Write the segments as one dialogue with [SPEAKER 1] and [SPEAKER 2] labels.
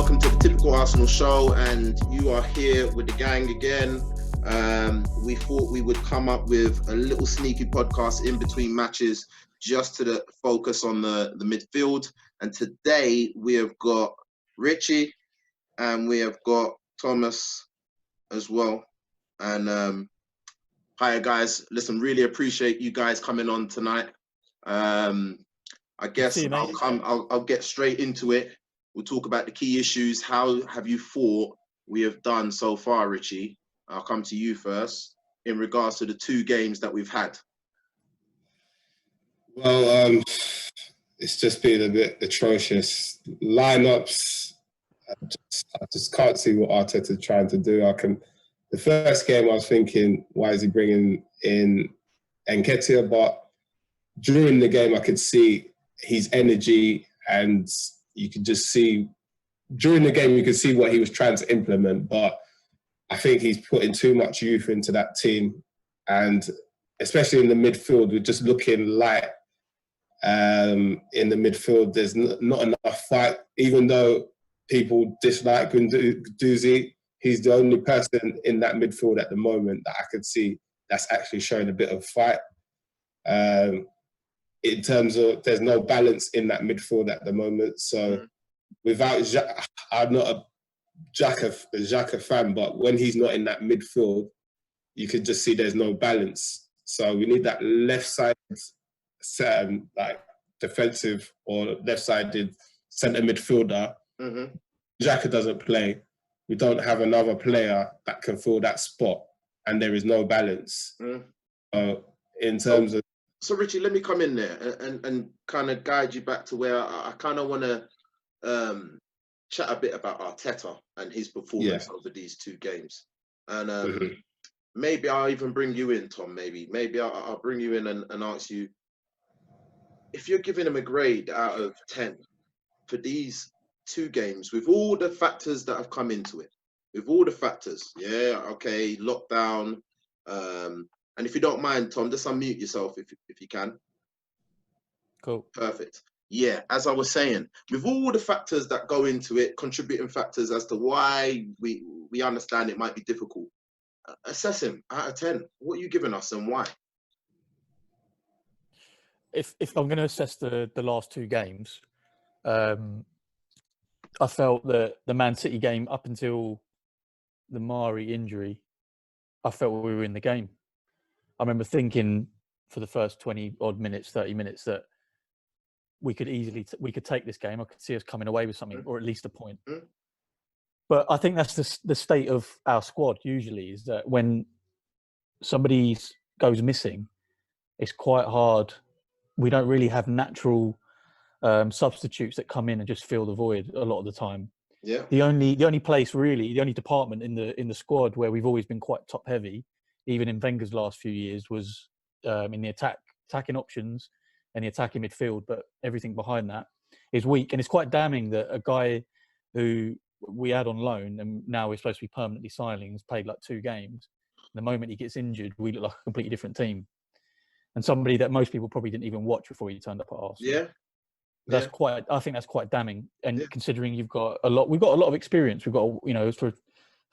[SPEAKER 1] welcome to the Typical Arsenal Show, and you are here with the gang again. We thought we would come up with a little sneaky podcast in between matches just to focus on the midfield. And today we have got Richie and we have got Thomas as well. And hi guys, listen, really appreciate you guys coming on tonight. I guess I'll get straight into it. We'll talk about the key issues. How have you thought we have done so far, Richie? I'll come to you first in regards to the two games that we've had.
[SPEAKER 2] Well, it's just been a bit atrocious. Lineups, I just can't see what Arteta's trying to do. The first game I was thinking, why is he bringing in Nketiah? But during the game, I could see his energy, and you could just see, during the game, you could see what he was trying to implement. But I think he's putting too much youth into that team. And especially in the midfield, we're just looking light. In the midfield, there's not enough fight. Even though people dislike Guendouzi, he's the only person in that midfield at the moment that I could see that's actually showing a bit of fight. In terms of, there's no balance in that midfield at the moment. So without Xhaka, I'm not a Xhaka fan, but when he's not in that midfield, you can just see there's no balance. So we need that left-sided, like defensive or left-sided centre midfielder. Xhaka doesn't play. We don't have another player that can fill that spot, and there is no balance. In terms of...
[SPEAKER 1] So, Richie, let me come in there and kind of guide you back to where I kind of want to chat a bit about Arteta and his performance over these two games. And maybe I'll even bring you in, Tom, maybe I'll bring you in and ask you, if you're giving him a grade out of 10 for these two games, with all the factors that have come into it, lockdown, and if you don't mind, Tom, just unmute yourself if you can.
[SPEAKER 3] Cool.
[SPEAKER 1] Perfect. Yeah, as I was saying, with all the factors that go into it, contributing factors as to why we understand it might be difficult, assess him out of 10. What are you giving us and why?
[SPEAKER 3] If I'm going to assess the last two games, I felt that the Man City game, up until the Mari injury, I felt we were in the game. I remember thinking for the first 30 minutes that we could easily take this game. I could see us coming away with something, or at least a point. But I think that's the state of our squad usually, is that when somebody goes missing, it's quite hard. We don't really have natural substitutes that come in and just fill the void a lot of the time.
[SPEAKER 1] Yeah.
[SPEAKER 3] The only place really, the only department in the squad where we've always been quite top heavy, even in Wenger's last few years, was in the attacking options and the attacking midfield. But everything behind that is weak, and it's quite damning that a guy who we had on loan and now we're supposed to be permanently signing has played like 2 games. The moment he gets injured, we look like a completely different team, and somebody that most people probably didn't even watch before he turned up at Arsenal. I think that's quite damning. And considering we've got a lot of experience. We've got, for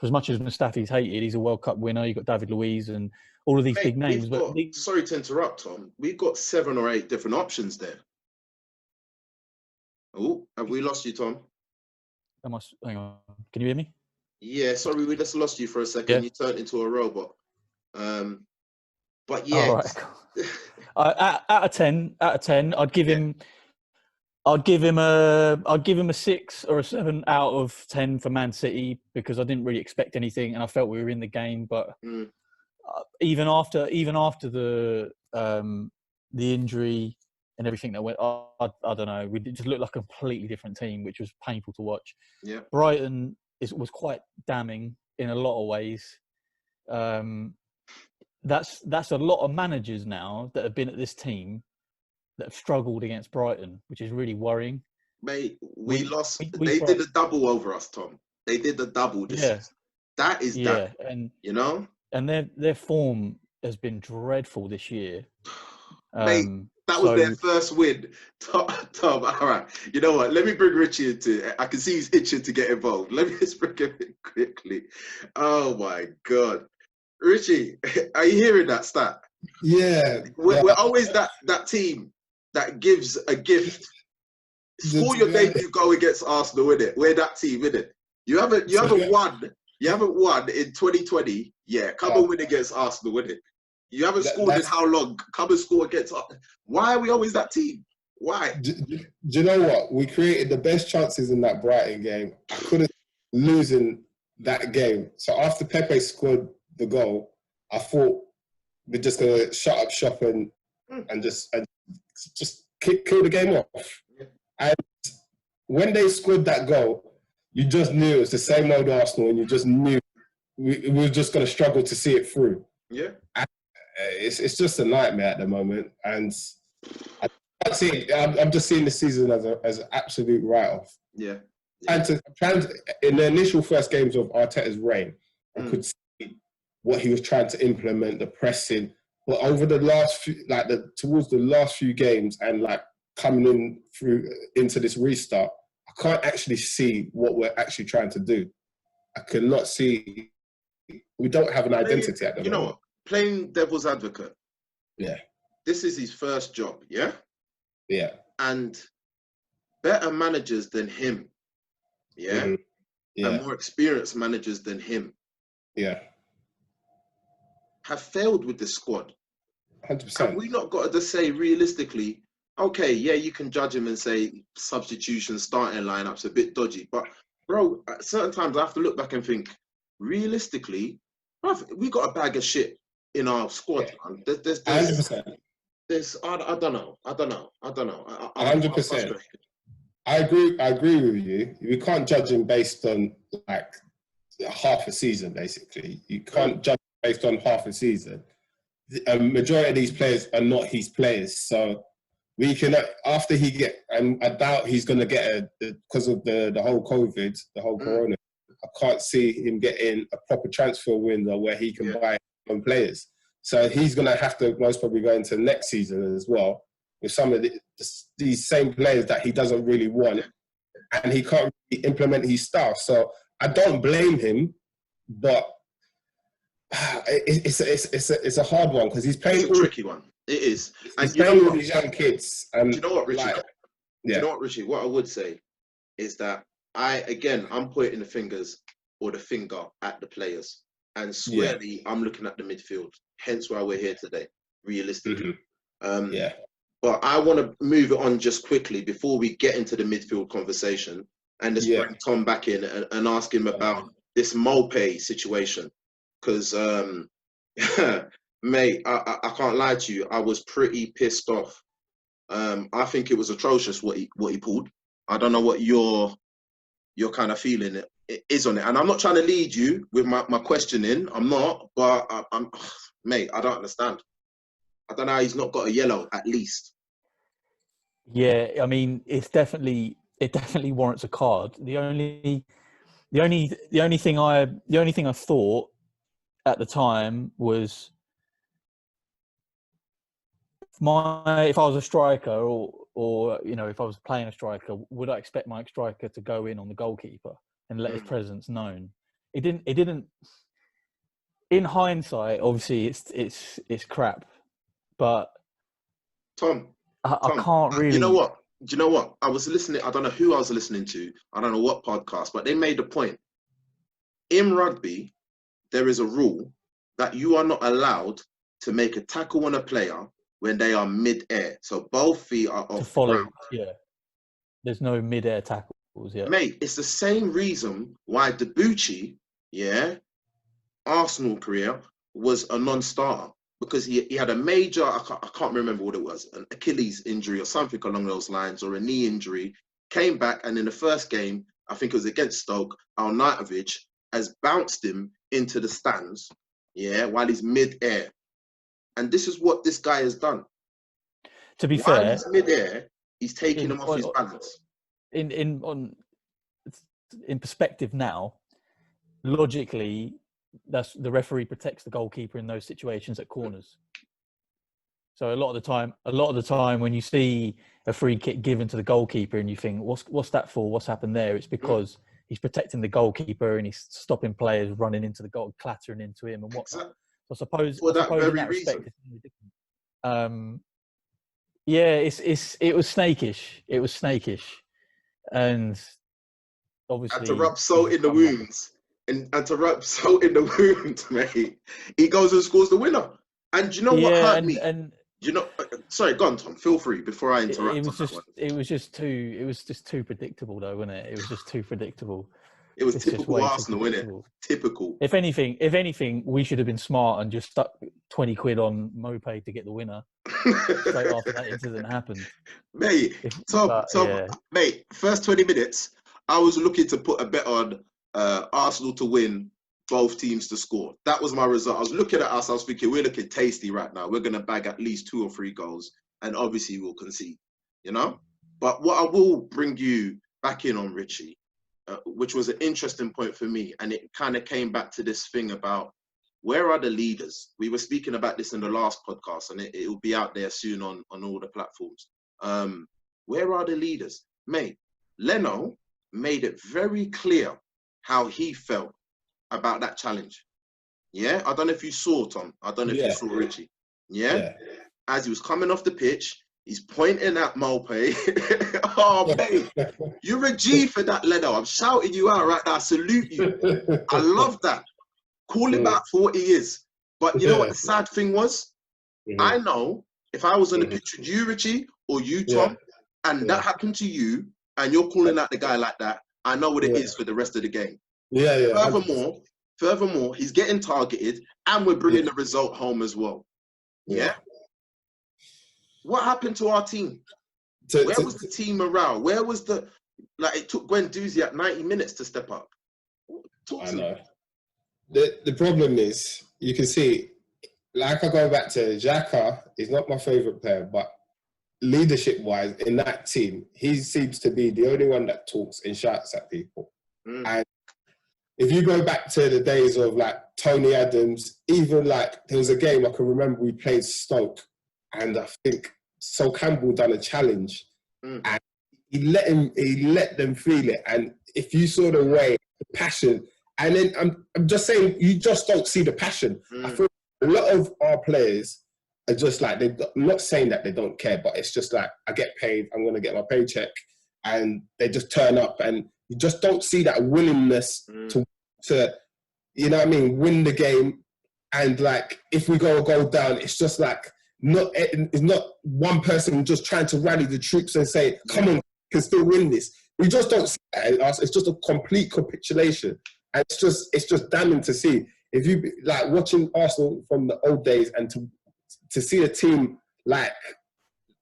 [SPEAKER 3] as much as Mustafi's hated, he's a World Cup winner. You've got David Luiz and all of these big names.
[SPEAKER 1] Sorry to interrupt, Tom. We've got 7 or 8 different options there. Oh, have we lost you, Tom?
[SPEAKER 3] Hang on. Can you hear me?
[SPEAKER 1] Yeah, sorry, we just lost you for a second. Yeah. You turned into a robot. But yeah.
[SPEAKER 3] Right. Out of 10, I'd give him a 6 or a 7 out of 10 for Man City, because I didn't really expect anything and I felt we were in the game. But even after the injury and everything that went, I don't know, we just looked like a completely different team, which was painful to watch.
[SPEAKER 1] Yeah.
[SPEAKER 3] Brighton was quite damning in a lot of ways. That's a lot of managers now that have been at this team that have struggled against Brighton, which is really worrying.
[SPEAKER 1] Mate, we lost. They did a double over us, Tom. They did the double. That is that.
[SPEAKER 3] And
[SPEAKER 1] you know,
[SPEAKER 3] and their form has been dreadful this year.
[SPEAKER 1] Mate, that was their first win. Tom, all right. You know what? Let me bring Richie into it. I can see he's itching to get involved. Let me just bring him in quickly. Oh my God. Richie, are you hearing that stat?
[SPEAKER 2] Yeah.
[SPEAKER 1] We're always that team that gives a gift. Score your debut goal against Arsenal, innit? We're that team, innit? You haven't won. You haven't won in 2020. Yeah, come and win against Arsenal, innit? You haven't scored in how long? Come and score against us. Why are we always that team? Why?
[SPEAKER 2] Do you know what? We created the best chances in that Brighton game. I couldn't lose in that game. So after Pepe scored the goal, I thought we're just gonna shut up shop and just kill the game off.
[SPEAKER 1] Yeah.
[SPEAKER 2] And when they scored that goal, you just knew it was the same old Arsenal, and you just knew we were just gonna struggle to see it through.
[SPEAKER 1] Yeah.
[SPEAKER 2] And it's just a nightmare at the moment, and I can't see. I'm just seeing the season as an absolute write-off.
[SPEAKER 1] Yeah.
[SPEAKER 2] And in the initial first games of Arteta's reign, I could see what he was trying to implement, the pressing. But over the last few, towards the last few games, and coming into this restart, I can't actually see what we're actually trying to do. I cannot see. We don't have an identity at the moment.
[SPEAKER 1] You know what? Playing devil's advocate.
[SPEAKER 2] Yeah.
[SPEAKER 1] This is his first job, yeah?
[SPEAKER 2] Yeah.
[SPEAKER 1] And better managers than him, yeah?
[SPEAKER 2] Mm-hmm. Yeah.
[SPEAKER 1] And more experienced managers than him.
[SPEAKER 2] Yeah.
[SPEAKER 1] Have failed with this squad.
[SPEAKER 2] 100%.
[SPEAKER 1] Have we not got to say realistically, okay, yeah, you can judge him and say substitution, starting lineup's a bit dodgy. But, bro, at certain times I have to look back and think, realistically, we got a bag of shit in our squad.
[SPEAKER 2] Yeah. 100%.
[SPEAKER 1] I don't know.
[SPEAKER 2] 100%. I agree with you. We can't judge him based on half a season, basically. You can't judge based on half a season. A majority of these players are not his players. So we can, after and I doubt he's going to get because of the whole COVID, the whole Corona, I can't see him getting a proper transfer window where he can buy on players. So he's going to have to most probably go into next season as well with some of these same players that he doesn't really want, and he can't really implement his style. So I don't blame him, but it's a hard one because he's playing.
[SPEAKER 1] It's a tricky one. It is.
[SPEAKER 2] He's playing with these young kids. And
[SPEAKER 1] do you know what, Richie? Do you know what, Richie? What I would say is that I'm pointing the finger at the players, and squarely I'm looking at the midfield. Hence why we're here today, realistically. But I want to move it on just quickly before we get into the midfield conversation and just bring Tom back in and ask him about this Mope situation. Because, mate, I can't lie to you. I was pretty pissed off. I think it was atrocious what he pulled. I don't know what your kind of feeling it is on it. And I'm not trying to lead you with my questioning. I'm not, but mate, I don't understand. I don't know how he's not got a yellow at least.
[SPEAKER 3] Yeah, I mean, it definitely warrants a card. The only thing I thought at the time was if I was a striker or if I was playing a striker, would I expect my striker to go in on the goalkeeper and let his presence known? It didn't. In hindsight, obviously, it's crap, but
[SPEAKER 1] Tom,
[SPEAKER 3] I can't really.
[SPEAKER 1] You know what? Do you know what? I was listening. I don't know who I was listening to. I don't know what podcast, but they made a point. In rugby, there is a rule that you are not allowed to make a tackle on a player when they are mid-air. So both feet are off the ground.
[SPEAKER 3] Yeah. There's no mid-air tackles, yeah.
[SPEAKER 1] Mate, it's the same reason why Debuchy, Arsenal career was a non-starter. Because he had a major, I can't remember what it was, an Achilles injury or something along those lines, or a knee injury, came back, and in the first game, I think it was against Stoke, Arnautovic has bounced him into the stands, while he's mid-air. And this is what this guy has done.
[SPEAKER 3] To be
[SPEAKER 1] while
[SPEAKER 3] fair,
[SPEAKER 1] he's mid-air, he's taking him off his balance.
[SPEAKER 3] In perspective now, logically, that's the referee protects the goalkeeper in those situations at corners. So a lot of the time when you see a free kick given to the goalkeeper and you think, what's that for? What's happened there? It's because he's protecting the goalkeeper and he's stopping players running into the goal, clattering into him and whatnot.
[SPEAKER 1] Exactly.
[SPEAKER 3] So I suppose
[SPEAKER 1] For that
[SPEAKER 3] in
[SPEAKER 1] very
[SPEAKER 3] that
[SPEAKER 1] reason.
[SPEAKER 3] respect, yeah, it was snakish. It was snakish, and obviously
[SPEAKER 1] And to rub
[SPEAKER 3] he's
[SPEAKER 1] salt
[SPEAKER 3] just
[SPEAKER 1] in the
[SPEAKER 3] come up with-
[SPEAKER 1] wounds, and to rub salt in the wound, mate, he goes and scores the winner. And do you know what
[SPEAKER 3] yeah,
[SPEAKER 1] hurt me?
[SPEAKER 3] and
[SPEAKER 1] Do you know? Sorry, go on, Tom. Feel free before I interrupt
[SPEAKER 3] it
[SPEAKER 1] on that one.
[SPEAKER 3] it was just too predictable, though, wasn't it? It was just too predictable.
[SPEAKER 1] It was
[SPEAKER 3] It's just
[SPEAKER 1] typical
[SPEAKER 3] way too
[SPEAKER 1] Arsenal, wasn't it?
[SPEAKER 3] predictable.
[SPEAKER 1] Typical.
[SPEAKER 3] If anything, we should have been smart and just stuck 20 quid on Mopay to get the winner straight after that incident happened.
[SPEAKER 1] Mate, Tom,
[SPEAKER 3] yeah.
[SPEAKER 1] mate, first 20 minutes, I was looking to put a bet on Arsenal to win, both teams to score. That was my result. I was looking at us, I was thinking, we're looking tasty right now. We're going to bag at least 2 or 3 goals, and obviously we'll concede, you know? But what I will bring you back in on, Richie, which was an interesting point for me, and it kind of came back to this thing about where are the leaders? We were speaking about this in the last podcast, and it will be out there soon on all the platforms. Where are the leaders? Mate, Leno made it very clear how he felt about that challenge. Yeah? I don't know if you saw, Tom. I don't know if you saw Richie. Yeah? As he was coming off the pitch, he's pointing at Mopay. Oh, mate, you're a G for that, Leno. I'm shouting you out right now. I salute you. I love that. Call him out for what he is. But you know what the sad thing was? I know if I was on the pitch with you, Richie, or you, Tom, and that happened to you, and you're calling out the guy like that, I know what it is for the rest of the game. Furthermore, he's getting targeted, and we're bringing the result home as well. Yeah? What happened to our team? Where was the team morale? Where was the... Like, it took Guendouzi at 90 minutes to step up.
[SPEAKER 2] I know. The problem is, you can see, like I go back to Xhaka, he's not my favourite player, but leadership-wise, in that team, he seems to be the only one that talks and shouts at people. And if you go back to the days of like Tony Adams, even like there was a game I can remember we played Stoke, and I think Sol Campbell done a challenge, and he let them feel it. And if you saw the way, the passion, and then I'm just saying, you just don't see the passion. I feel a lot of our players are just like, I'm not saying that they don't care, but it's just like, I get paid, I'm gonna get my paycheck, and they just turn up, and you just don't see that willingness to, you know what I mean, win the game. And like, if we go down, it's just like, it's not one person just trying to rally the troops and say, come on, we can still win this. We just don't see that in us. It's just a complete capitulation. And it's just damning to see. If you like watching Arsenal from the old days and to see a team like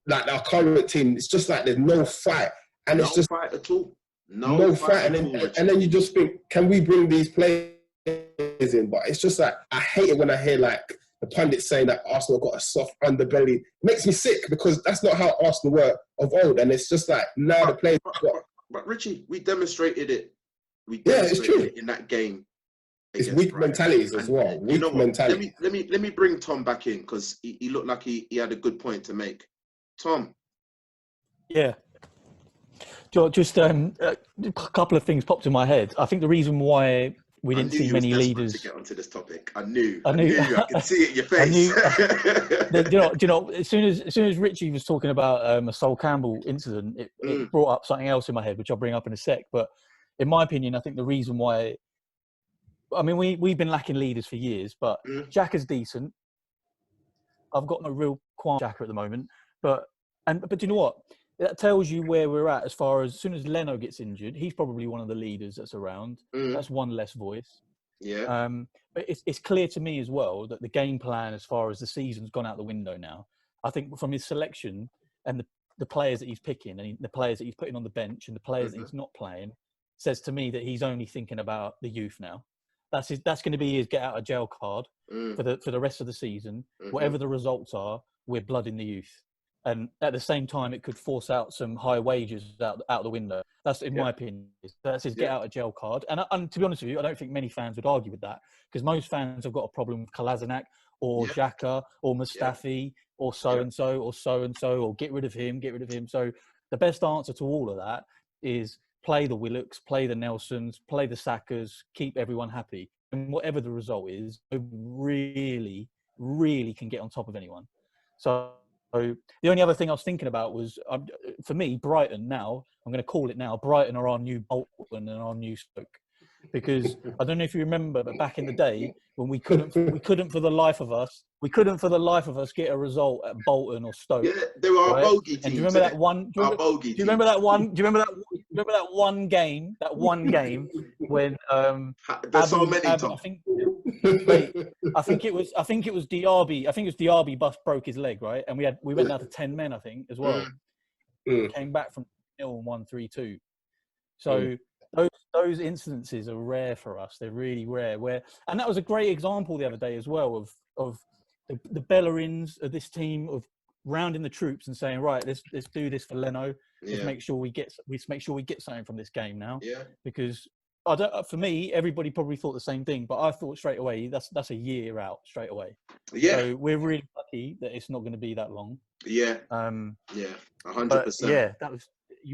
[SPEAKER 2] our current team, it's just like there's no fight. And it's just
[SPEAKER 1] fight at all.
[SPEAKER 2] No fight. And then you just think, can we bring these players in? But it's just like, I hate it when I hear like the pundits saying that Arsenal got a soft underbelly. It makes me sick, because that's not how Arsenal were of old. And it's just like, now the players
[SPEAKER 1] but Richie, we demonstrated it.
[SPEAKER 2] It's true.
[SPEAKER 1] It in that game.
[SPEAKER 2] It's weak mentalities as well. Weak mentality.
[SPEAKER 1] Let me bring Tom back in, because he looked like he had a good point to make. Tom.
[SPEAKER 3] Yeah. Just a couple of things popped in my head. I think the reason why we didn't see many leaders
[SPEAKER 1] to get onto this topic. I knew. I could see it in your face.
[SPEAKER 3] Do you know? As soon as Richie was talking about a Sol Campbell incident, it brought up something else in my head, which I'll bring up in a sec. But in my opinion, I think the reason why, I mean, we've been lacking leaders for years, but Xhaka's decent. I've got no real qualm Xhaka at the moment, but you know what? That tells you where we're at as far as soon as Leno gets injured, he's probably one of the leaders that's around. That's one less voice.
[SPEAKER 1] Yeah.
[SPEAKER 3] But it's clear to me as well that the game plan as far as the season's gone out the window now. I think from his selection and the players that he's picking and the players that he's putting on the bench and the players that he's not playing, says to me that he's only thinking about the youth now. That's going to be his get out of jail card for the rest of the season. Whatever the results are, we're blooding the youth. And at the same time, it could force out some high wages out the window. That's, in my opinion, that's his get out of jail card. And to be honest with you, I don't think many fans would argue with that, because most fans have got a problem with Kolasinac or
[SPEAKER 1] Yeah.
[SPEAKER 3] Xhaka or Mustafi or so-and-so or so-and-so, or get rid of him. So the best answer to all of that is play the Willocks, play the Nelsons, play the Sakas, keep everyone happy. And whatever the result is, really, really can get on top of anyone. So the only other thing I was thinking about was, for me, Brighton now, I'm going to call it now, Brighton are our new Bolton and our new Stoke. Because I don't know if you remember, but back in the day when we couldn't for the life of us get a result at Bolton or Stoke.
[SPEAKER 1] Yeah, they were our bogey teams.
[SPEAKER 3] And do you remember that one? Do you remember that one game? That one game when
[SPEAKER 1] there's so many.
[SPEAKER 3] I think. Wait, I think it was Diaby. I think it was Diaby broke his leg, right? And we went down to 10 men, I think, as well. Came back from 0 and won 3-2. So those incidences are rare for us. They're really rare. And that was a great example the other day as well of the Bellerins of this team, of rounding the troops and saying, right, let's do this for Leno. Let's make sure we get something from this game now.
[SPEAKER 1] Yeah.
[SPEAKER 3] Because for me, everybody probably thought the same thing, but I thought straight away that's a year out straight away.
[SPEAKER 1] Yeah.
[SPEAKER 3] So we're really lucky that it's not going to be that long.
[SPEAKER 1] Yeah. 100%.
[SPEAKER 3] Yeah, that was.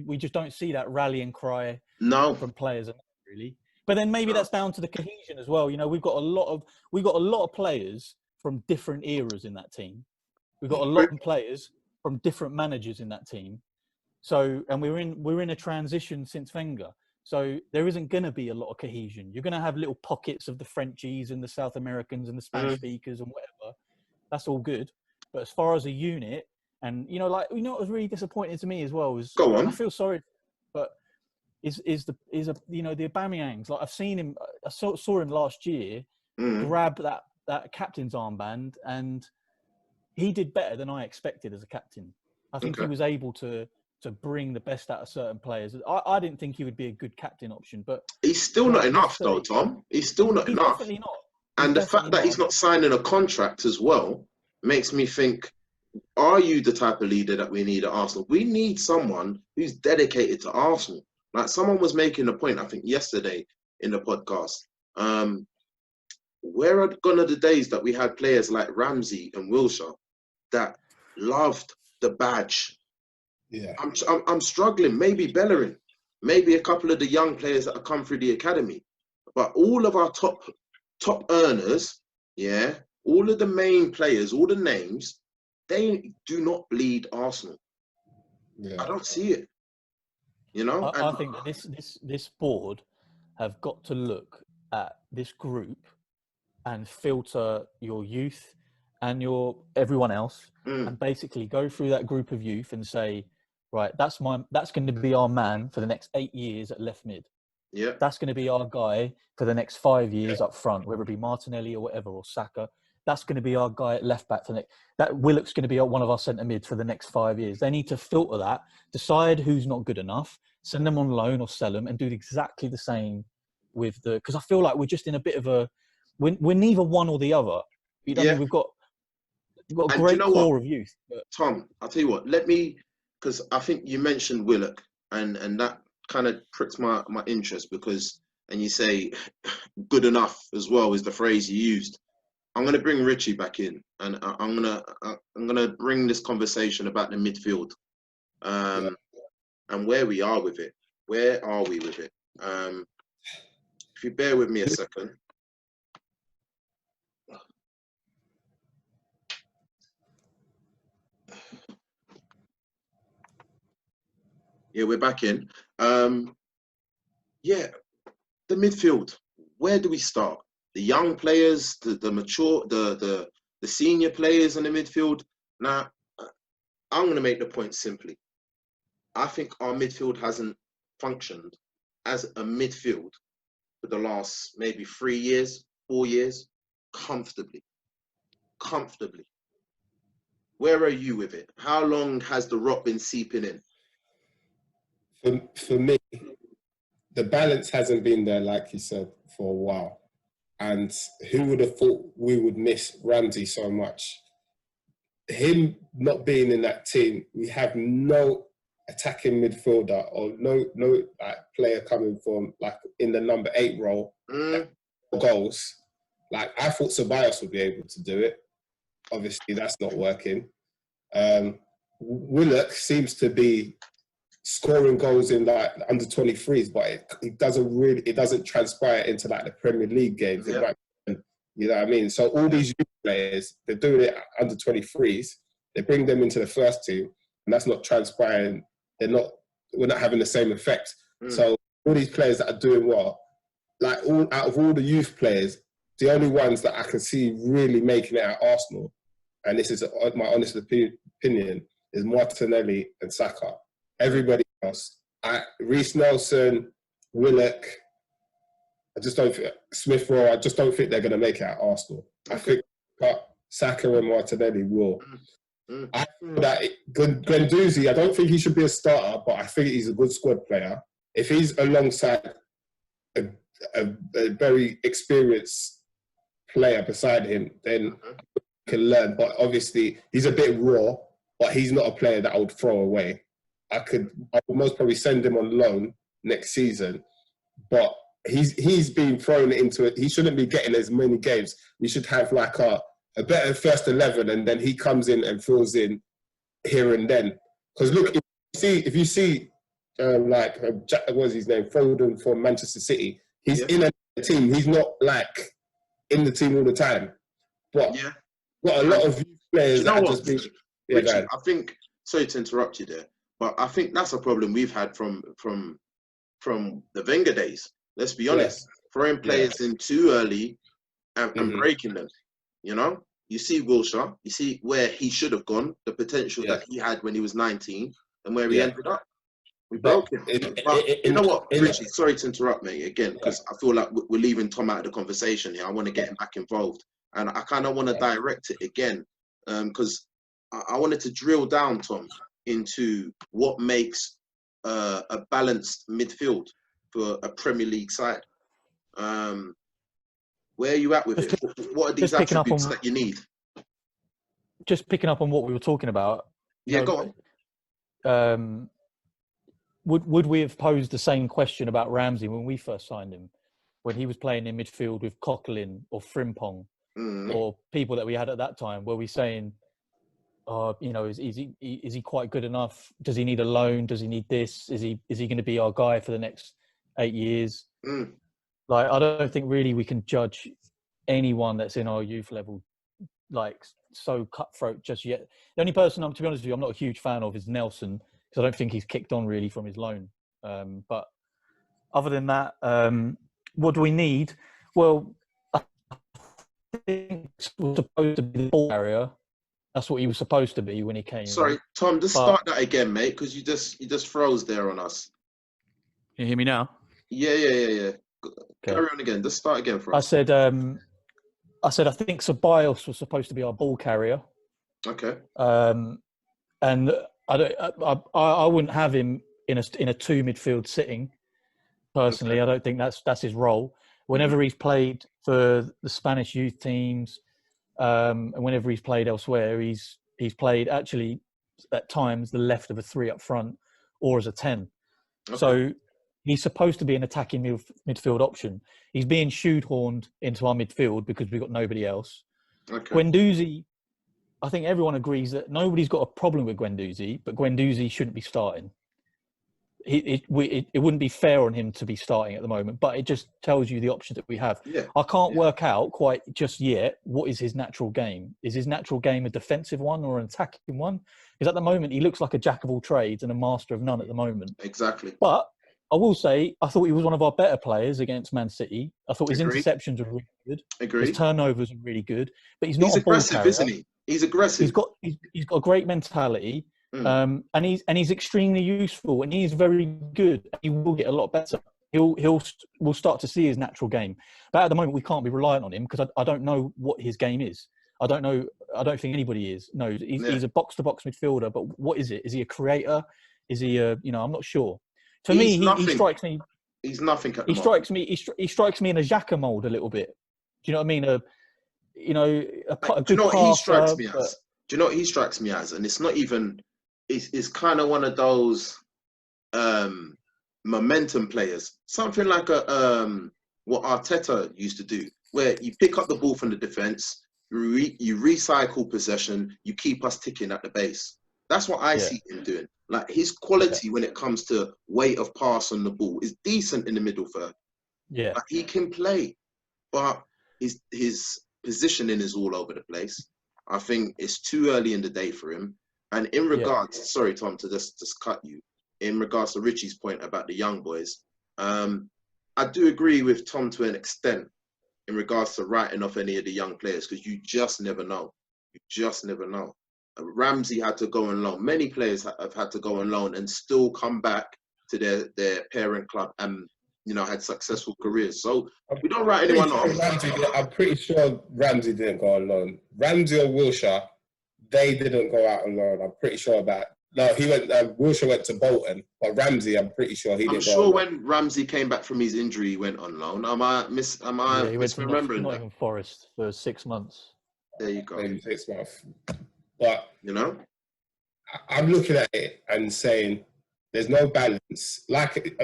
[SPEAKER 3] We just don't see that rallying cry from players, really. But then maybe that's down to the cohesion as well. You know, we've got a lot of players from different eras in that team. We've got a lot of players from different managers in that team. So, and we're in a transition since Wenger. So there isn't going to be a lot of cohesion. You're going to have little pockets of the Frenchies and the South Americans and the Spanish speakers and whatever. That's all good. But as far as a unit, and what was really disappointing to me as well was,
[SPEAKER 1] go on.
[SPEAKER 3] I feel sorry, but is the Aubameyangs. Like, I've seen him. I saw him last year grab that captain's armband, and he did better than I expected as a captain. I think he was able to bring the best out of certain players. I didn't think he would be a good captain option, but
[SPEAKER 1] he's still not enough, though, Tom. He's still not enough.
[SPEAKER 3] Definitely not.
[SPEAKER 1] And the fact that he's not signing a contract as well makes me think, are you the type of leader that we need at Arsenal? We need someone who's dedicated to Arsenal. Like, someone was making a point, I think, yesterday in the podcast. Where are gone are the days that we had players like Ramsey and Wilshere that loved the badge?
[SPEAKER 2] Yeah,
[SPEAKER 1] I'm struggling. Maybe Bellerin, maybe a couple of the young players that have come through the academy, but all of our top earners, all of the main players, all the names, they do not bleed Arsenal. I don't see it.
[SPEAKER 3] I think that this board have got to look at this group and filter your youth and your everyone else, and basically go through that group of youth and say, right, that's going to be our man for the next 8 years at left mid.
[SPEAKER 1] Yeah,
[SPEAKER 3] that's going to be our guy for the next 5 years up front, whether it be Martinelli or whatever, or Saka. That's going to be our guy at left back for the next. That Willock's going to be one of our centre mids for the next 5 years. They need to filter that, decide who's not good enough, send them on loan or sell them, and do exactly the same with because I feel like we're just in a bit of a. We're neither one or the other. You know what I mean? We've got a great core of youth. But...
[SPEAKER 1] Tom, I'll tell you what. Because I think you mentioned Willock, and that kind of pricks my interest, because, and you say good enough as well is the phrase you used. I'm going to bring Richie back in, and I'm going to bring this conversation about the midfield, and where we are with it. Where are we with it? If you bear with me a second. Yeah, we're back in. The midfield. Where do we start? The young players, the mature, the senior players in the midfield. Now, I'm going to make the point simply. I think our midfield hasn't functioned as a midfield for the last maybe 3 years, 4 years, comfortably. Where are you with it? How long has the rot been seeping in?
[SPEAKER 2] For me, the balance hasn't been there, like you said, for a while. And who would have thought we would miss Ramsey so much? Him not being in that team, we have no attacking midfielder or no like player coming from like in the number 8 role goals. Like, I thought Ceballos would be able to do it. obviously that's not working. Willock seems to be scoring goals in like under 23s, but it doesn't transpire into like the Premier League games.
[SPEAKER 1] Yeah.
[SPEAKER 2] It might, you know what I mean? So all these youth players, they're doing it under 23s. They bring them into the first team, and that's not transpiring. We're not having the same effect. So all these players that are doing well, like out of all the youth players, the only ones that I can see really making it at Arsenal, and this is my honest opinion, is Martinelli and Saka. Everybody else, Reece Nelson, Willock, Smith Rowe, I just don't think they're going to make it at Arsenal. I think Saka and Martinelli will. I feel that Guendouzi, I don't think he should be a starter, but I think he's a good squad player. If he's alongside a very experienced player beside him, then he can learn. But obviously, he's a bit raw, but he's not a player that I would throw away. I would most probably send him on loan next season, but he's being thrown into it. He shouldn't be getting as many games. We should have like a better first 11, and then he comes in and fills in here and then. Because look, if you see what's his name, Foden from Manchester City, he's in a team. He's not like in the team all the time. But got a lot of players that just been. Yeah,
[SPEAKER 1] Richard, I think. Sorry to interrupt you there, but I think that's a problem we've had from the Wenger days. Let's be honest, throwing players in too early and breaking them. You know, you see Wilshere, you see where he should have gone, the potential that he had when he was 19, and where he ended up. We broke him. But you know what, Richie? Sorry to interrupt, mate, again, because I feel like we're leaving Tom out of the conversation here. I want to get him back involved, and I kind of want to direct it again, because I wanted to drill down, Tom, into what makes a balanced midfield for a Premier League side. Where are you at with it? What are these attributes that you need?
[SPEAKER 3] Just picking up on what we were talking about.
[SPEAKER 1] Go on.
[SPEAKER 3] Would we have posed the same question about Ramsey when we first signed him, when he was playing in midfield with Coquelin or Frimpong or people that we had at that time? Were we saying, is he quite good enough? Does he need a loan? Does he need this? Is he going to be our guy for the next 8 years? Like, I don't think really we can judge anyone that's in our youth level like so cutthroat just yet. The only person, to be honest with you, I'm not a huge fan of is Nelson, because I don't think he's kicked on really from his loan. But other than that, what do we need? Well, I think he was supposed to be the ball carrier. That's what he was supposed to be when he came.
[SPEAKER 1] Sorry, Tom, just start that again, mate, because you just froze there on us.
[SPEAKER 3] Can you hear me now?
[SPEAKER 1] Yeah. Carry on again. Just start again for us.
[SPEAKER 3] I said I think Ceballos was supposed to be our ball carrier.
[SPEAKER 1] Okay.
[SPEAKER 3] And I wouldn't have him in a two midfield sitting. Personally, I don't think that's his role. Whenever he's played for the Spanish youth teams, and whenever he's played elsewhere, he's played actually at times the left of a 3 up front or as a 10. Okay. So he's supposed to be an attacking midfield option. He's being shoehorned into our midfield because we've got nobody else. Okay. Guendouzi, I think everyone agrees that nobody's got a problem with Guendouzi, but Guendouzi shouldn't be starting. It wouldn't be fair on him to be starting at the moment, but it just tells you the options that we have. Yeah. I can't work out quite just yet what is his natural game. Is his natural game a defensive one or an attacking one? Because at the moment, he looks like a jack of all trades and a master of none at the moment.
[SPEAKER 1] Exactly.
[SPEAKER 3] But I will say, I thought he was one of our better players agaat Man City. I thought his interceptions were really good.
[SPEAKER 1] Agreed.
[SPEAKER 3] His turnovers are really good. But he's not a ball
[SPEAKER 1] aggressive,
[SPEAKER 3] carrier.
[SPEAKER 1] Isn't he? He's aggressive.
[SPEAKER 3] He's got a great mentality. And he's extremely useful, and he's very good. He will get a lot better. We'll start to see his natural game. But at the moment, we can't be reliant on him because I don't know what his game is. I don't know. I don't think anybody knows. He's a box-to-box midfielder, but what is it? Is he a creator? Is he a? I'm not sure. To me, he strikes me.
[SPEAKER 1] He's nothing.
[SPEAKER 3] He strikes me. He strikes me in a Xhaka mold a little bit. Do you know what I mean? A good. Do you know what he strikes me as?
[SPEAKER 1] Do you know what he strikes me as? And it's not even. It's kind of one of those momentum players, something like what Arteta used to do, where you pick up the ball from the defense, you recycle possession, you keep us ticking at the base. That's what I see him doing. Like his quality when it comes to weight of pass on the ball is decent in the middle third.
[SPEAKER 3] Yeah.
[SPEAKER 1] Like, he can play, but his positioning is all over the place. I think it's too early in the day for him. And in regards, sorry Tom, to just cut you, in regards to Richie's point about the young boys, I do agree with Tom to an extent in regards to writing off any of the young players, because you just never know. You just never know. Ramsey had to go on loan. Many players have had to go on loan and still come back to their parent club and, you know, had successful careers. So we don't write anyone off.
[SPEAKER 2] I'm pretty sure Ramsey didn't go on loan. Ramsey or Wilshere, they didn't go out on loan. I'm pretty sure of that. No, he went. Wilshere went to Bolton, but Ramsey, I'm pretty sure he didn't.
[SPEAKER 1] I'm sure when Ramsey came back from his injury, he went on loan. Am I
[SPEAKER 3] he went to
[SPEAKER 1] misremembering
[SPEAKER 3] Nottingham
[SPEAKER 1] that?
[SPEAKER 3] Forest for 6 months.
[SPEAKER 1] There you go.
[SPEAKER 2] Maybe 6 months. But
[SPEAKER 1] you know,
[SPEAKER 2] I'm looking at it and saying there's no balance. Like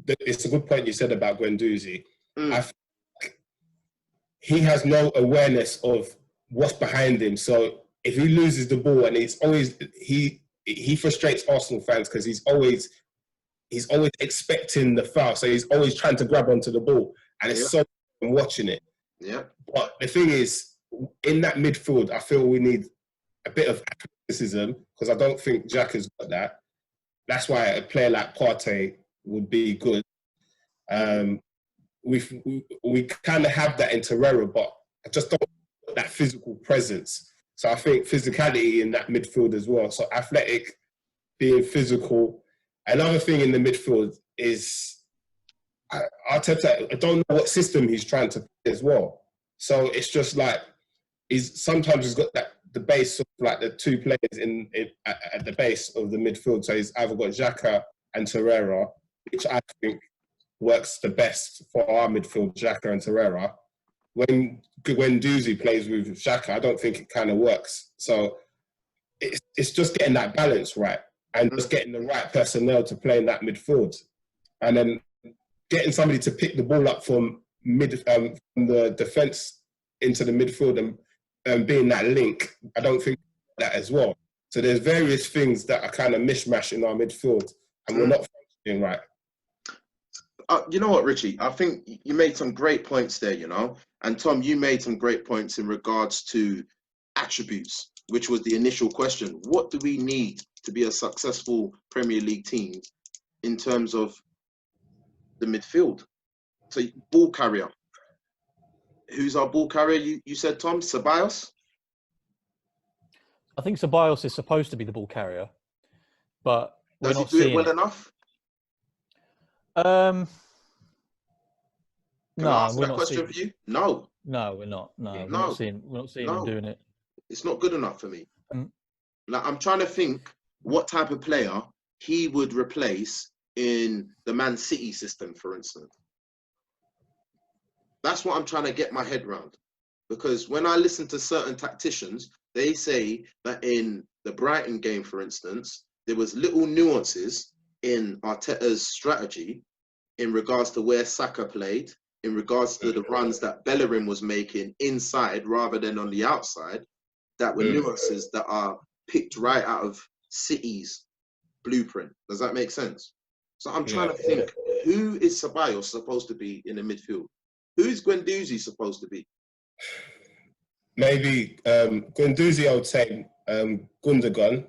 [SPEAKER 2] it's a good point you said about Guendouzi. I think he has no awareness of what's behind him. So if he loses the ball, and it's always he frustrates Arsenal fans because he's always expecting the foul. So he's always trying to grab onto the ball, and it's so I'm watching it.
[SPEAKER 1] Yeah.
[SPEAKER 2] But the thing is, in that midfield, I feel we need a bit of athleticism, because I don't think Jack has got that. That's why a player like Partey would be good. We kind of have that in Torreira, but I just don't have that physical presence. So I think physicality in that midfield as well. So athletic, being physical. Another thing in the midfield is I don't know what system he's trying to play as well. So it's just like sometimes he's got the base of like the two players at the base of the midfield. So he's either got Xhaka and Torreira, which I think works the best for our midfield, Xhaka and Torreira. When Guendouzi plays with Xhaka, I don't think it kind of works. So it's just getting that balance right, and just getting the right personnel to play in that midfield, and then getting somebody to pick the ball up from the defence into the midfield and being that link. I don't think that as well. So there's various things that are kind of mishmash in our midfield, and we're not functioning right.
[SPEAKER 1] You know what, Richie? I think you made some great points there, you know. And Tom, you made some great points in regards to attributes, which was the initial question. What do we need to be a successful Premier League team in terms of the midfield? So ball carrier. Who's our ball carrier? You said, Tom? Ceballos?
[SPEAKER 3] I think Ceballos is supposed to be the ball carrier, but
[SPEAKER 1] does he do it well enough?
[SPEAKER 3] No,
[SPEAKER 1] Can I answer
[SPEAKER 3] we're
[SPEAKER 1] that
[SPEAKER 3] not
[SPEAKER 1] question
[SPEAKER 3] seeing,
[SPEAKER 1] for you? No.
[SPEAKER 3] No, we're not. No, we're not seeing him doing it.
[SPEAKER 1] It's not good enough for me. Like, I'm trying to think what type of player he would replace in the Man City system, for instance. That's what I'm trying to get my head around. Because when I listen to certain tacticians, they say that in the Brighton game, for instance, there was little nuances in Arteta's strategy in regards to where Saka played, in regards to the runs that Bellerin was making inside rather than on the outside, that were nuances that are picked right out of City's blueprint. Does that make sense? So I'm trying to think, who is Ceballos supposed to be in the midfield? Who's Guendouzi supposed to be?
[SPEAKER 2] Maybe Guendouzi, I would say Gundogan,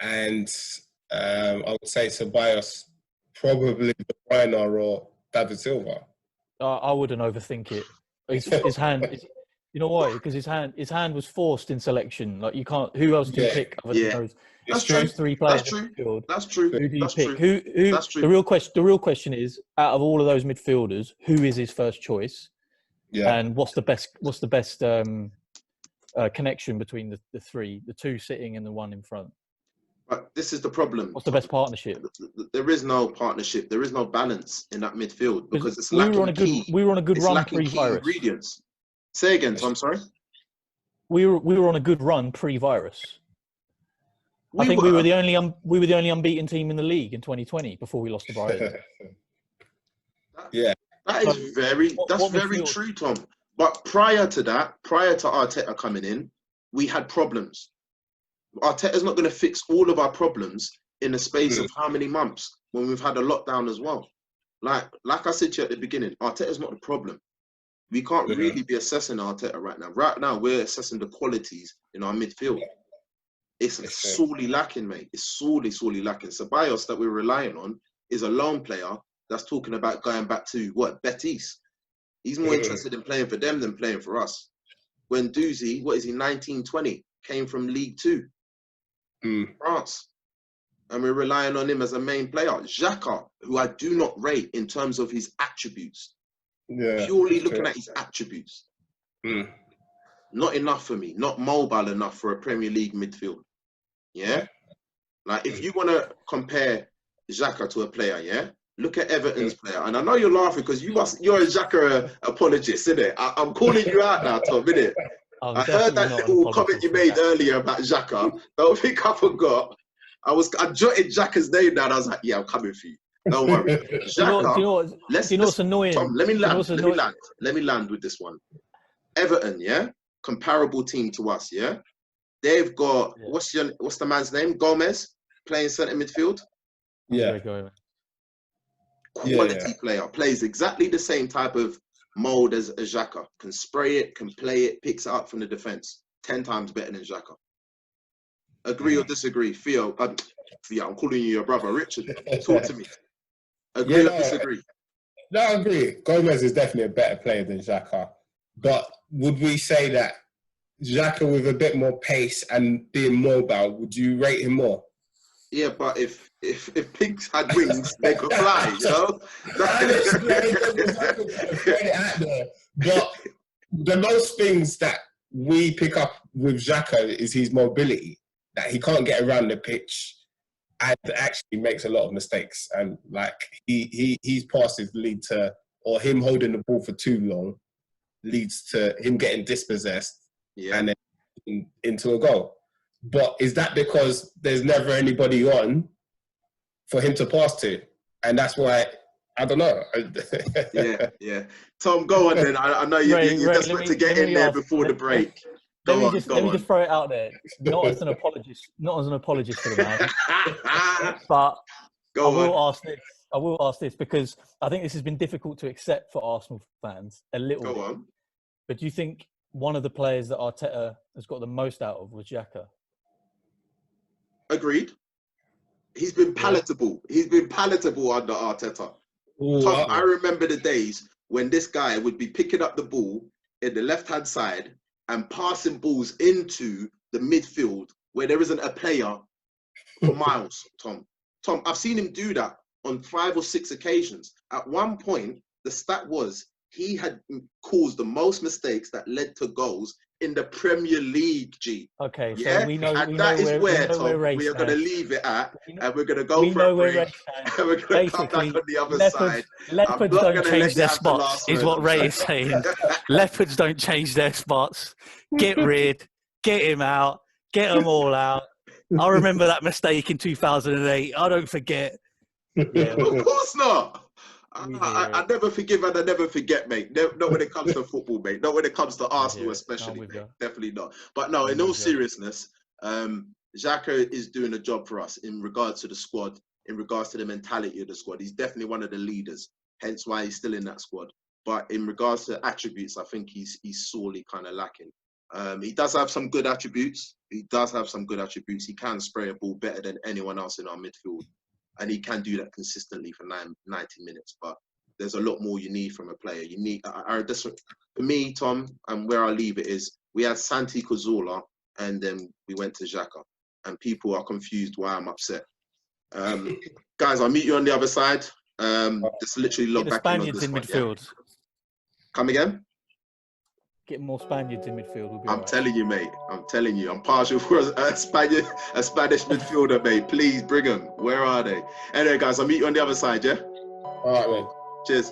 [SPEAKER 2] and I would say Ceballos, probably De Bruyne or David Silva.
[SPEAKER 3] I wouldn't overthink it. His hand, you know why? Because his hand was forced in selection. Like, you can't. Who else do you pick other than those three players?
[SPEAKER 1] That's true.
[SPEAKER 3] Who do you pick?
[SPEAKER 1] True.
[SPEAKER 3] Who?
[SPEAKER 1] That's true.
[SPEAKER 3] The real question is, out of all of those midfielders, who is his first choice? Yeah. And what's the best connection between the three, the two sitting and the one in front?
[SPEAKER 1] But this is the problem.
[SPEAKER 3] What's the best partnership?
[SPEAKER 1] There is no partnership. There is no balance in that midfield because it's lacking
[SPEAKER 3] we were on a good run pre-virus.
[SPEAKER 1] Ingredients. Say again, Tom. Sorry.
[SPEAKER 3] We were on a good run pre-virus. I think we were the only unbeaten team in the league in 2020 before we lost to Brighton.
[SPEAKER 1] That is very true, Tom. But prior to Arteta coming in, we had problems. Arteta's not going to fix all of our problems in the space of how many months when we've had a lockdown as well. Like I said to you at the beginning, Arteta's not the problem. We can't really be assessing Arteta right now. Right now, we're assessing the qualities in our midfield. It's sorely lacking, mate. It's sorely lacking. Ceballos that we're relying on is a lone player that's talking about going back to, Betis. He's more interested in playing for them than playing for us. When Doozy, 19, 20, came from League 2, France. And we're relying on him as a main player. Xhaka, who I do not rate in terms of his attributes. Purely looking at his attributes. Not enough for me. Not mobile enough for a Premier League midfield. Yeah? Like, if you want to compare Xhaka to a player, look at Everton's player. And I know you're laughing because you're a Xhaka apologist, isn't it? I'm calling you out now, Tom, innit? I heard that little comment you made earlier about Xhaka. Don't think I forgot. I jotted Xhaka's name down. I was like, yeah, I'm coming for you. Don't worry. Xhaka,
[SPEAKER 3] do you know what's annoying?
[SPEAKER 1] Tom, let me land with this one. Everton, comparable team to us, They've got, what's the man's name? Gomez, playing centre midfield. Quality player, plays exactly the same type of mold as Xhaka. Can spray it, can play it, picks it up from the defence. 10 times better than Xhaka. Agree or disagree? Theo, I'm calling you your brother. Richard, talk to me. Agree or disagree?
[SPEAKER 2] No, I agree. Gomez is definitely a better player than Xhaka. But would we say that Xhaka with a bit more pace and being mobile, would you rate him more?
[SPEAKER 1] Yeah, but if pigs had wings, they could fly, you know?
[SPEAKER 2] But the most things that we pick up with Xhaka is his mobility, that he can't get around the pitch and actually makes a lot of mistakes. And like his passes lead to, or him holding the ball for too long leads to him getting dispossessed and then into a goal. But is that because there's never anybody on for him to pass to? And that's why, I don't know.
[SPEAKER 1] yeah. Tom, go on then. I know you're desperate to get in there before the break.
[SPEAKER 3] Let me just throw it out there. Not as an apologist for the man, but I will ask this because I think this has been difficult to accept for Arsenal fans a little bit.
[SPEAKER 1] On.
[SPEAKER 3] But do you think one of the players that Arteta has got the most out of was Xhaka?
[SPEAKER 1] Agreed. He's been palatable. He's been palatable under Arteta. Tom, I remember the days when this guy would be picking up the ball in the left-hand side and passing balls into the midfield where there isn't a player for miles, Tom. Tom, I've seen him do that on 5 or 6 occasions. At one point, the stat was he had caused the most mistakes that led to goals in the Premier League, G.
[SPEAKER 3] Okay, so we know,
[SPEAKER 1] and that is where, Tom, we are going to leave it at, and we're going to go for a break, and we're going to come back on the other side.
[SPEAKER 3] Leopards don't change their spots, is what Ray is saying. Leopards don't change their spots. Get rid, get him out, get them all out. I remember that mistake in 2008. I don't forget.
[SPEAKER 1] Yeah. Of course not. I never forgive and I never forget, mate. Not when it comes to football, mate. Not when it comes to Arsenal, especially, mate. Definitely not. But no, in all seriousness, Xhaka is doing a job for us in regards to the squad, in regards to the mentality of the squad. He's definitely one of the leaders, hence why he's still in that squad. But in regards to attributes, I think he's sorely kind of lacking. He does have some good attributes. He can spray a ball better than anyone else in our midfield. And he can do that consistently for 90 minutes. But there's a lot more you need from a player. You need, for me, Tom, and where I leave it is, we had Santi Cazorla, and then we went to Xhaka. And people are confused why I'm upset. Guys, I'll meet you on the other side. Just literally log back in on this one.
[SPEAKER 3] Midfield.
[SPEAKER 1] Yeah. Come again?
[SPEAKER 3] Get more Spaniards in midfield.
[SPEAKER 1] I'm telling you, mate. I'm telling you. I'm partial for a Spanish midfielder, mate. Please bring them. Where are they? Anyway, guys, I'll meet you on the other side, yeah?
[SPEAKER 2] All right, man.
[SPEAKER 1] Cheers.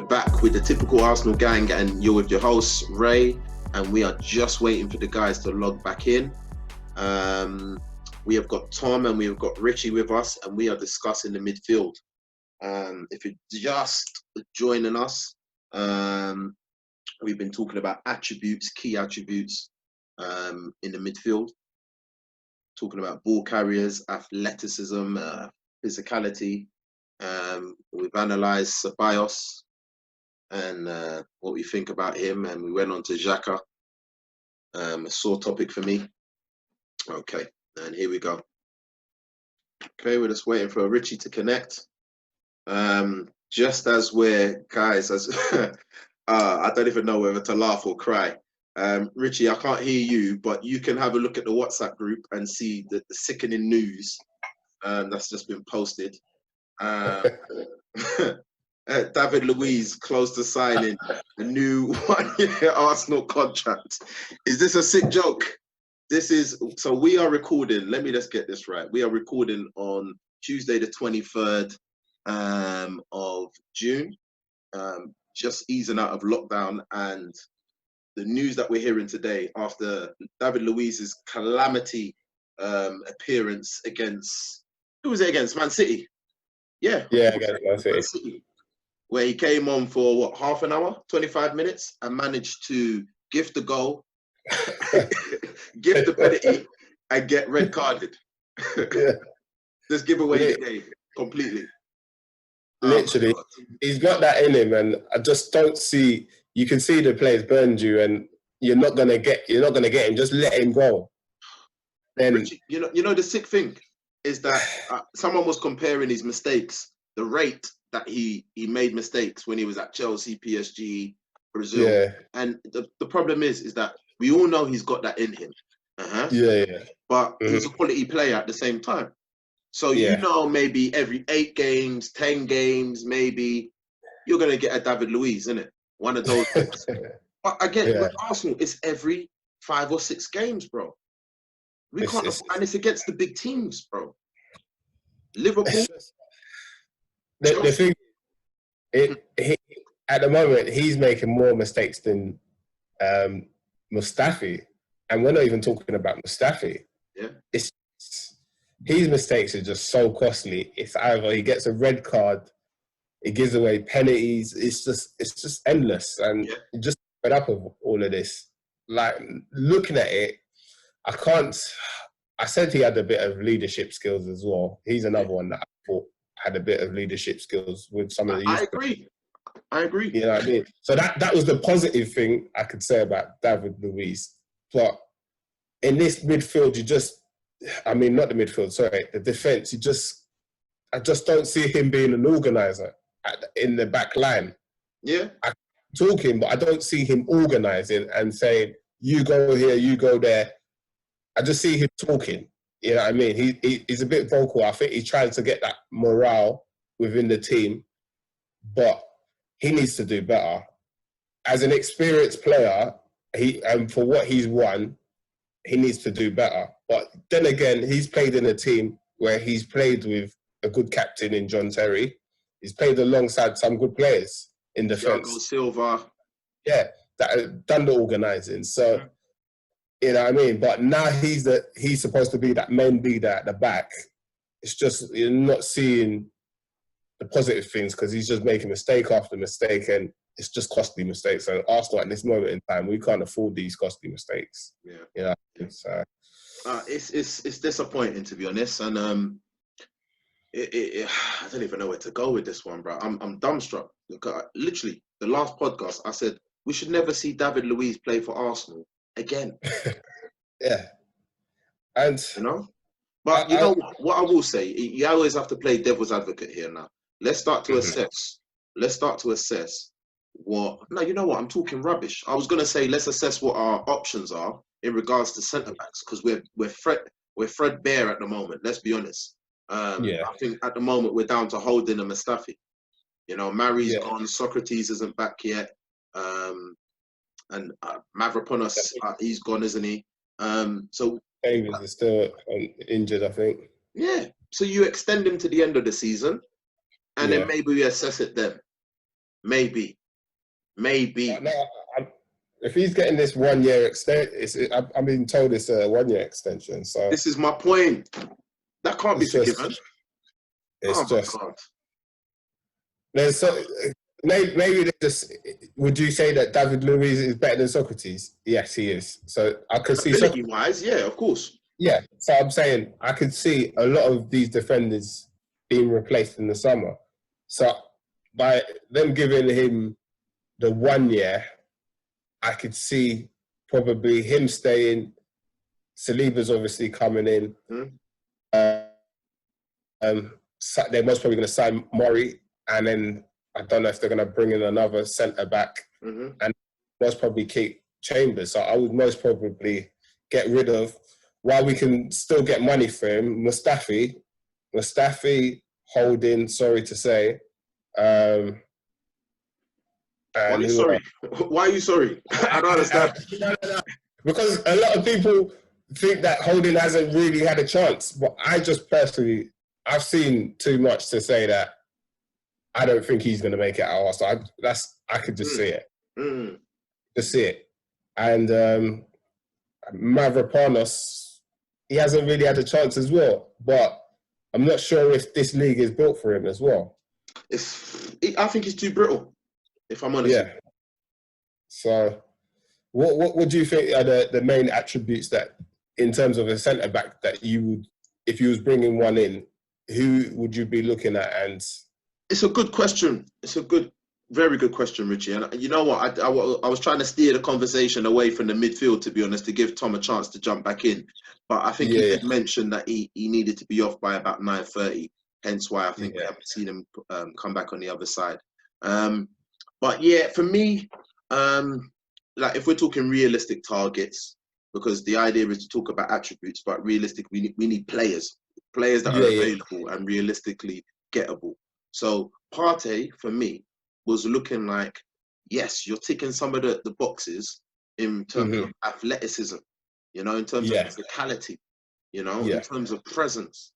[SPEAKER 1] Back with the typical Arsenal gang, and you're with your host, Ray, and we are just waiting for the guys to log back in. We have got Tom and we have got Richie with us, and we are discussing the midfield. If you're just joining us, we've been talking about attributes, key attributes in the midfield, talking about ball carriers, athleticism, physicality. We've analysed Ceballos and what we think about him, and we went on to Xhaka, a sore topic for me. Okay, and here we go. Okay, we're just waiting for Richie to connect. Just as we're, guys, as I don't even know whether to laugh or cry. Richie, I can't hear you, but you can have a look at the WhatsApp group and see the sickening news that's just been posted. David Luiz close to signing a new one-year Arsenal contract. Is this a sick joke? This is, so we are recording, let me just get this right. We are recording on Tuesday the 23rd of June, just easing out of lockdown, and the news that we're hearing today after David Luiz's calamity appearance against, who was it against? Man City. Yeah,
[SPEAKER 2] against
[SPEAKER 1] Man City, where he came on for what, half an hour, 25 minutes, and managed to gift the goal, gift the penalty, and get red carded. Just give away the game completely.
[SPEAKER 2] Literally, he's got that in him, and I just don't see. You can see the players burned you, and you're not gonna get him. Just let him go. Then
[SPEAKER 1] Richie, you know the sick thing is that someone was comparing his mistakes, the rate that he made mistakes when he was at Chelsea, PSG, Brazil, and the problem is that we all know he's got that in him. But he's a quality player at the same time. So you know, maybe every 8 games, 10 games, maybe you're gonna get a David Luiz, isn't it? One of those. But again, with Arsenal, it's every 5 or 6 games, bro. We can't, and it's against the big teams, bro. Liverpool.
[SPEAKER 2] The thing, at the moment, he's making more mistakes than Mustafi, and we're not even talking about Mustafi.
[SPEAKER 1] Yeah,
[SPEAKER 2] his mistakes are just so costly. It's either he gets a red card, he gives away penalties. It's just endless, and just fed up of all of this. Like, looking at it, I said he had a bit of leadership skills as well. He's another one that I thought had a bit of leadership skills with some of the youth.
[SPEAKER 1] I agree.
[SPEAKER 2] You know what I mean? So that was the positive thing I could say about David Luiz. But in this midfield, not the midfield, sorry, the defence, I just don't see him being an organiser in the back line.
[SPEAKER 1] Yeah.
[SPEAKER 2] I'm talking, but I don't see him organising and saying, you go here, you go there. I just see him talking. You know what I mean? He's a bit vocal. I think he's trying to get that morale within the team, but he needs to do better. As an experienced player, for what he's won, he needs to do better. But then again, he's played in a team where he's played with a good captain in John Terry. He's played alongside some good players in defence.
[SPEAKER 1] Thiago Silva.
[SPEAKER 2] Yeah, that have done the organising. So, you know what I mean? But now he's supposed to be that main leader at the back. It's just, you're not seeing the positive things because he's just making mistake after mistake, and it's just costly mistakes. So Arsenal at this moment in time, we can't afford these costly mistakes.
[SPEAKER 1] Yeah.
[SPEAKER 2] You know, so
[SPEAKER 1] it's disappointing, to be honest, and I don't even know where to go with this one, bro. I'm dumbstruck. Look, literally, the last podcast I said we should never see David Luiz play for Arsenal again.
[SPEAKER 2] Yeah, and
[SPEAKER 1] you know, but you know what I will say. You always have to play devil's advocate here. Now, let's start to assess. Let's start to assess what. No, you know what? I'm talking rubbish. I was gonna say let's assess what our options are in regards to centre backs, because we're threadbare at the moment. Let's be honest. I think at the moment we're down to Holding and Mustafi. You know, Mari's gone, Socrates isn't back yet, and Mavropanos, he's gone, isn't he? So
[SPEAKER 2] Davies is still injured, I think.
[SPEAKER 1] Yeah, so you extend him to the end of the season, and then maybe we assess it then. Maybe.
[SPEAKER 2] No, if he's getting this 1 year I'm being told it's a 1 year extension. So
[SPEAKER 1] this is my point. That can't be forgiven.
[SPEAKER 2] It's
[SPEAKER 1] oh
[SPEAKER 2] just.
[SPEAKER 1] my God.
[SPEAKER 2] There's so maybe just. Would you say that David Luiz is better than Socrates? Yes, he is. So I could see
[SPEAKER 1] Ability-wise, yeah, of course.
[SPEAKER 2] Yeah, so I'm saying I could see a lot of these defenders being replaced in the summer. So by them giving him the 1 year, I could see probably him staying. Saliba's obviously coming in. They're most probably going to sign Murray, and then I don't know if they're going to bring in another centre back, and most probably keep Chambers. So I would most probably get rid of, while we can still get money for him, Mustafi, Holding, sorry to say.
[SPEAKER 1] Why are you sorry? Why are you sorry? I don't understand.
[SPEAKER 2] Because a lot of people think that Holding hasn't really had a chance, but I just personally, I've seen too much to say that I don't think he's going to make it out. So I could just see it. Just see it. And Mavropanos, he hasn't really had a chance as well. But I'm not sure if this league is built for him as well.
[SPEAKER 1] I think he's too brittle, if I'm honest.
[SPEAKER 2] Yeah. So what would you think are the main attributes that, in terms of a centre-back, that you would, if you was bringing one in, who would you be looking at? And
[SPEAKER 1] it's a good question. It's a very good question, Richie. And you know what? I was trying to steer the conversation away from the midfield, to be honest, to give Tom a chance to jump back in. But I think he did mention that he needed to be off by about 9:30. Hence why I think we haven't seen him come back on the other side. But yeah, for me, like if we're talking realistic targets, because the idea is to talk about attributes, but realistic, we need players that are available and realistically gettable. So Partey, for me, was looking like, yes, you're ticking some of the boxes in terms of athleticism, in terms of physicality, in terms of presence,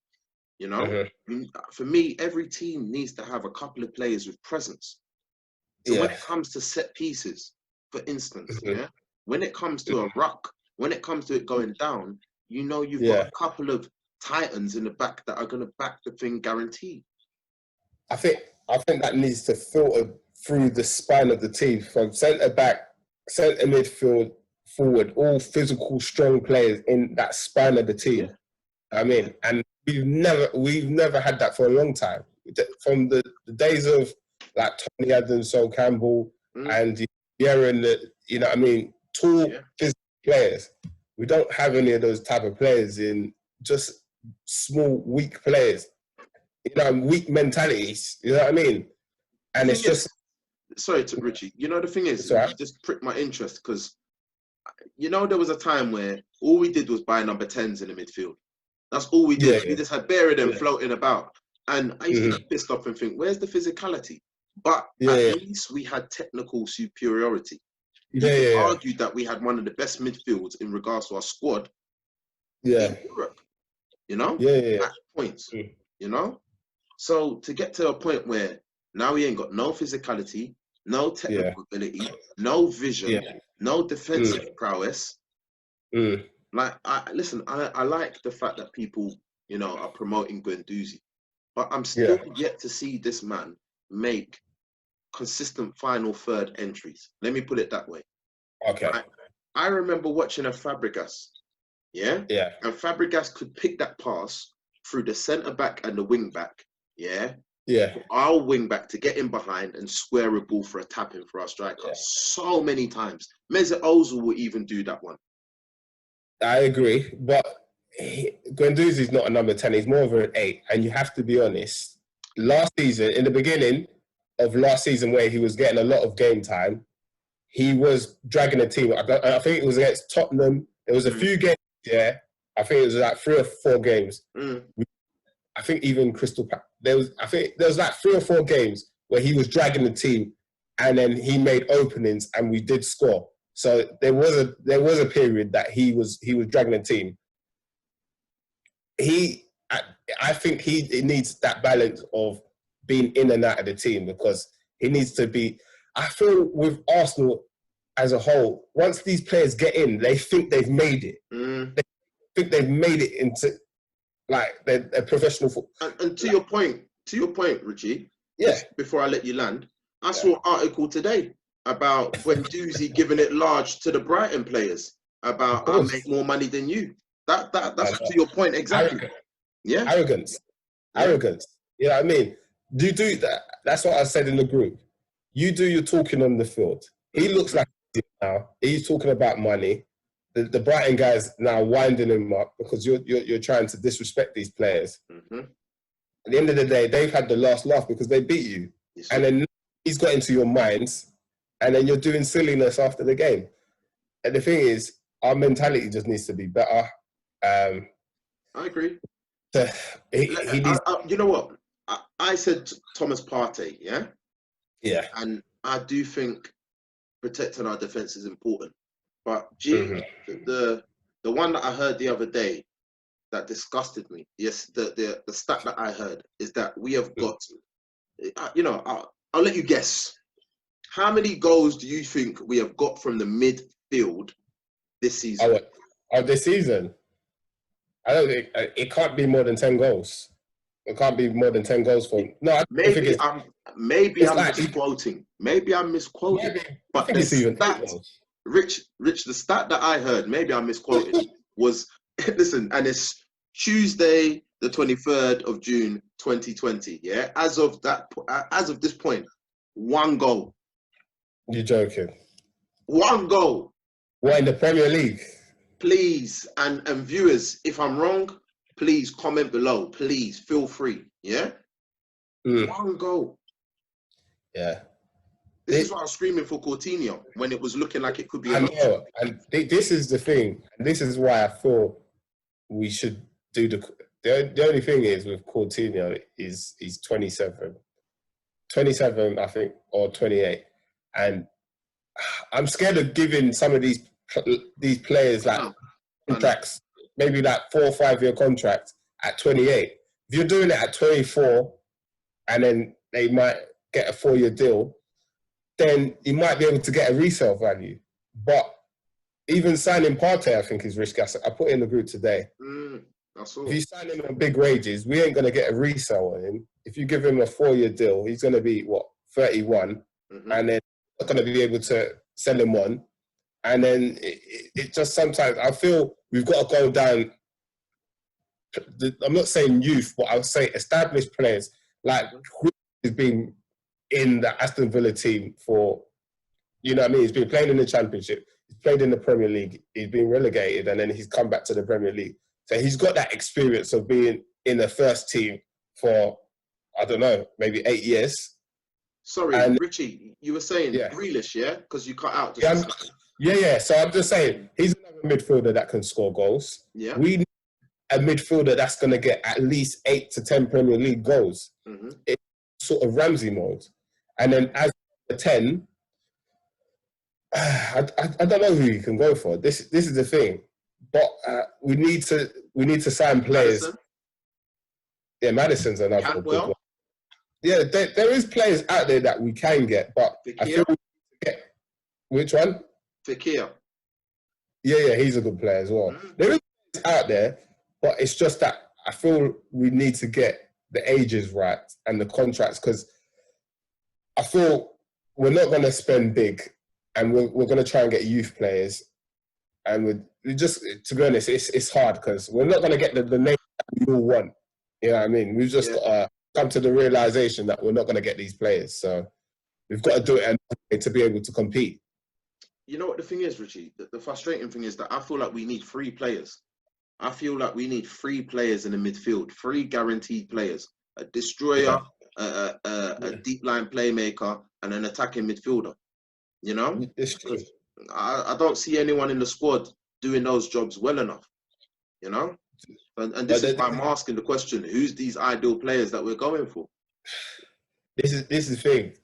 [SPEAKER 1] For me, every team needs to have a couple of players with presence. So when it comes to set pieces, for instance, when it comes to a ruck, when it comes to it going down, you've got a couple of titans in the back that are going to back the thing guaranteed.
[SPEAKER 2] I think that needs to filter through the spine of the team, from centre back, centre midfield, forward, all physical, strong players in that spine of the team. I mean, and we've never had that for a long time. From the days of like Tony Adams, Sol Campbell, and Aaron, tall physical players. We don't have any of those type of players in just small, weak players. Weak mentalities. You know what I mean? And it's just.
[SPEAKER 1] Sorry, Richie. The thing is, you just pricked my interest, because, there was a time where all we did was buy number 10s in the midfield. That's all we did. We just had bare of them floating about. And I used to get pissed off and think, where's the physicality? But at least we had technical superiority. You could argue that we had one of the best midfields in regards to our squad in Europe. At points. So to get to a point where now we ain't got no physicality, no technical ability, no vision, no defensive prowess. Like, I like the fact that people, are promoting Guendouzi, but I'm still yet to see this man make consistent final third entries. Let me put it that way.
[SPEAKER 2] Okay.
[SPEAKER 1] I remember watching a Fabregas, and Fabregas could pick that pass through the centre back and the wing back, our wing back, to get in behind and square a ball for a tap in for our striker so many times. Mesut Ozil will even do that one.
[SPEAKER 2] I agree, but Guendouzi's not a number 10. He's more of an 8. And you have to be honest, last season, in the beginning of last season, where he was getting a lot of game time, he was dragging the team. I think it was against Tottenham. There was a few games, I think it was like 3 or 4 games. I think even Crystal Palace. There was like 3 or 4 games where he was dragging the team, and then he made openings, and we did score. So there was a period that he was dragging the team. I think he needs that balance of being in and out of the team, because he needs to be. I feel with Arsenal as a whole, once these players get in, they think they've made it. They think they've made it into like they're professional football.
[SPEAKER 1] And to your point, Richie.
[SPEAKER 2] Yeah.
[SPEAKER 1] Just before I let you land, I saw an article today about when Doozy giving it large to the Brighton players about I make more money than you. That's to your point exactly.
[SPEAKER 2] Arrogance. You know what I mean? Do that. That's what I said in the group. You do your talking on the field. He looks like now. He's talking about money. The Brighton guys now winding him up because you're trying to disrespect these players. At the end of the day, they've had the last laugh because they beat you. And then he's got into your minds, and then you're doing silliness after the game. And the thing is, our mentality just needs to be better.
[SPEAKER 1] I agree.
[SPEAKER 2] He needs.
[SPEAKER 1] You know what? I said Thomas Partey, yeah?
[SPEAKER 2] Yeah.
[SPEAKER 1] And I do think protecting our defence is important. But the one that I heard the other day that disgusted me, yes, the stat that I heard is that we have got, you know, I'll let you guess. How many goals do you think we have got from the midfield this season?
[SPEAKER 2] This season? I don't think it can't be more than 10 goals. It can't be more than 10 goals from. No,
[SPEAKER 1] maybe I'm misquoting. Maybe I'm misquoting. But the stat, Rich, the stat that I heard, maybe I'm misquoting, was listen, and it's Tuesday, the 23rd of June, 2020. Yeah, as of this point, 1 goal.
[SPEAKER 2] You're joking.
[SPEAKER 1] 1 goal.
[SPEAKER 2] What, in the Premier League?
[SPEAKER 1] Please, and viewers, if I'm wrong, please comment below. Please feel free. Yeah. 1 goal.
[SPEAKER 2] Yeah.
[SPEAKER 1] This is why I was screaming for Coutinho when it was looking like it could be.
[SPEAKER 2] I know, and this is the thing. And this is why I feel we should do the only thing is with Coutinho is he's 27, I think, or 28, and I'm scared of giving some of these players like contracts, maybe like 4 or 5 year contracts at 28. If you're doing it at 24, and then they might get a 4-year deal, then you might be able to get a resale value. But even signing Partey, I think, is risky. I put it in the group today. If you sign him on big wages, we ain't going to get a resale on him. If you give him a 4-year deal, he's going to be, 31? And then not going to be able to sell him on. And then it just sometimes, I feel we've got to go down. I'm not saying youth, but I would say established players. Like, he's been in the Aston Villa team for, you know what I mean? He's been playing in the Championship. He's played in the Premier League. He's been relegated, and then he's come back to the Premier League. So he's got that experience of being in the first team for, I don't know, maybe 8 years.
[SPEAKER 1] Sorry, Richie, you were saying Grealish, yeah? Because you cut out.
[SPEAKER 2] Yeah. So I'm just saying, he's another midfielder that can score goals.
[SPEAKER 1] Yeah.
[SPEAKER 2] We need a midfielder that's going to get at least 8 to 10 Premier League goals. It's sort of Ramsey mode. And then as a 10, I don't know who you can go for. This is the thing. But we need to sign players.
[SPEAKER 1] Madison?
[SPEAKER 2] Yeah, Madison's another good one. Yeah, there is players out there that we can get, but I feel we need to get. Which one?
[SPEAKER 1] Fekir.
[SPEAKER 2] Yeah, he's a good player as well. There is players out there, but it's just that I feel we need to get the ages right and the contracts, because I feel we're not going to spend big, and we're going to try and get youth players. And we just, to be honest, it's hard because we're not going to get the name that we all want. You know what I mean? We've just got to come to the realization that we're not going to get these players. So we've got to do it to be able to compete.
[SPEAKER 1] You know what the thing is, Richie? The frustrating thing is that I feel like we need 3 players. I feel like we need 3 players in the midfield, 3 guaranteed players. A destroyer, a deep line playmaker, and an attacking midfielder. You know?
[SPEAKER 2] It's true.
[SPEAKER 1] I don't see anyone in the squad doing those jobs well enough, you know? And this is why I'm asking the question, who's these ideal players that we're going for?
[SPEAKER 2] This is the thing.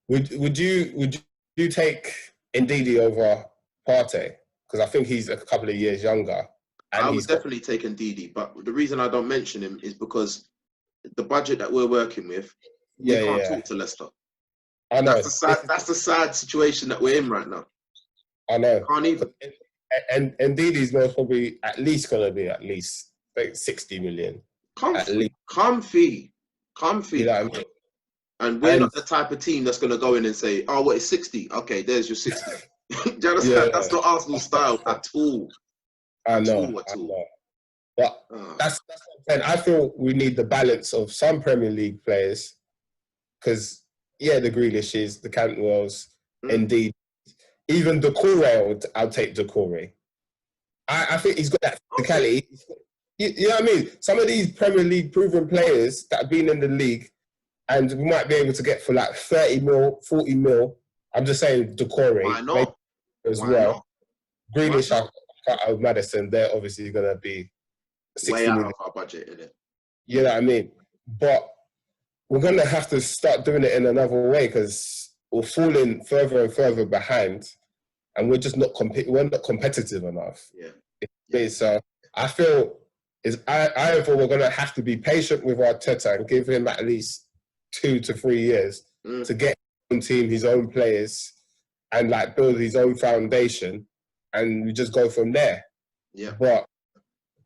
[SPEAKER 2] Would you take Ndidi over Partey? Because I think he's a couple of years younger. And
[SPEAKER 1] I would definitely take Ndidi, but the reason I don't mention him is because the budget that we're working with, we can't talk to Leicester.
[SPEAKER 2] I know.
[SPEAKER 1] That's the sad situation that we're in right now.
[SPEAKER 2] I know.
[SPEAKER 1] Can't even.
[SPEAKER 2] And Ndidi's most probably at least going to be at least like 60 million. At least.
[SPEAKER 1] Comfy.
[SPEAKER 2] You know what I mean?
[SPEAKER 1] And we're not the type of team that's going to go in and say, oh, what, it's 60? Okay, there's your 60. Do you understand?
[SPEAKER 2] Yeah.
[SPEAKER 1] That's not Arsenal style at all.
[SPEAKER 2] I know. But that's what I'm saying. I feel we need the balance of some Premier League players because, yeah, the Grealishes, the Cantwells, indeed. Even Doucouré, I'll take Doucouré. I think he's got that physicality. You know what I mean? Some of these Premier League proven players that have been in the league and we might be able to get for like 30 mil, 40 mil. I'm just saying Doucouré.
[SPEAKER 1] Why not?
[SPEAKER 2] As well. Grealish out of Madison, they're obviously going to be 60
[SPEAKER 1] way out
[SPEAKER 2] million.
[SPEAKER 1] of our budget, isn't it?
[SPEAKER 2] You know what I mean? But we're going to have to start doing it in another way because we're falling further and further behind and we're just not competitive enough.
[SPEAKER 1] Yeah.
[SPEAKER 2] So I feel either we're going to have to be patient with Arteta and give him at least 2 to 3 years to get his own team, his own players, and like build his own foundation, and we just go from there.
[SPEAKER 1] Yeah.
[SPEAKER 2] But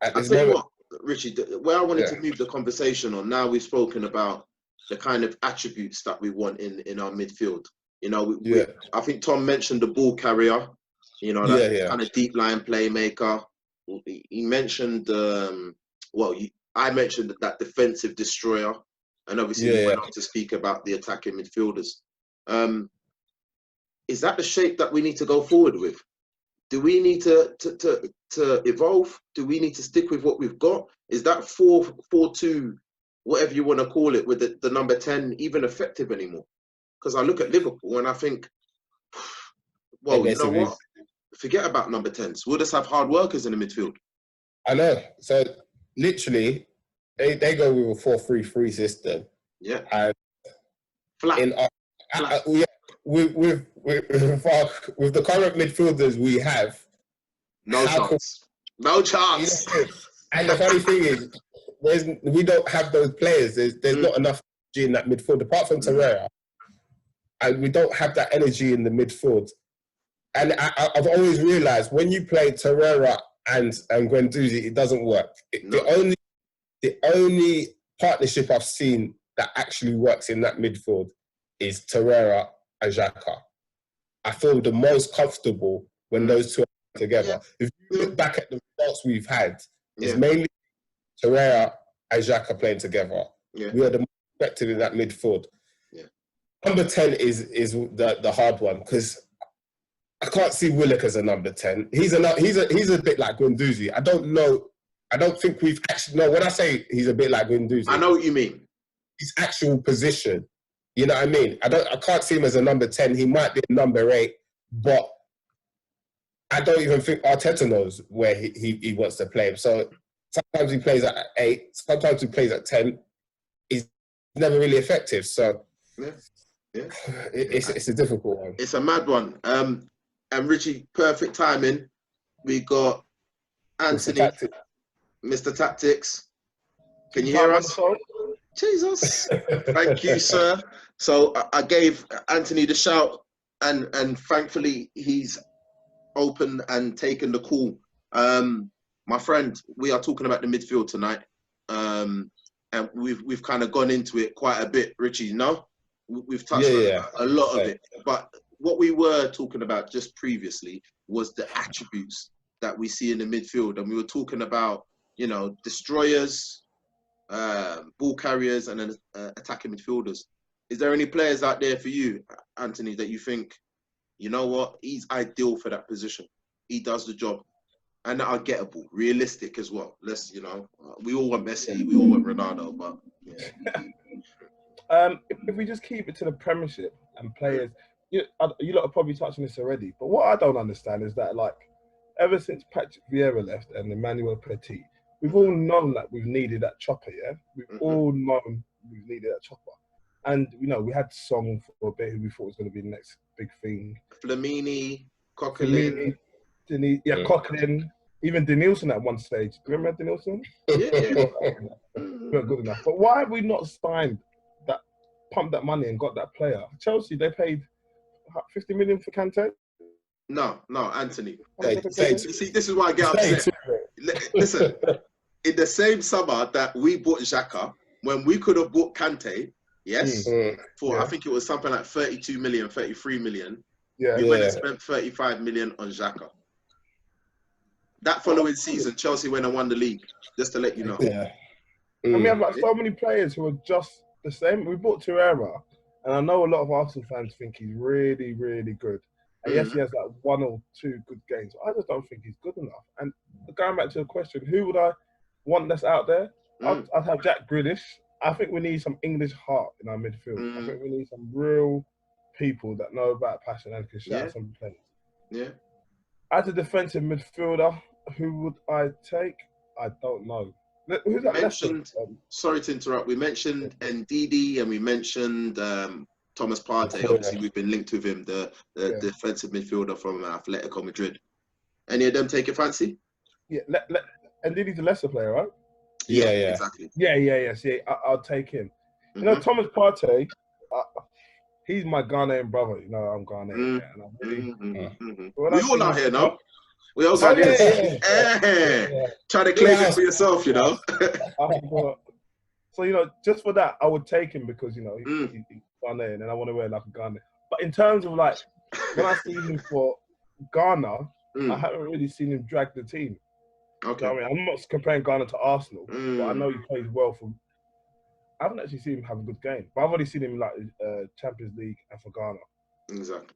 [SPEAKER 1] I'll tell you what, Richie, where I wanted to move the conversation on, now we've spoken about the kind of attributes that we want in our midfield. You know, I think Tom mentioned the ball carrier, you know, that kind of deep line playmaker. He mentioned, I mentioned that defensive destroyer, and obviously he went on to speak about the attacking midfielders. Is that the shape that we need to go forward with? Do we need to evolve? Do we need to stick with what we've got? Is that 4-4-2, whatever you want to call it, with the number 10 even effective anymore? Because I look at Liverpool and I think, well, you know what? Forget about number 10s. We'll just have hard workers in the midfield.
[SPEAKER 2] I know. So literally, they go with a 4-3-3 system.
[SPEAKER 1] Yeah.
[SPEAKER 2] And
[SPEAKER 1] flat.
[SPEAKER 2] With the current midfielders we have,
[SPEAKER 1] no chance.
[SPEAKER 2] You know, and the funny thing is, we don't have those players. There's not enough energy in that midfield, apart from Torreira, and we don't have that energy in the midfield. And I've always realised when you play Torreira and Guendouzi, it doesn't work. The only partnership I've seen that actually works in that midfield is Torreira and Xhaka. I feel the most comfortable when those two are together. If you look back at the results we've had, it's mainly Torreira and Xhaka playing together. We are the most effective in that midfield. Number 10 is the hard one because I can't see Willock as a number 10. He's a bit like Guendouzi. I don't think we've actually... No, when I say he's a bit like Guendouzi...
[SPEAKER 1] I know what you mean.
[SPEAKER 2] His actual position. You know what I mean? I can't see him as a number 10. He might be a number 8, but I don't even think Arteta knows where he wants to play him. So sometimes he plays at 8, sometimes he plays at 10. He's never really effective. So it's a difficult one.
[SPEAKER 1] It's a mad one. And Richie, perfect timing. We got Anthony, Mr. Tactics. Can you hear us? Jesus. Thank you, sir. So I gave Anthony the shout, and thankfully he's open and taken the call. My friend, we are talking about the midfield tonight, and we've kind of gone into it quite a bit, Richie. No, we've touched on a lot of it, but what we were talking about just previously was the attributes that we see in the midfield, and we were talking about, you know, destroyers, ball carriers, and then attacking midfielders. Is there any players out there for you, Anthony, that you think, you know what, he's ideal for that position? He does the job, and are gettable, realistic as well. Let's, you know, we all want Messi, we all want Ronaldo, but
[SPEAKER 4] if we just keep it to the Premiership and players, you lot are probably touching this already, but what I don't understand is that, like, ever since Patrick Vieira left and Emmanuel Petit, we've all known that we've needed that chopper, We've all known we've needed that chopper. And, you know, we had Song for a bit who we thought was going to be the next big thing.
[SPEAKER 1] Flamini, Coquelin.
[SPEAKER 4] Coquelin. Even Denilson at one stage. Do you remember Denilson?
[SPEAKER 1] Yeah.
[SPEAKER 4] Not good enough. But why have we not pumped that money and got that player? Chelsea, they paid 50 million for Kante.
[SPEAKER 1] No, Anthony.
[SPEAKER 2] Say
[SPEAKER 1] You see, this is why I get upset. Listen, in the same summer that we bought Xhaka, when we could have bought Kante, yes, for I think it was something like 32 million, 33 million.
[SPEAKER 4] Yeah.
[SPEAKER 1] We went and spent 35 million on Xhaka. That following season, Chelsea went and won the league, just to let you know.
[SPEAKER 2] Yeah.
[SPEAKER 4] And we have like so many players who are just the same. We bought Torreira, and I know a lot of Arsenal fans think he's really, really good. And yes, he has like 1 or 2 good games. I just don't think he's good enough. And going back to the question, who would I want that's out there? I'd have Jack Grealish. I think we need some English heart in our midfield. I think we need some real people that know about passion and can shout some players.
[SPEAKER 1] Yeah.
[SPEAKER 4] As a defensive midfielder, who would I take? I don't know. Who's that
[SPEAKER 1] mentioned, sorry to interrupt. We mentioned Ndidi and we mentioned Thomas Partey. Obviously, we've been linked with him, the defensive midfielder from Atletico Madrid. Any of them take your fancy?
[SPEAKER 4] Yeah, Ndidi's a Leicester player, right?
[SPEAKER 2] Yeah,
[SPEAKER 1] exactly.
[SPEAKER 4] Yeah. See, I'll take him. You know, Thomas Partey, he's my Ghanaian brother. You know, I'm Ghanaian. And I'm really,
[SPEAKER 1] we all out here now. We all got try to claim it for yourself, you know.
[SPEAKER 4] So, you know, just for that, I would take him because, you know, he's Ghanaian and I want to wear like a Ghanaian. But in terms of like, when I see him for Ghana, I haven't really seen him drag the team.
[SPEAKER 1] Okay.
[SPEAKER 4] You know I mean, I'm not comparing Ghana to Arsenal, but I know he plays well for. I haven't actually seen him have a good game, but I've already seen him like Champions League and for Ghana.
[SPEAKER 1] Exactly.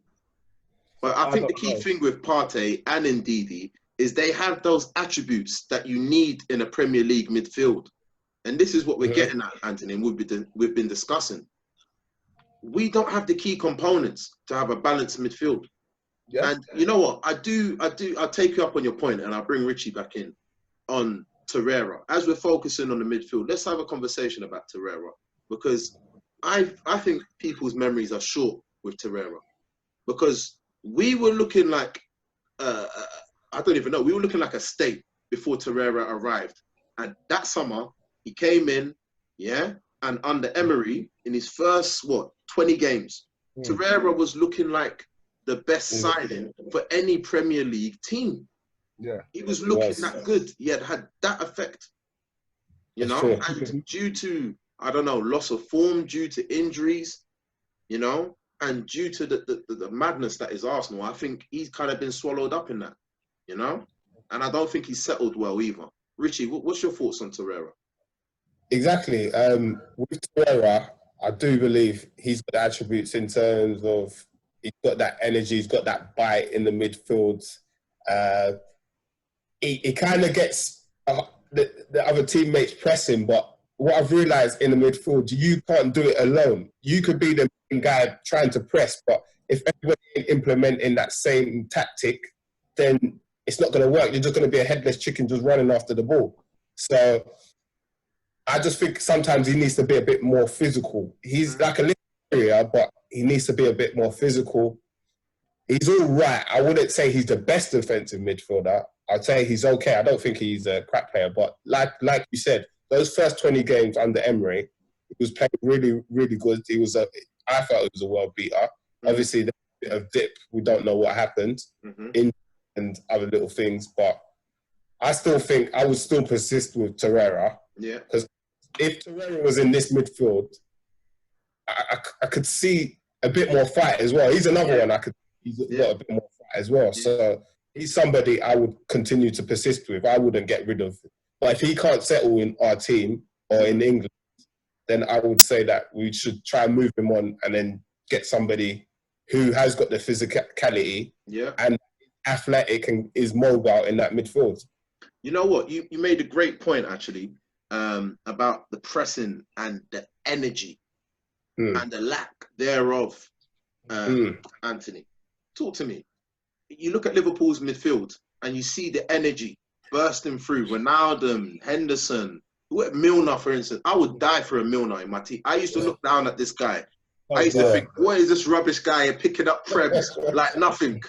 [SPEAKER 1] But I think the key thing with Partey and Ndidi is they have those attributes that you need in a Premier League midfield. And this is what we're getting at, Anthony, and we've been discussing. We don't have the key components to have a balanced midfield. Yeah. And you know what? I'll take you up on your point and I'll bring Richie back in on Torreira. As we're focusing on the midfield, let's have a conversation about Torreira because I think people's memories are short with Torreira because we were looking like, I don't even know, we were looking like a state before Torreira arrived. And that summer, he came in, and under Emery, in his first, 20 games, Torreira was looking like the best signing for any Premier League team.
[SPEAKER 4] Yeah.
[SPEAKER 1] He was looking that good. He had that effect, you know, and due to, I don't know, loss of form, due to injuries, you know, and due to the madness that is Arsenal, I think he's kind of been swallowed up in that, you know, and I don't think he's settled well either. Richie, what's your thoughts on Torreira?
[SPEAKER 2] Exactly. With Torreira, I do believe he's got the attributes in terms of he's got that energy, he's got that bite in the midfield. He kind of gets the other teammates pressing, but what I've realised in the midfield, you can't do it alone. You could be the main guy trying to press, but if everybody ain't implementing that same tactic, then it's not going to work. You're just going to be a headless chicken just running after the ball. So I just think sometimes he needs to be a bit more physical. He's like a little area, but he needs to be a bit more physical. He's all right. I wouldn't say he's the best defensive midfielder. I'd say he's okay. I don't think he's a crap player, but like you said, those first 20 games under Emery, he was playing really, really good. I felt he was a world beater. Obviously, there's a bit of dip. We don't know what happened in and other little things, but I still think I would still persist with Torreira.
[SPEAKER 1] Yeah.
[SPEAKER 2] Because if Torreira was in this midfield, I could see a bit more fight as well. He's another one he's got a bit more fight as well. Yeah. So he's somebody I would continue to persist with. I wouldn't get rid of. But if he can't settle in our team or in England, then I would say that we should try and move him on and then get somebody who has got the physicality and athletic and is mobile in that midfield.
[SPEAKER 1] You know what? You made a great point, actually, about the pressing and the energy and the lack thereof, Anthony. Talk to me. You look at Liverpool's midfield and you see the energy bursting through. Ronaldo, Henderson, Milner, for instance. I would die for a Milner in my team. I used to look down at this guy. I used to think, what is this rubbish guy picking up prems like nothing?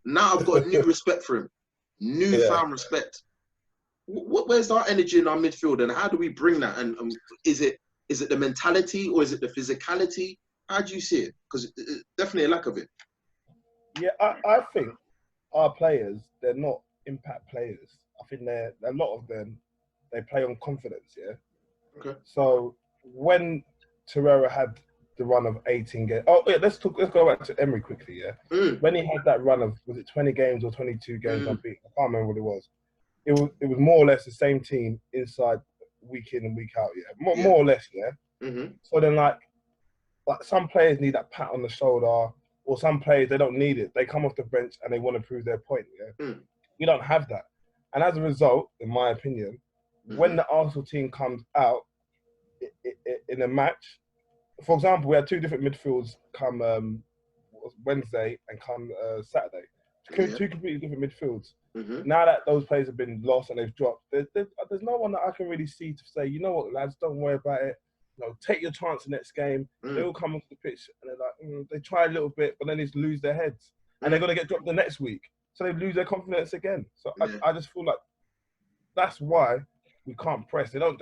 [SPEAKER 1] Now I've got a new respect for him. Newfound respect. Where's our energy in our midfield and how do we bring that? And is it the mentality or is it the physicality? How do you see it? Because it's definitely a lack of it.
[SPEAKER 4] Yeah, I think our players, they're not impact players. I think a lot of them, they play on confidence, yeah?
[SPEAKER 1] Okay.
[SPEAKER 4] So when Torreira had the run of 18 games, let's go back to Emery quickly, yeah? When he had that run of, was it 20 games or 22 games unbeaten? I can't remember what it was. It was more or less the same team inside week in and week out, yeah? More or less, yeah? So then, like some players need that pat on the shoulder, or some players, they don't need it. They come off the bench and they want to prove their point, yeah? We don't have that. And as a result, in my opinion, when the Arsenal team comes out in a match, for example, we had two different midfields come Wednesday and come Saturday. Two completely different midfields. Now that those players have been lost and they've dropped, there's no one that I can really see to say, you know what, lads, don't worry about it. You know, take your chance the next game. They all come off the pitch and they're like, they try a little bit, but then they just lose their heads. And they're going to get dropped the next week. So they lose their confidence again. So I just feel like that's why we can't press. They don't.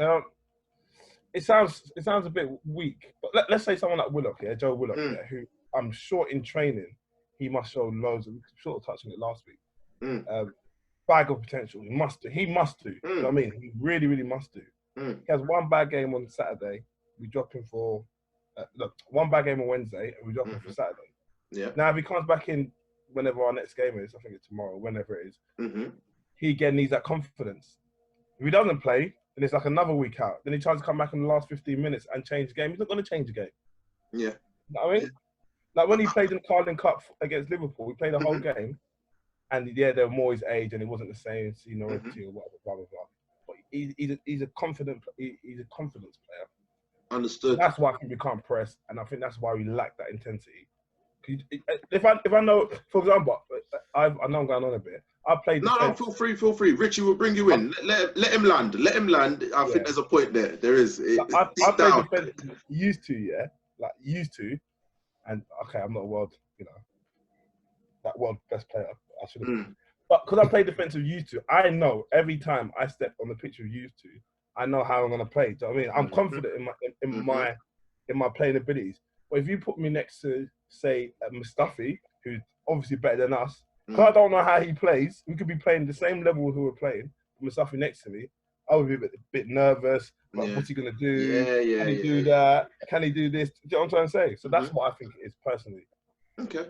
[SPEAKER 4] It sounds a bit weak, but let's say someone like Willock, yeah, Joe Willock, yeah, who I'm sure in training he must show loads. We sort of touched on it last week. Bag of potential. He must do. You know what I mean? He really, really must do. He has one bad game on Saturday. We drop him for one bad game on Wednesday, and we drop him for Saturday.
[SPEAKER 1] Yeah.
[SPEAKER 4] Now if he comes back in whenever our next game is, I think it's tomorrow, whenever it is, he again needs that confidence. If he doesn't play, then it's like another week out. Then he tries to come back in the last 15 minutes and change the game. He's not going to change the game.
[SPEAKER 1] Yeah.
[SPEAKER 4] You know what I mean? Yeah. Like when he played in the Carling Cup against Liverpool, he played the whole game. And yeah, they were more his age and it wasn't the same seniority or whatever, blah, blah, blah. But he's a confidence player.
[SPEAKER 1] Understood.
[SPEAKER 4] And that's why I think we can't press. And I think that's why we lack that intensity. If I know, for example, I know I'm going on a bit. I played.
[SPEAKER 1] No, feel free. Richie will bring you in. Let him land. I think there's a point there. There is.
[SPEAKER 4] I played defense used to, and okay, I'm not a world, that world best player. I should have. But because I played defensive used to, I know every time I step on the pitch of used to, I know how I'm going to play. Do you know what I mean? I'm confident in my playing abilities. But if you put me next to, say, Mustafi, who's obviously better than us, because I don't know how he plays, we could be playing the same level who we're playing, Mustafi next to me, I would be a bit nervous. Like, what's he going to do? Can he do that? Can he do this? Do you know what I'm trying to say? So that's what I think it is, personally.
[SPEAKER 1] Okay.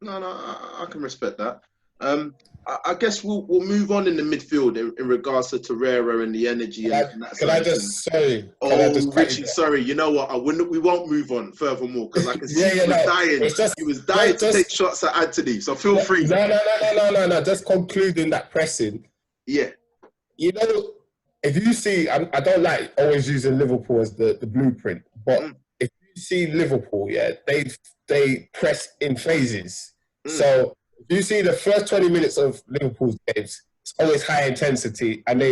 [SPEAKER 1] No, I can respect that. I guess we'll move on in the midfield in regards to Torreira and the energy and that.
[SPEAKER 2] Can I just
[SPEAKER 1] Richie, sorry. You know what? We won't move on furthermore because I can see he was dying to take shots at Anthony. So feel free.
[SPEAKER 2] No. Just concluding that pressing.
[SPEAKER 1] Yeah.
[SPEAKER 2] If you see, I don't like always using Liverpool as the blueprint, but if you see Liverpool, they press in phases. So if you see the first 20 minutes of Liverpool's games, it's always high intensity, and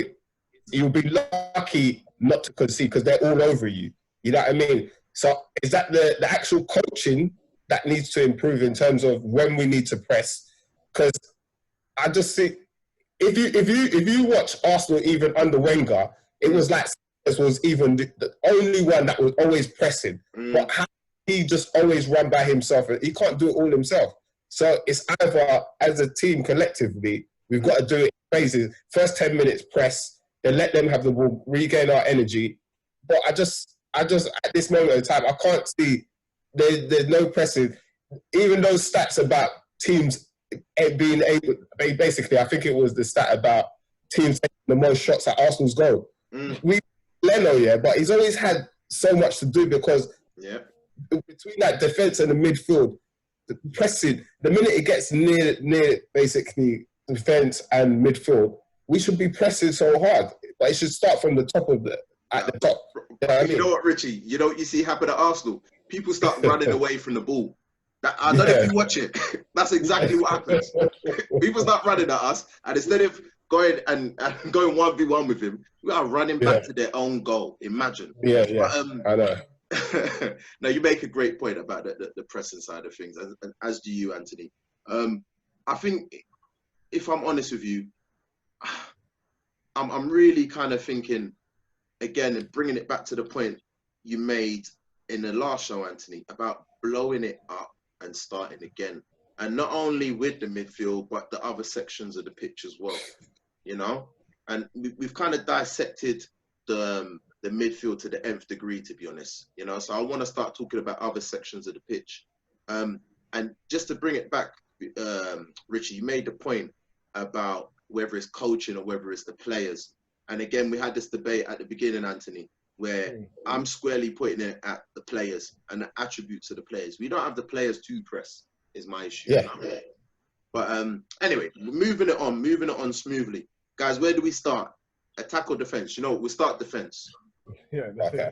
[SPEAKER 2] you'll be lucky not to concede because they're all over you. You know what I mean? So is that the actual coaching that needs to improve in terms of when we need to press? Because I just see if you watch Arsenal even under Wenger, it was like this was even the only one that was always pressing. But how he just always run by himself, and he can't do it all himself. So it's either, as a team collectively, we've got to do it in phases. First 10 minutes press, then let them have the ball, regain our energy. But I just at this moment in time, I can't see there's no pressing. Even those stats about teams being able, basically, I think it was the stat about teams taking the most shots at Arsenal's goal. We Leno, but he's always had so much to do because between that defense and the midfield, the pressing, the minute it gets near basically defense and midfield, we should be pressing so hard. But it should start from the top at the top.
[SPEAKER 1] You know what, Richie? You know what you see happen at Arsenal? People start running away from the ball. I don't know if you watch it. That's exactly what happens. People start running at us, and instead of going and going 1v1 with him, we are running back to their own goal. Imagine.
[SPEAKER 2] But, I know.
[SPEAKER 1] Now you make a great point about the pressing side of things, as do you, Anthony. I think, if I'm honest with you, I'm really kind of thinking, again, and bringing it back to the point you made in the last show, Anthony, about blowing it up and starting again. and not only with the midfield, but the other sections of the pitch as well. You know, and we've kind of dissected the midfield to the nth degree, to be honest. You know, so I want to start talking about other sections of the pitch. And just to bring it back, Richie, you made the point about whether it's coaching or whether it's the players. And again, we had this debate at the beginning, Anthony, where I'm squarely putting it at the players and the attributes of the players. We don't have the players to press, is my issue.
[SPEAKER 2] Yeah.
[SPEAKER 1] But anyway, moving it on smoothly. Guys, where do we start? Attack or defense? You know, we'll start defense.
[SPEAKER 4] Yeah.
[SPEAKER 2] Okay.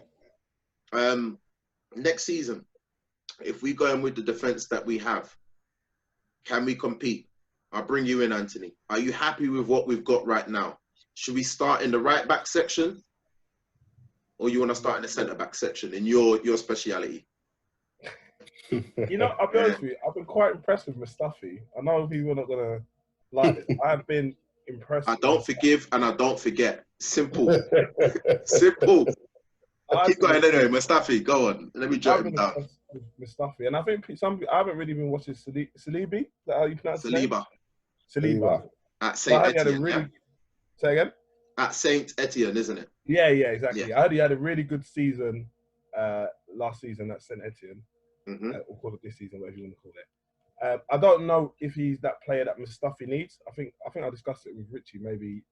[SPEAKER 1] Next season, if we go in with the defense that we have, can we compete? I'll bring you in, Anthony. Are you happy with what we've got right now? Should we start in the right back section, or you want to start in the centre back section in your speciality?
[SPEAKER 4] You know, I'll be honest with you. I've been quite impressed with Mustafi. I know people are not gonna like it. I've been impressed.
[SPEAKER 1] I don't forgive and I don't forget. Simple. Simple. Keep going anyway. Mustafi, go on. Let me jot him down.
[SPEAKER 4] Mustafi, and I think I haven't really been watching Saliba. Is that how you pronounce it? Saliba.
[SPEAKER 1] At Saint Etienne.
[SPEAKER 4] Say again.
[SPEAKER 1] At Saint Etienne, isn't it?
[SPEAKER 4] Yeah, exactly.
[SPEAKER 1] Yeah.
[SPEAKER 4] I heard he had a really good season last season at Saint Etienne. We'll call it this season, whatever you want to call it. I don't know if he's that player that Mustafi needs. I think I discussed it with Richie maybe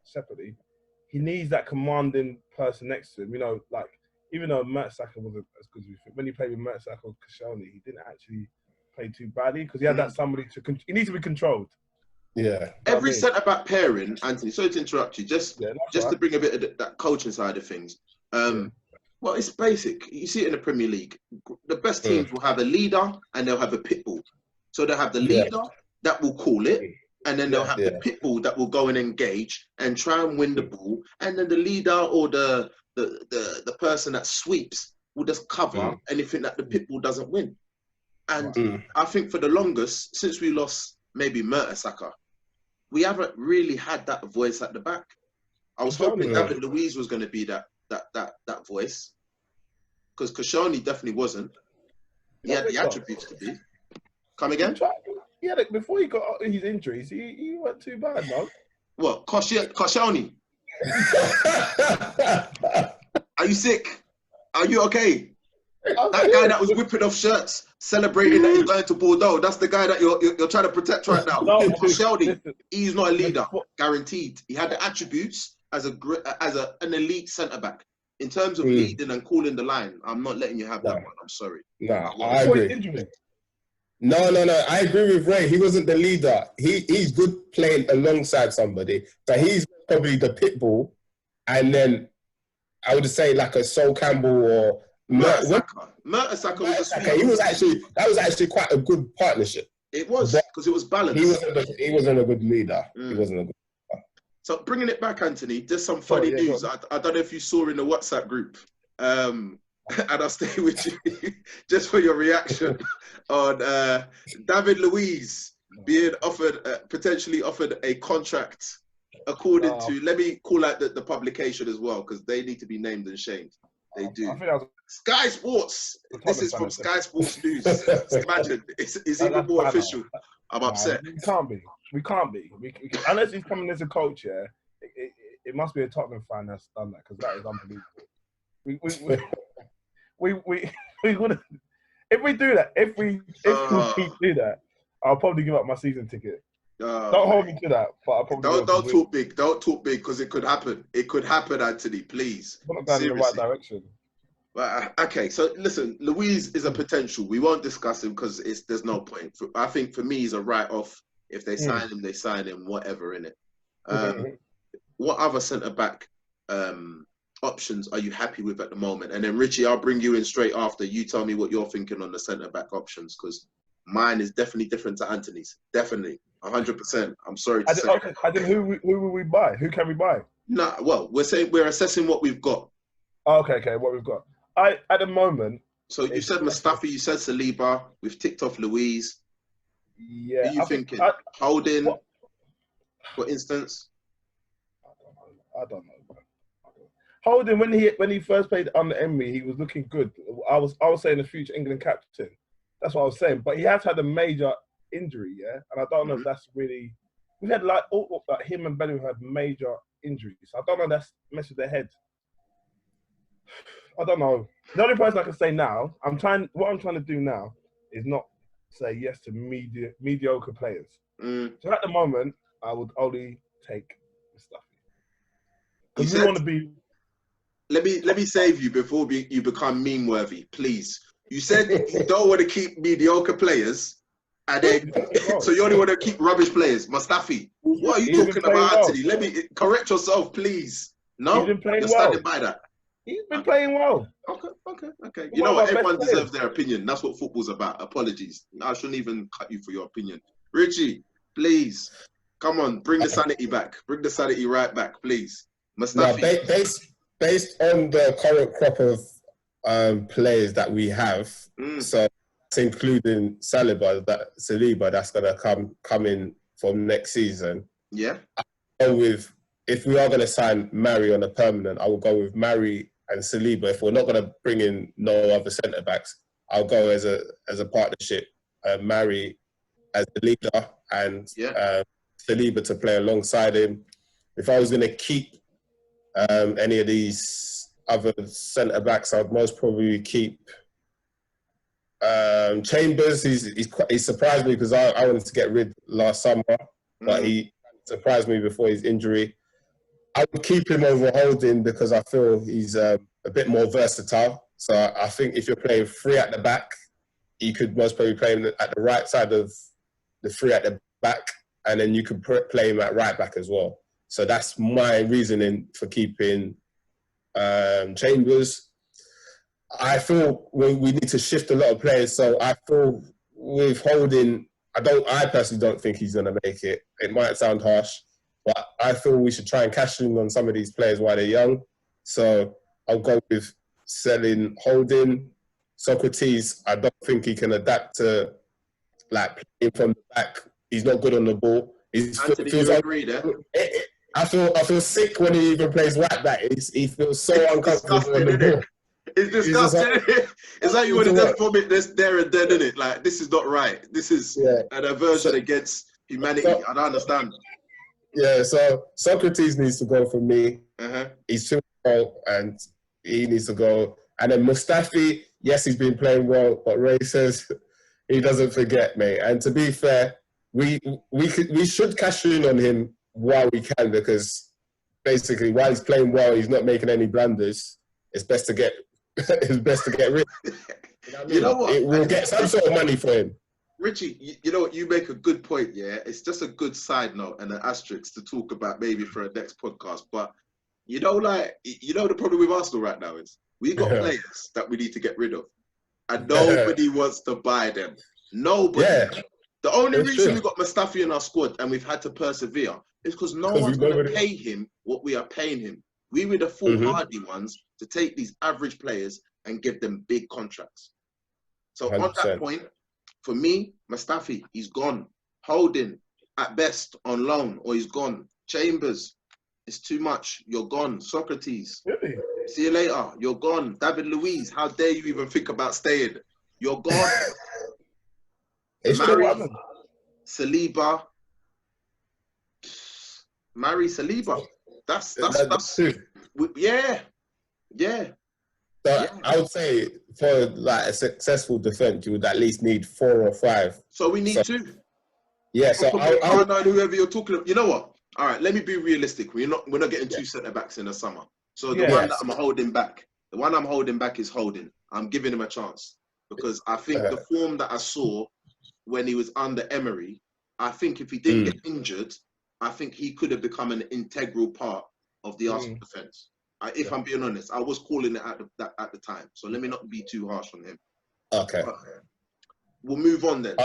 [SPEAKER 4] separately. He needs that commanding person next to him. You know, like even though Mertesacker wasn't as good as we think, when he played with Mertesacker or Koscielny, he didn't actually play too badly because he had that somebody he needs to be controlled.
[SPEAKER 2] Yeah.
[SPEAKER 1] Every centre back pairing, Anthony. Sorry to interrupt you. Just to bring a bit of that coaching side of things. Well, it's basic. You see it in the Premier League. The best teams will have a leader and they'll have a pit bull. So they'll have the leader that will call it, and then they'll have the pit bull that will go and engage and try and win the ball. And then the leader or the person that sweeps will just cover anything that the pit bull doesn't win. And I think for the longest, since we lost maybe Mertesacker, we haven't really had that voice at the back. I was hoping David Luiz was going to be that voice, because Koscielny definitely wasn't. He had the attributes to be. Come again?
[SPEAKER 4] Yeah, before he got his injuries, he weren't too bad, no.
[SPEAKER 1] What, Koscielny? Are you sick? Are you okay? That guy that was whipping off shirts, celebrating that he's going to Bordeaux, that's the guy that you're trying to protect right now.
[SPEAKER 4] No,
[SPEAKER 1] Koscielny, he's not a leader, guaranteed. He had the attributes as an elite centre back. In terms of leading and calling the line, I'm not letting you have that one. I'm sorry.
[SPEAKER 2] No, I agree. No. I agree with Ray. He wasn't the leader. He's good playing alongside somebody. So he's probably the pit bull. And then I would say like a Sol Campbell or
[SPEAKER 1] Mertesacker was
[SPEAKER 2] that was actually quite a good partnership.
[SPEAKER 1] It was, because it was balanced.
[SPEAKER 2] He wasn't a good leader. He wasn't a good leader.
[SPEAKER 1] So bringing it back, Anthony, just some funny news. I don't know if you saw in the WhatsApp group, and I'll stay with you just for your reaction on David Luiz being potentially offered a contract according to, let me call out the publication as well, because they need to be named and shamed. They do. Sky Sports. This is from Sky Sports News. Imagine, it's even more official. I'm upset.
[SPEAKER 4] We can't be. Unless he's coming as a coach, it must be a Tottenham fan that's done that, because that is unbelievable. We would, if we do that, do that, I'll probably give up my season ticket. Don't hold me to that, but I'll probably
[SPEAKER 1] don't talk big. Don't talk big, because it could happen. It could happen, Anthony. Please.
[SPEAKER 4] We're not going in the right direction.
[SPEAKER 1] Okay, so listen, Luiz is a potential. We won't discuss him because there's no point. I think for me, he's a write-off. If they sign him, they sign him. Whatever, innit? What other centre back options are you happy with at the moment? And then Richie, I'll bring you in straight after. You tell me what you're thinking on the centre back options, because mine is definitely different to Anthony's. Definitely, 100%. I'm sorry to say.
[SPEAKER 4] Okay, who will we buy? Who can we buy?
[SPEAKER 1] Nah, well, we're assessing what we've got.
[SPEAKER 4] Okay, what we've got. At the moment.
[SPEAKER 1] So you said Mustafi, you said Saliba. We've ticked off Luiz.
[SPEAKER 4] Yeah.
[SPEAKER 1] What are you thinking? Holding, for instance.
[SPEAKER 4] I don't know. Holding, when he first played under Emery, he was looking good. I was saying the future England captain. That's what I was saying. But he has had a major injury, yeah? And I don't know if that's really... We've had like him and Bellingham had major injuries. I don't know if that's messed with their head. I don't know. The only person I can say now, what I'm trying to do now is not say yes to mediocre players. So at the moment, I would only take Mustafi. Because we want to be...
[SPEAKER 1] Let me save you before you become meme worthy, please. You said you don't want to keep mediocre players, and then so you only want to keep rubbish players. Mustafi, what are you talking about, Anthony? Let me correct yourself, please. No,
[SPEAKER 4] he's been playing
[SPEAKER 1] you're
[SPEAKER 4] well.
[SPEAKER 1] standing by that.
[SPEAKER 4] He's been playing well.
[SPEAKER 1] Okay. You know what? Everyone deserves their opinion. That's what football's about. Apologies. I shouldn't even cut you for your opinion. Richie, please, come on, bring the sanity back. Bring the sanity right back, please. Mustafi.
[SPEAKER 2] Now, based on the current crop of players that we have, so that's including Saliba, that's going to come in for next season.
[SPEAKER 1] Yeah.
[SPEAKER 2] I'll go with, if we are going to sign Mari on a permanent, I will go with Mari and Saliba. If we're not going to bring in no other centre backs, I'll go as a partnership. Mari as the leader and Saliba to play alongside him. If I was going to keep any of these other centre backs, I'd most probably keep Chambers. He surprised me because I wanted to get rid last summer, but he surprised me before his injury. I would keep him over Holding because I feel he's a bit more versatile. So I think if you're playing three at the back, you could most probably play him at the right side of the three at the back, and then you could play him at right back as well. So that's my reasoning for keeping Chambers. I feel we need to shift a lot of players. So I feel with Holding, I personally don't think he's going to make it. It might sound harsh, but I feel we should try and cash in on some of these players while they're young. So I'll go with selling Holding. Socrates, I don't think he can adapt to like playing from the back. He's not good on the ball.
[SPEAKER 1] Anthony, you agree there?
[SPEAKER 2] I feel sick when he even plays right back. He feels so uncomfortable on the ball.
[SPEAKER 1] It's disgusting. It's like you want to just vomit this there and then, isn't it? Like, this is not right. This is an aversion against humanity. I don't understand.
[SPEAKER 2] Yeah, so Socrates needs to go for me. He's too old and he needs to go. And then Mustafi, yes, he's been playing well, but Ray says he doesn't forget, mate. And to be fair, we should cash in on him while we can, because basically while he's playing well, he's not making any blunders. It's best to get rid. You know what? We'll get some sort of money for him.
[SPEAKER 1] Richie, you know what? You make a good point. Yeah, it's just a good side note and an asterisk to talk about maybe for a next podcast. But the problem with Arsenal right now is we got players that we need to get rid of, and nobody wants to buy them. Nobody. Yeah. The only reason we got Mustafi in our squad and we've had to persevere is because no one's going to pay him what we are paying him. We were the foolhardy ones to take these average players and give them big contracts. So 100%. On that point, for me, Mustafi, he's gone. Holding, at best, on loan, or he's gone. Chambers, it's too much. You're gone. Socrates, really? See you later. You're gone. David Luiz, how dare you even think about staying? You're gone. Saliba. Mari Saliba. That's yeah. So
[SPEAKER 2] I would say for like a successful defense, you would at least need 4 or 5.
[SPEAKER 1] So we need 2.
[SPEAKER 2] Yeah. So
[SPEAKER 1] I know whoever you're talking about. You know what? All right. Let me be realistic. We're not getting 2 centre backs in the summer. So the one that I'm holding back, is Holding. I'm giving him a chance because I think the form that I saw when he was under Emery, I think if he didn't get injured, I think he could have become an integral part of the Arsenal defence. If I'm being honest, I was calling it at the time. So let me not be too harsh on him.
[SPEAKER 2] Okay.
[SPEAKER 1] We'll move on then.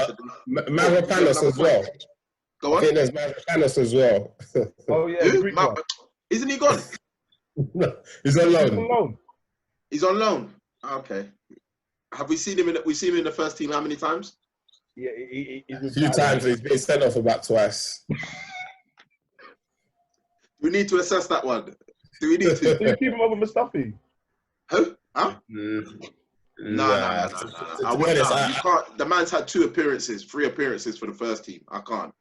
[SPEAKER 2] Mavropanos as well.
[SPEAKER 1] Go on.
[SPEAKER 2] I think there's Mavropanos as well.
[SPEAKER 4] Oh yeah.
[SPEAKER 1] Isn't he gone?
[SPEAKER 2] No, he's on loan.
[SPEAKER 1] He's on loan. Okay. Have we seen him in the first team how many times?
[SPEAKER 4] Yeah,
[SPEAKER 2] a few times. He's been sent off about twice.
[SPEAKER 1] We need to assess that one. Do we need to?
[SPEAKER 4] Do you keep him over Mustafi?
[SPEAKER 1] Who? Huh? No. I
[SPEAKER 2] To be
[SPEAKER 1] would
[SPEAKER 2] honest,
[SPEAKER 1] not. You can't. The man's had 3 appearances for the first team. I can't.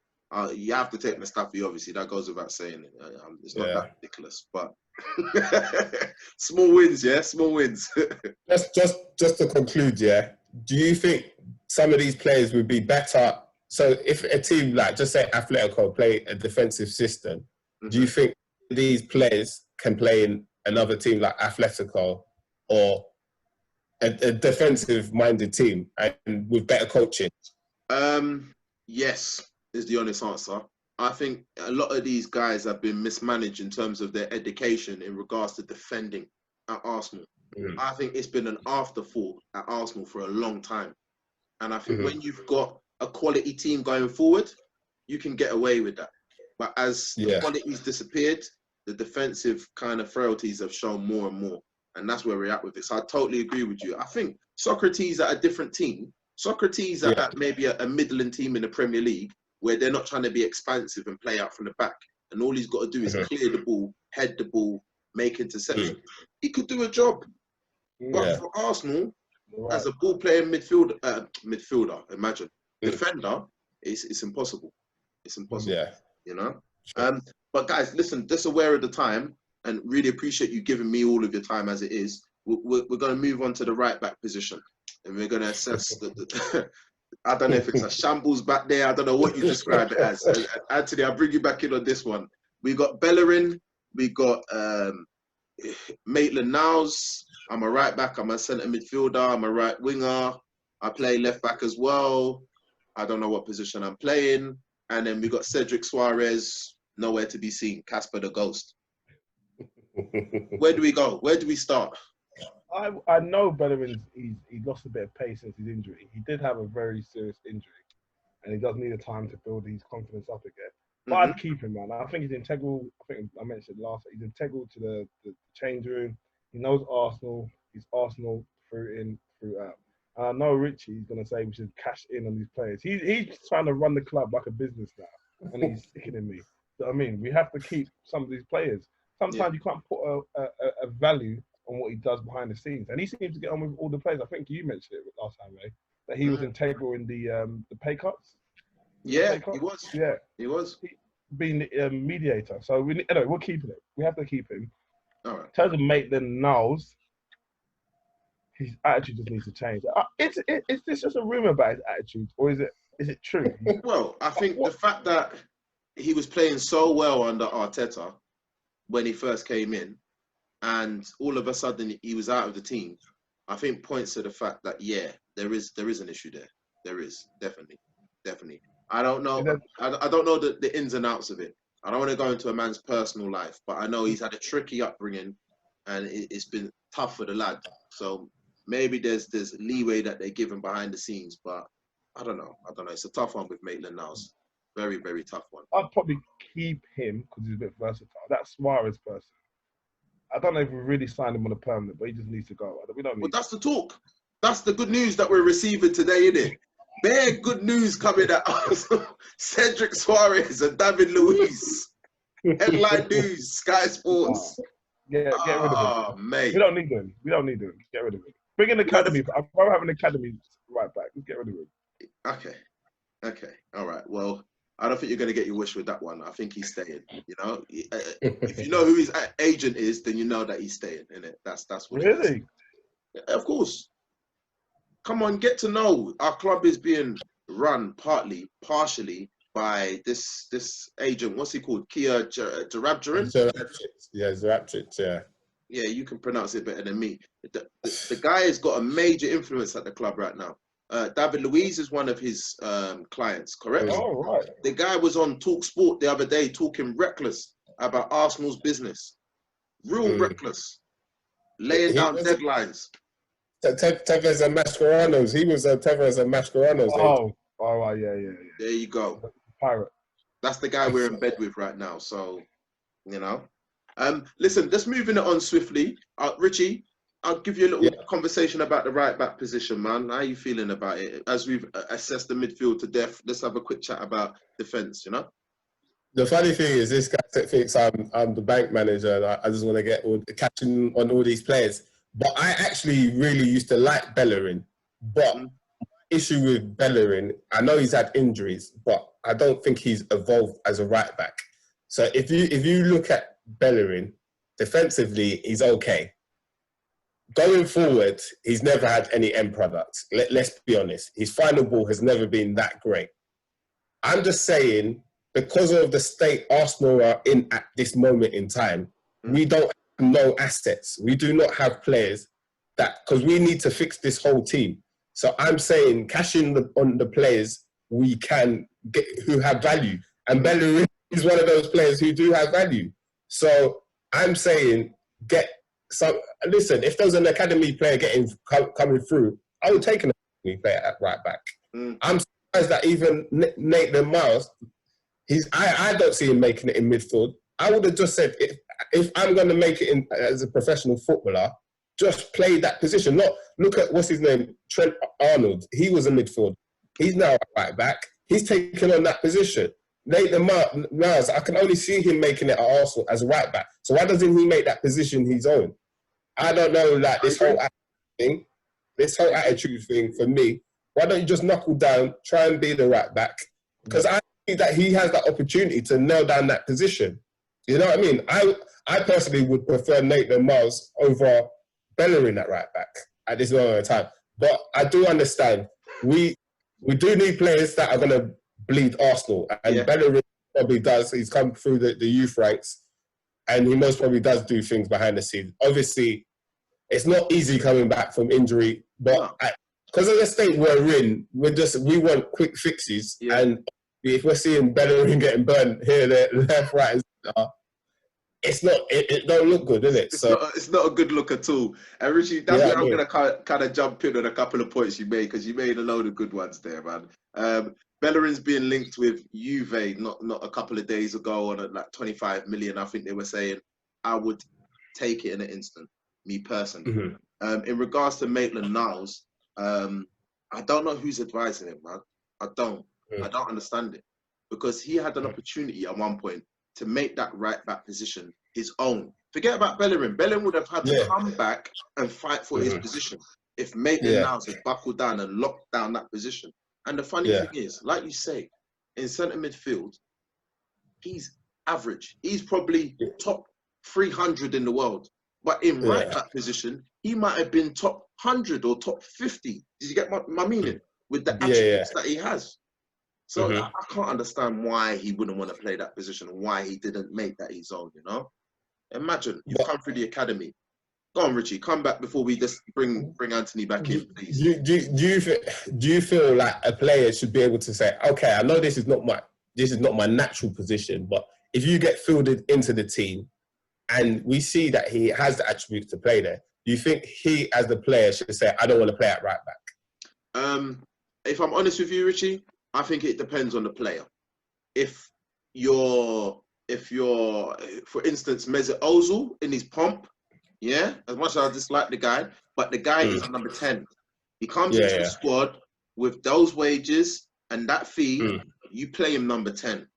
[SPEAKER 1] You have to take Mustafi, obviously. That goes without saying. It's not that ridiculous, but small wins, yeah, small wins.
[SPEAKER 2] just to conclude, yeah. Do you think some of these players would be better? So if a team like, just say Atletico, play a defensive system, do you think these players can play in another team like Atletico or a defensive-minded team and with better coaching?
[SPEAKER 1] Yes, is the honest answer. I think a lot of these guys have been mismanaged in terms of their education in regards to defending at Arsenal. I think it's been an afterthought at Arsenal for a long time. And I think when you've got a quality team going forward, you can get away with that. But as the quality's disappeared, the defensive kind of frailties have shown more and more. And that's where we're at with this. I totally agree with you. I think Socrates at a different team, Socrates at maybe a middling team in the Premier League, where they're not trying to be expansive and play out from the back. And all he's got to do is clear the ball, head the ball, make interceptions. He could do a job. But for Arsenal, as a ball-playing midfielder, imagine, defender, it's impossible. It's impossible, you know? But guys, listen, just aware of the time and really appreciate you giving me all of your time as it is. We're going to move on to the right-back position. And we're going to assess the I don't know if it's a shambles back there. I don't know what you describe it as. Anthony, I'll bring you back in on this one. We got Bellerin. We got Maitland-Niles. I'm a right back. I'm a centre midfielder. I'm a right winger. I play left back as well. I don't know what position I'm playing. And then we got Cedric Suarez, nowhere to be seen. Casper the Ghost. Where do we go? Where do we start?
[SPEAKER 4] I know Bellerin, he lost a bit of pace since his injury. He did have a very serious injury, and he does need a time to build his confidence up again. But I'd keep him, man. I think he's integral. I think I mentioned last week, he's integral to the change room. He knows Arsenal. He's Arsenal through in, through out. And I know Richie's going to say we should cash in on these players. He's trying to run the club like a business now, and he's sticking in me. So, I mean, we have to keep some of these players. Sometimes you can't put a value on what he does behind the scenes, and he seems to get on with all the players. I think you mentioned it last time, Ray, that he was integral in the pay cuts.
[SPEAKER 1] Yeah, he was.
[SPEAKER 4] Yeah,
[SPEAKER 1] he was
[SPEAKER 4] being the mediator. So we're keeping it. We have to keep him.
[SPEAKER 1] All right.
[SPEAKER 4] In terms of Maitland-Niles, his attitude just needs to change. Is this just a rumor about his attitude, or is it true?
[SPEAKER 1] Well, I think the fact that he was playing so well under Arteta when he first came in, and all of a sudden he was out of the team, I think points to the fact that there is an issue there. There is definitely. I don't know. I don't know the ins and outs of it. I don't want to go into a man's personal life, but I know he's had a tricky upbringing, and it's been tough for the lad. So maybe there's leeway that they give him behind the scenes, but I don't know. It's a tough one with Maitland-Niles. Very, very tough one.
[SPEAKER 4] I'd probably keep him because he's a bit versatile. That Suarez person, I don't know if we really signed him on a permanent, but he just needs to go. We don't need.
[SPEAKER 1] Well, that's the talk. That's the good news that we're receiving today, isn't it? Bare good news coming at us. Cedric Suarez and David Luiz. Headline news, Sky Sports.
[SPEAKER 4] Get rid of him.
[SPEAKER 1] Mate.
[SPEAKER 4] We don't need him. Get rid of him. Bring in the academy. I'd rather have an academy right back. Let's get rid of him.
[SPEAKER 1] Okay. All right. Well, I don't think you're going to get your wish with that one. I think he's staying. You know, if you know who his agent is, then you know that he's staying. Innit? That's what.
[SPEAKER 4] Really?
[SPEAKER 1] Of course. Come on, get to know. Our club is being run partially by this agent. What's he called? Kia Jarabjaran?
[SPEAKER 2] Zarabcic, yeah.
[SPEAKER 1] Yeah, you can pronounce it better than me. The guy has got a major influence at the club right now. David Luiz is one of his clients, correct?
[SPEAKER 4] Oh, right.
[SPEAKER 1] The guy was on Talk Sport the other day talking reckless about Arsenal's business. Real reckless. Laying down deadlines.
[SPEAKER 2] Tevez and Mascherano's. He was Tevez and Mascherano's.
[SPEAKER 4] Oh, right, yeah.
[SPEAKER 1] There you go.
[SPEAKER 4] Pirate.
[SPEAKER 1] That's the guy we're in bed with right now. So, you know. Listen, just moving it on swiftly. Richie, I'll give you a little conversation about the right back position, man. How are you feeling about it? As we've assessed the midfield to death, let's have a quick chat about defence, you know?
[SPEAKER 2] The funny thing is, this guy thinks I'm the bank manager, and I just want to get catching on all these players. But I actually really used to like Bellerin. But issue with Bellerin, I know he's had injuries, but I don't think he's evolved as a right back. So if you look at Bellerin, defensively, he's okay. Going forward, he's never had any end products. Let's be honest. His final ball has never been that great. I'm just saying, because of the state Arsenal are in at this moment in time, we don't have no assets. We do not have players that, because we need to fix this whole team. So I'm saying, cash in on the players we can get who have value. And Bellerin is one of those players who do have value. So I'm saying, listen, if there was an academy player coming through, I would take an academy player at right back. I'm surprised that even Nathan Miles, I don't see him making it in midfield. I would have just said, if I'm going to make it in as a professional footballer, just play that position. Not look at what's his name, Trent Arnold. He was a midfield. He's now a right back. He's taken on that position. Nathan Miles, I can only see him making it at Arsenal as a right back. So why doesn't he make that position his own? I don't know, like this whole attitude thing for me. Why don't you just knuckle down, try and be the right back? Because I think that he has that opportunity to nail down that position. You know what I mean? I personally would prefer Nathan Miles over Bellerin at right back at this moment in time. But I do understand we do need players that are going to bleed Arsenal. And Bellerin probably does. He's come through the youth ranks. And he most probably does do things behind the scenes. Obviously, it's not easy coming back from injury, but because of the state we're in, we want quick fixes. Yeah. And if we're seeing Bellerin getting burnt here, there, left, right, and center, it don't look good, does it?
[SPEAKER 1] It's not a good look at all. And Richie, that's where I'm going to kind of jump in on a couple of points you made, because you made a load of good ones there, man. Bellerin's being linked with Juve not a couple of days ago on like 25 million, I think they were saying. I would take it in an instant, me personally. In regards to Maitland-Niles, I don't know who's advising him, man. I don't understand it, because he had an opportunity at one point to make that right back position his own. Forget about Bellerin. Bellerin would have had to come back and fight for his position if Maitland-Niles had buckled down and locked down that position. And the funny thing is, like you say, in centre midfield, he's average. He's probably top 300 in the world. But in right back position, he might have been top 100 or top 50. Did you get my meaning? With the attributes that he has. So I can't understand why he wouldn't want to play that position and why he didn't make that his own, you know? Imagine, you've come through the academy. Go on, Richie, come back before we just bring Anthony back in, please.
[SPEAKER 2] Do you feel like a player should be able to say, okay, I know this is not my natural position, but if you get fielded into the team and we see that he has the attributes to play there, do you think he, as the player, should say, I don't want to play at right back?
[SPEAKER 1] If I'm honest with you, Richie, I think it depends on the player. If you're, for instance, Mesut Ozil in his pomp, as much as I dislike the guy, but the guy is a number 10. He comes into the squad with those wages and that fee, you play him number 10.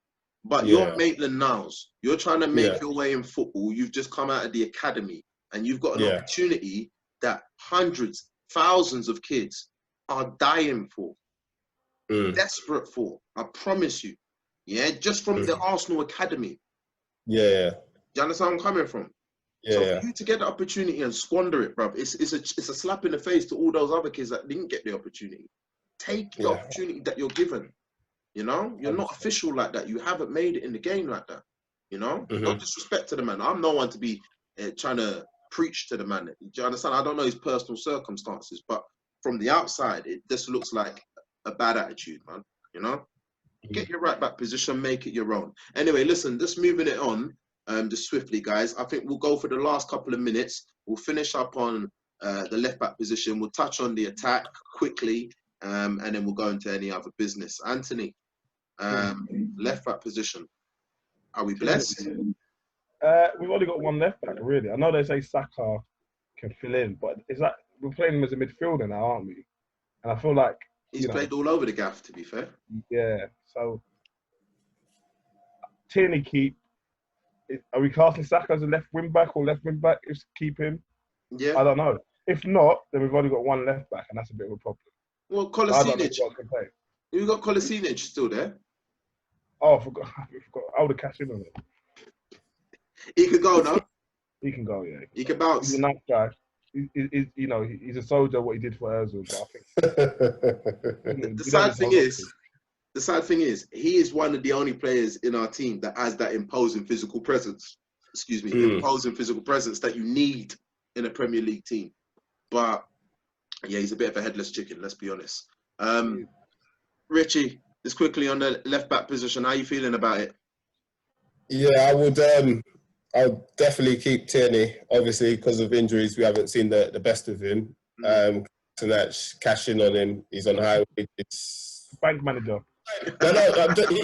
[SPEAKER 1] But you're Maitland-Niles. You're trying to make your way in football. You've just come out of the academy and you've got an opportunity that hundreds, thousands of kids are dying for. Desperate for, I promise you. Just from the Arsenal academy. Do you understand where I'm coming from? So for you to get the opportunity and squander it, bruv, it's a slap in the face to all those other kids that didn't get the opportunity. Take the opportunity that you're given. You know, you're not official like that. You haven't made it in the game like that. You know, no disrespect to the man. I'm no one to be trying to preach to the man. Do you understand? I don't know his personal circumstances, but from the outside, it just looks like a bad attitude, man. You know, get your right back position, make it your own. Anyway, listen, just moving it on, just swiftly, guys. I think we'll go for the last couple of minutes. We'll finish up on the left back position. We'll touch on the attack quickly, and then we'll go into any other business. Anthony, left back position. Are we blessed?
[SPEAKER 4] We've only got one left back, really. I know they say Saka can fill in, but it's like we're playing him as a midfielder now, aren't we? And I feel like
[SPEAKER 1] he's played all over the gaff, to be fair.
[SPEAKER 4] Yeah, so Tierney keep. Are we casting Saka as a left wing back or left wing back? Is keep him?
[SPEAKER 1] Yeah.
[SPEAKER 4] I don't know. If not, then we've only got one left back, and that's a bit of a problem.
[SPEAKER 1] Well,
[SPEAKER 4] I don't know
[SPEAKER 1] Kolasinac.
[SPEAKER 4] who else can play.
[SPEAKER 1] You got Kolasinac still there?
[SPEAKER 4] Oh, I forgot. I would have cashed in on it.
[SPEAKER 1] He could go now.
[SPEAKER 4] He can go, yeah.
[SPEAKER 1] He can
[SPEAKER 4] He's
[SPEAKER 1] bounce.
[SPEAKER 4] a nice guy. He's a soldier. What he did for Ozil, but I think
[SPEAKER 1] The sad thing is, he is one of the only players in our team that has that imposing physical presence. Excuse me, imposing physical presence that you need in a Premier League team. But yeah, he's a bit of a headless chicken. Let's be honest. Richie, just quickly on the left back position, how are you feeling about it?
[SPEAKER 2] Yeah, I'll definitely keep Tierney. Obviously, because of injuries, we haven't seen the best of him. Kolasinac, cash in on him. He's on high wages.
[SPEAKER 4] bank manager.
[SPEAKER 2] No,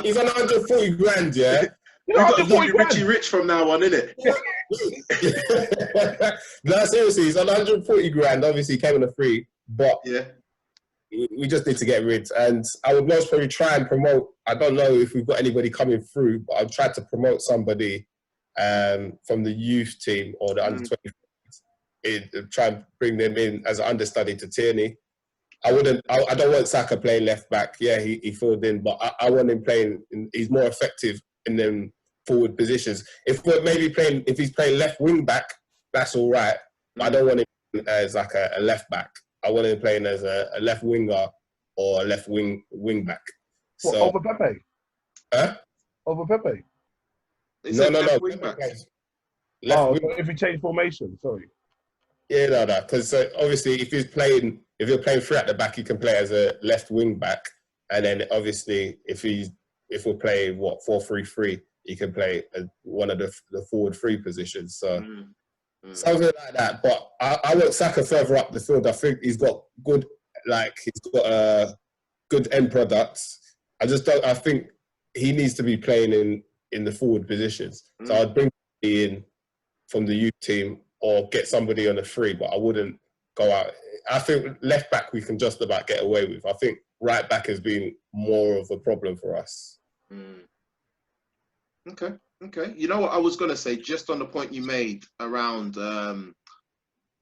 [SPEAKER 2] he's on 140 grand, yeah?
[SPEAKER 1] We've got to call you Richie Rich from now on, innit?
[SPEAKER 2] No, seriously, he's on 140 grand. Obviously, he came on a free, but
[SPEAKER 1] yeah,
[SPEAKER 2] we just need to get rid. And I would most probably try and promote. I don't know if we've got anybody coming through, but I've tried to promote somebody from the youth team or the under 20. Try and bring them in as an understudy to Tierney. I don't want Saka playing left back. Yeah, he filled in, but I want him playing. He's more effective in them forward positions. If he's playing left wing back, that's all right. But I don't want him as like a left back. I want him playing as a left winger or a left wing back.
[SPEAKER 4] What, over Pepe?
[SPEAKER 2] Huh?
[SPEAKER 4] Over Pepe?
[SPEAKER 2] No.
[SPEAKER 1] Wing back.
[SPEAKER 4] If we change formation, sorry.
[SPEAKER 2] Yeah, no. Because obviously, if you're playing three at the back, you can play as a left wing back, and then obviously, if we're playing 4-3-3, you can play one of the forward three positions. So something like that. But I want Saka further up the field. I think he's got good end products. I think he needs to be playing in the forward positions. So I'd bring him in from the youth team or get somebody on a free, but I wouldn't go out. I think left back we can just about get away with. I think right back has been more of a problem for us.
[SPEAKER 1] Okay. You know what I was going to say, just on the point you made around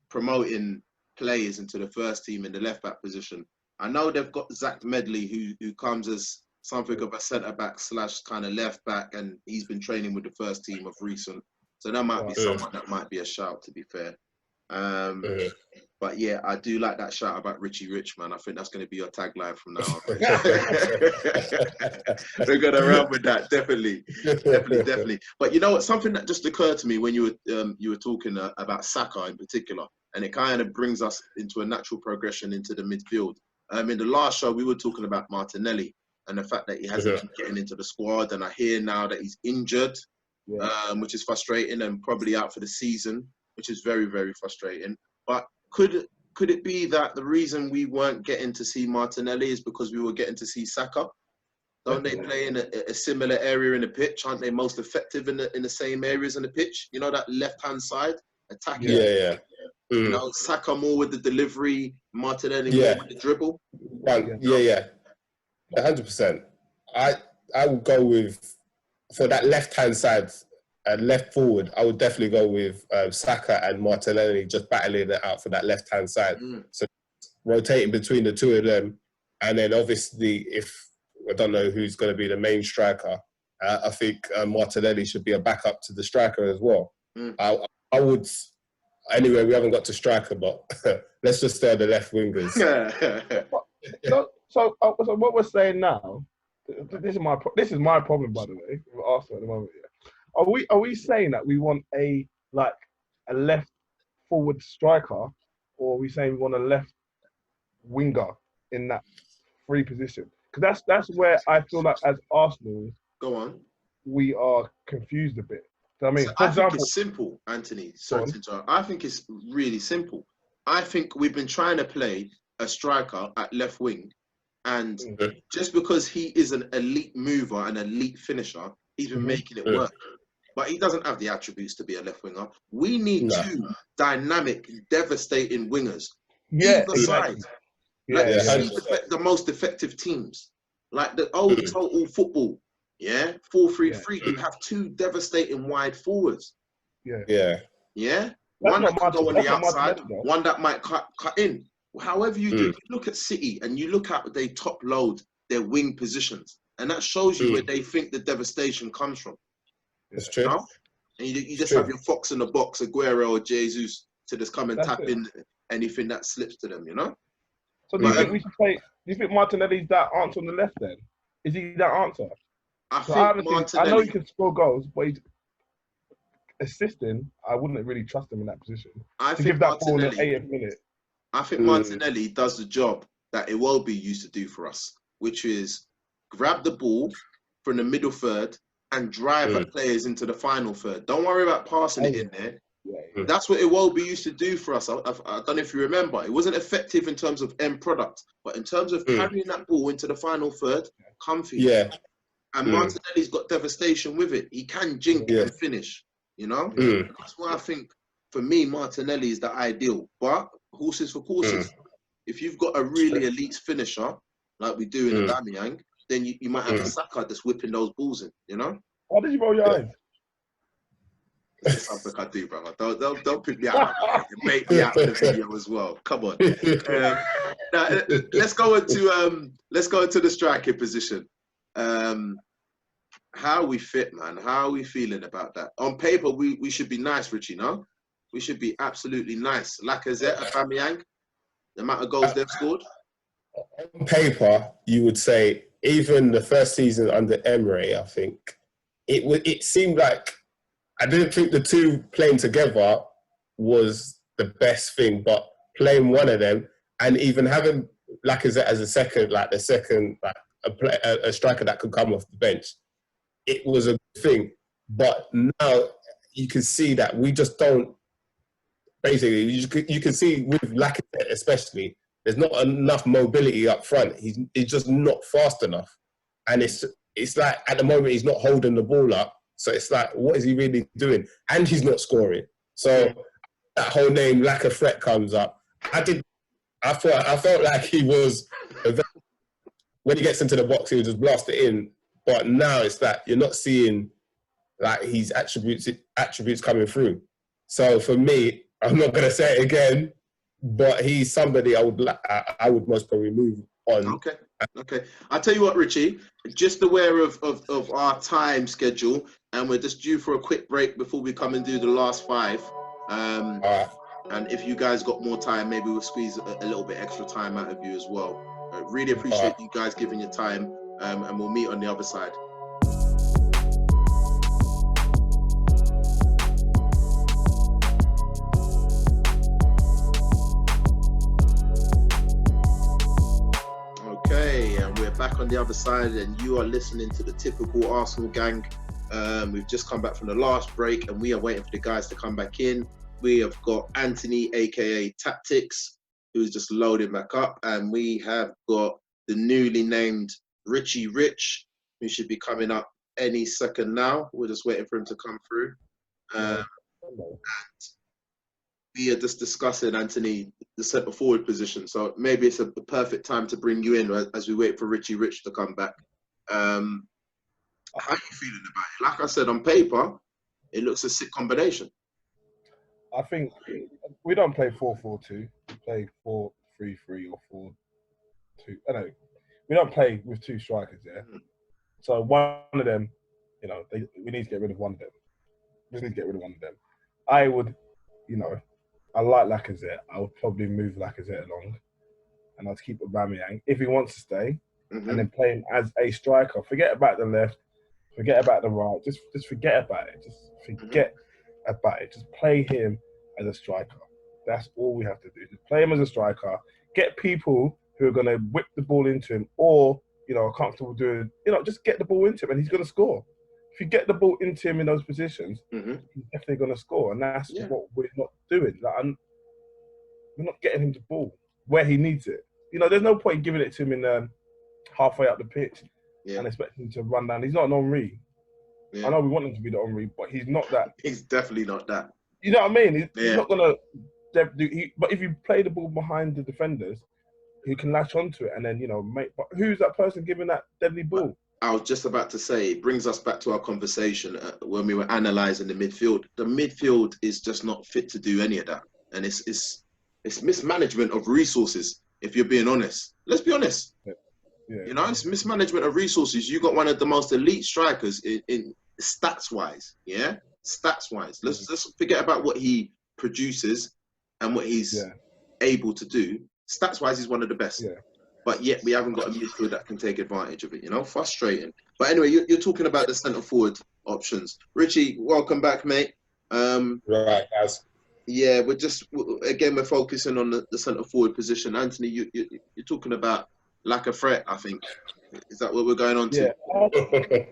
[SPEAKER 1] promoting players into the first team in the left back position. I know they've got Zach Medley, who comes as something of a centre back / kind of left back, and he's been training with the first team of recent. So that might be someone that might be a shout, to be fair. But yeah, I do like that shout about Richie Rich, man. I think that's going to be your tagline from now on. We're going to run with that, definitely. But you know what? Something that just occurred to me when you were talking about Saka in particular, and it kind of brings us into a natural progression into the midfield. In the last show, we were talking about Martinelli and the fact that he hasn't been getting into the squad, and I hear now that he's injured, which is frustrating, and probably out for the season, which is very, very frustrating. But could it be that the reason we weren't getting to see Martinelli is because we were getting to see Saka? Don't they play in a similar area in the pitch? Aren't they most effective in the same areas in the pitch? You know, that left-hand side, attacking.
[SPEAKER 2] Yeah.
[SPEAKER 1] You know, Saka more with the delivery, Martinelli more with the dribble.
[SPEAKER 2] Yeah. 100%. I would go with, for that left-hand side, left forward, I would definitely go with Saka and Martinelli just battling it out for that left-hand side. So rotating between the two of them. And then obviously, if I don't know who's going to be the main striker, I think Martinelli should be a backup to the striker as well. I would, anyway, we haven't got to striker, but let's just stay on the left wingers.
[SPEAKER 4] So what we're saying now, this is my problem, by the way, with Arsenal at the moment. Are we saying that we want a left forward striker, or are we saying we want a left winger in that free position? Because that's where I feel like as Arsenal,
[SPEAKER 1] go on,
[SPEAKER 4] we are confused a bit. So, I mean,
[SPEAKER 1] I think it's simple, Anthony. I think it's really simple. I think we've been trying to play a striker at left wing, and just because he is an elite mover and elite finisher, he's been making it work. But he doesn't have the attributes to be a left winger. We need two dynamic, devastating wingers. Either side. The most effective teams. Like the old total football. 4-3-3. You have two devastating wide forwards.
[SPEAKER 2] Yeah.
[SPEAKER 1] one that
[SPEAKER 4] not
[SPEAKER 1] can go on the
[SPEAKER 4] that's not
[SPEAKER 1] outside,
[SPEAKER 4] Martinelli, though.
[SPEAKER 1] one that might cut in. However you do, if you look at City and you look at they top load their wing positions, and that shows you where they think the devastation comes from.
[SPEAKER 2] It's true.
[SPEAKER 1] You know? And you just
[SPEAKER 2] true.
[SPEAKER 1] have your fox in the box, Aguero or Jesus, to just come and
[SPEAKER 4] That's
[SPEAKER 1] tap
[SPEAKER 4] it.
[SPEAKER 1] in anything that slips to them, you know?
[SPEAKER 4] So do you think we should play? Do you think Martinelli's that answer on the left then? Is he that answer?
[SPEAKER 1] I
[SPEAKER 4] So
[SPEAKER 1] think
[SPEAKER 4] I know he
[SPEAKER 1] Martinelli,
[SPEAKER 4] can score goals, but he's assisting. I wouldn't really trust him in that position.
[SPEAKER 1] I
[SPEAKER 4] To
[SPEAKER 1] think
[SPEAKER 4] give that ball in the
[SPEAKER 1] Martinelli,
[SPEAKER 4] 80th minute.
[SPEAKER 1] I think Martinelli does the job that Iwobi used to do for us, which is grab the ball from the middle third and drive at players into the final third. Don't worry about passing it in there.
[SPEAKER 4] Yeah.
[SPEAKER 1] That's what Iwobi used to do for us. I don't know if you remember. It wasn't effective in terms of end product, but in terms of carrying that ball into the final third, comfy.
[SPEAKER 2] Yeah.
[SPEAKER 1] And Martinelli's got devastation with it. He can jink and finish, you know? That's why I think, for me, Martinelli is the ideal. But horses for courses. If you've got a really elite finisher, like we do in Aubameyang, then you might have a Saka that's whipping those balls in, you know?
[SPEAKER 4] Why did you roll your eyes?
[SPEAKER 1] It's something I do, brother. Don't pick me out. Make me out of the video as well. Come on. Now, let's go into the striking position. How we fit, man? How are we feeling about that? On paper, we should be nice, Richie. No, we should be absolutely nice. Lacazette, Aubameyang, the amount of goals they've scored.
[SPEAKER 2] On paper, you would say even the first season under Emery, I think it seemed like. I didn't think the two playing together was the best thing, but playing one of them and even having Lacazette as a second a striker that could come off the bench, it was a good thing. But now you can see that we just don't. Basically, you can see with Lacazette especially, there's not enough mobility up front. He's just not fast enough, and it's like at the moment he's not holding the ball up. So it's like, what is he really doing? And he's not scoring. So that whole name, lack of threat, comes up. I felt like he was, when he gets into the box, he would just blast it in. But now it's that you're not seeing like his attributes coming through. So for me, I'm not going to say it again, but he's somebody I would most probably move on.
[SPEAKER 1] Okay. I'll tell you what, Richie, just aware of our time schedule, and we're just due for a quick break before we come and do the last five. And if you guys got more time, maybe we'll squeeze a little bit extra time out of you as well. I really appreciate you guys giving your time, and we'll meet on the other side. Back on the other side, and you are listening to the typical Arsenal gang. We've just come back from the last break, and we are waiting for the guys to come back in. We have got Anthony, aka Tactics, who's just loading back up, and we have got the newly named Richie Rich, who should be coming up any second now. We're just waiting for him to come through. And we are just discussing, Anthony, the centre forward position. So maybe it's the perfect time to bring you in as we wait for Richie Rich to come back. How are you feeling about it? Like I said, on paper, it looks a sick combination.
[SPEAKER 4] I think we don't play 4-4-2. We play 4-3-3 or 4-2. I know we don't play with two strikers there. So one of them, we need to get rid of one of them. We just need to get rid of one of them. I would, I like Lacazette. I would probably move Lacazette along, and I'd keep Aubameyang if he wants to stay, and then play him as a striker. Forget about the left, forget about the right. Just forget about it. Just forget about it. Just play him as a striker. That's all we have to do. Just play him as a striker. Get people who are going to whip the ball into him, or are comfortable doing. Just get the ball into him, and he's going to score. If you get the ball into him in those positions, he's definitely going to score. And that's what we're not doing. We're not getting him the ball where he needs it. There's no point giving it to him in halfway up the pitch and expecting him to run down. He's not an Henry. I know we want him to be the Henry, but he's not that.
[SPEAKER 1] He's definitely not that.
[SPEAKER 4] You know what I mean? He's not going to... But if you play the ball behind the defenders, who can latch onto it and then, but who's that person giving that deadly ball?
[SPEAKER 1] I was just about to say, it brings us back to our conversation when we were analysing the midfield. The midfield is just not fit to do any of that. And it's mismanagement of resources, if you're being honest. Let's be honest.
[SPEAKER 4] Yeah.
[SPEAKER 1] You know, it's mismanagement of resources. You got one of the most elite strikers in stats-wise, yeah? Stats-wise. Let's forget about what he produces and what he's able to do. Stats-wise, he's one of the best.
[SPEAKER 4] Yeah.
[SPEAKER 1] But yet we haven't got a midfield that can take advantage of it, you know? Frustrating. But anyway, you're talking about the centre-forward options. Richie, welcome back, mate.
[SPEAKER 2] Right, guys.
[SPEAKER 1] Yeah, we're focusing on the centre-forward position. Anthony, you're talking about lack of threat, I think. Is that what we're going on to?
[SPEAKER 4] Yeah.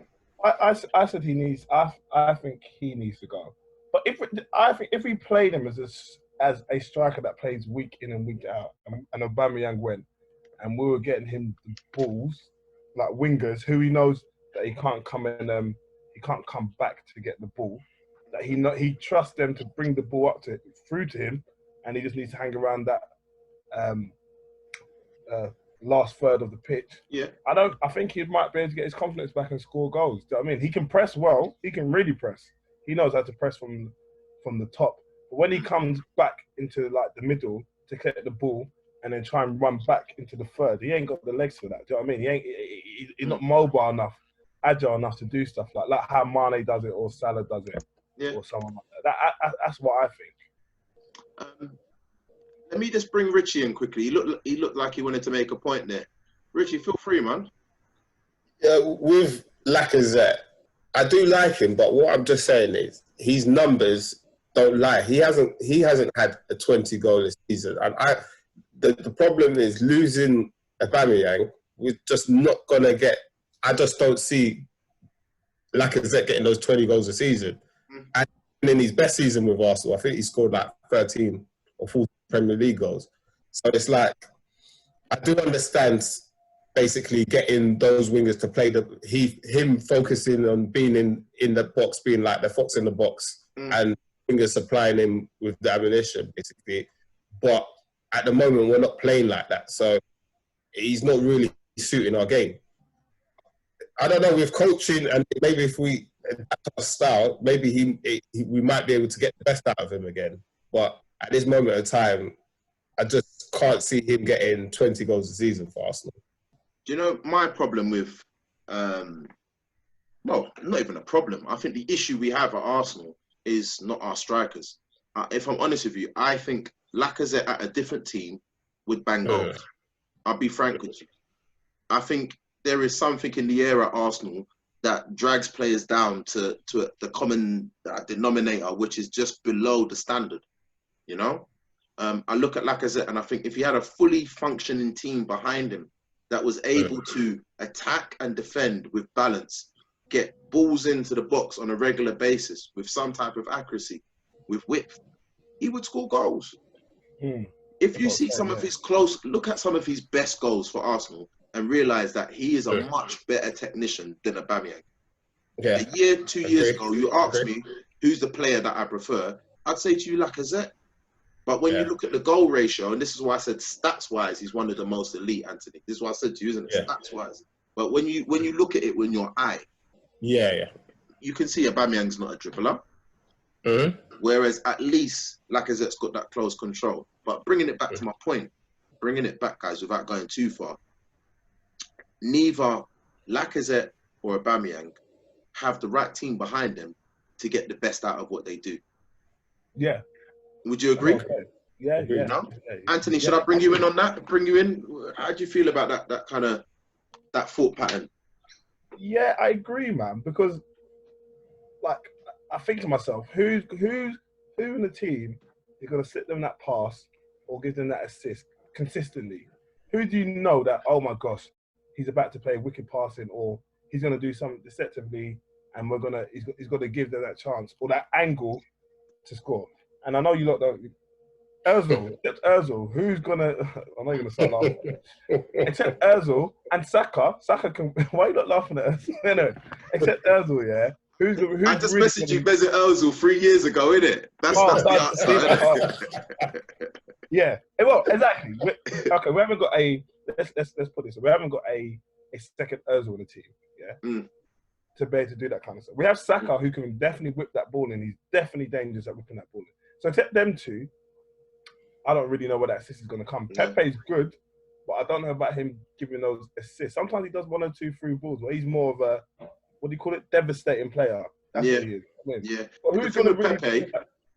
[SPEAKER 4] I said he needs. I think he needs to go. But if we played him as a striker that plays week in and week out, and Aubameyang went, and we were getting him the balls like wingers, who he knows that he can't come in, he can't come back to get the ball. That he trusts them to bring the ball through to him, and he just needs to hang around that last third of the pitch.
[SPEAKER 1] Yeah.
[SPEAKER 4] I think he might be able to get his confidence back and score goals. Do you know what I mean? He can press well. He can really press. He knows how to press from the top. But when he comes back into like the middle to get the ball and then try and run back into the third, he ain't got the legs for that. Do you know what I mean? He's not mobile enough, agile enough to do stuff like how Mane does it or Salah does it, or someone like that. That's what I think.
[SPEAKER 1] Let me just bring Richie in quickly. He looked like he wanted to make a point there. Richie, feel free, man.
[SPEAKER 2] Yeah, with Lacazette, I do like him, but what I'm just saying is his numbers don't lie. He hasn't had a 20 goal this season, and the problem is losing Aubameyang. We're just not gonna get. I just don't see Lacazette getting those 20 goals a season. And in his best season with Arsenal, I think he scored like 13 or 14 Premier League goals. So it's like, I do understand basically getting those wingers to play him focusing on being in the box, being like the fox in the box, and wingers supplying him with the ammunition, basically. But at the moment, we're not playing like that. So he's not really suiting our game. I don't know, with coaching, and maybe if we adapt our style, maybe we might be able to get the best out of him again. But at this moment of time, I just can't see him getting 20 goals a season for Arsenal.
[SPEAKER 1] Do you know my problem with, well, not even a problem. I think the issue we have at Arsenal is not our strikers. If I'm honest with you, I think Lacazette at a different team would bang goals. I'll be frank with you. I think there is something in the air at Arsenal that drags players down to the common denominator, which is just below the standard. You know, I look at Lacazette and I think if he had a fully functioning team behind him that was able to attack and defend with balance, get balls into the box on a regular basis with some type of accuracy, with width, he would score goals. If you see some of his look at some of his best goals for Arsenal and realize that he is a much better technician than Aubameyang.
[SPEAKER 2] Yeah.
[SPEAKER 1] A year, 2 years ago, you asked me who's the player that I prefer, I'd say to you Lacazette. But when you look at the goal ratio, and this is why I said stats-wise, he's one of the most elite, Anthony. This is what I said to you, isn't it? Yeah. Stats-wise. But when you look at it with your eye, you can see Aubameyang's not a dribbler. Whereas at least Lacazette's got that close control. But bringing it back to my point, bringing it back, guys, without going too far, neither Lacazette or Aubameyang have the right team behind them to get the best out of what they do.
[SPEAKER 4] Yeah.
[SPEAKER 1] Would you agree?
[SPEAKER 4] Okay. Yeah.
[SPEAKER 1] No? Anthony, should I bring you in on that? Bring you in? How do you feel about that kind of that thought pattern?
[SPEAKER 4] Yeah, I agree, man. Because, like, I think to myself, who in the team is going to slip them that pass or give them that assist consistently? Who do you know that, oh my gosh, he's about to play wicked passing, or he's going to do something deceptively, and he's got to give them that chance or that angle to score? And I know you lot don't. Ozil, who's gonna? I'm not gonna start laughing. Except Ozil and Saka. Saka can. Why are you not laughing at us? No. Except Ozil, yeah. Who's
[SPEAKER 1] I just really messaged you Mesut Ozil 3 years ago, innit? That's the answer.
[SPEAKER 4] Yeah. Well, exactly. Okay, we haven't got a. Let's put this. We haven't got a a second Ozil in the team. Yeah.
[SPEAKER 1] Mm.
[SPEAKER 4] To be able to do that kind of stuff. We have Saka who can definitely whip that ball in. He's definitely dangerous at whipping that ball in. So take them two. I don't really know where that assist is going to come.
[SPEAKER 1] Yeah.
[SPEAKER 4] Pepe's good, but I don't know about him giving those assists. Sometimes he does 1 or 2 through balls, but he's more of a, what do you call it, devastating player. That's what he is. I mean,
[SPEAKER 1] Yeah.
[SPEAKER 4] but who's going to really...
[SPEAKER 1] Pepe,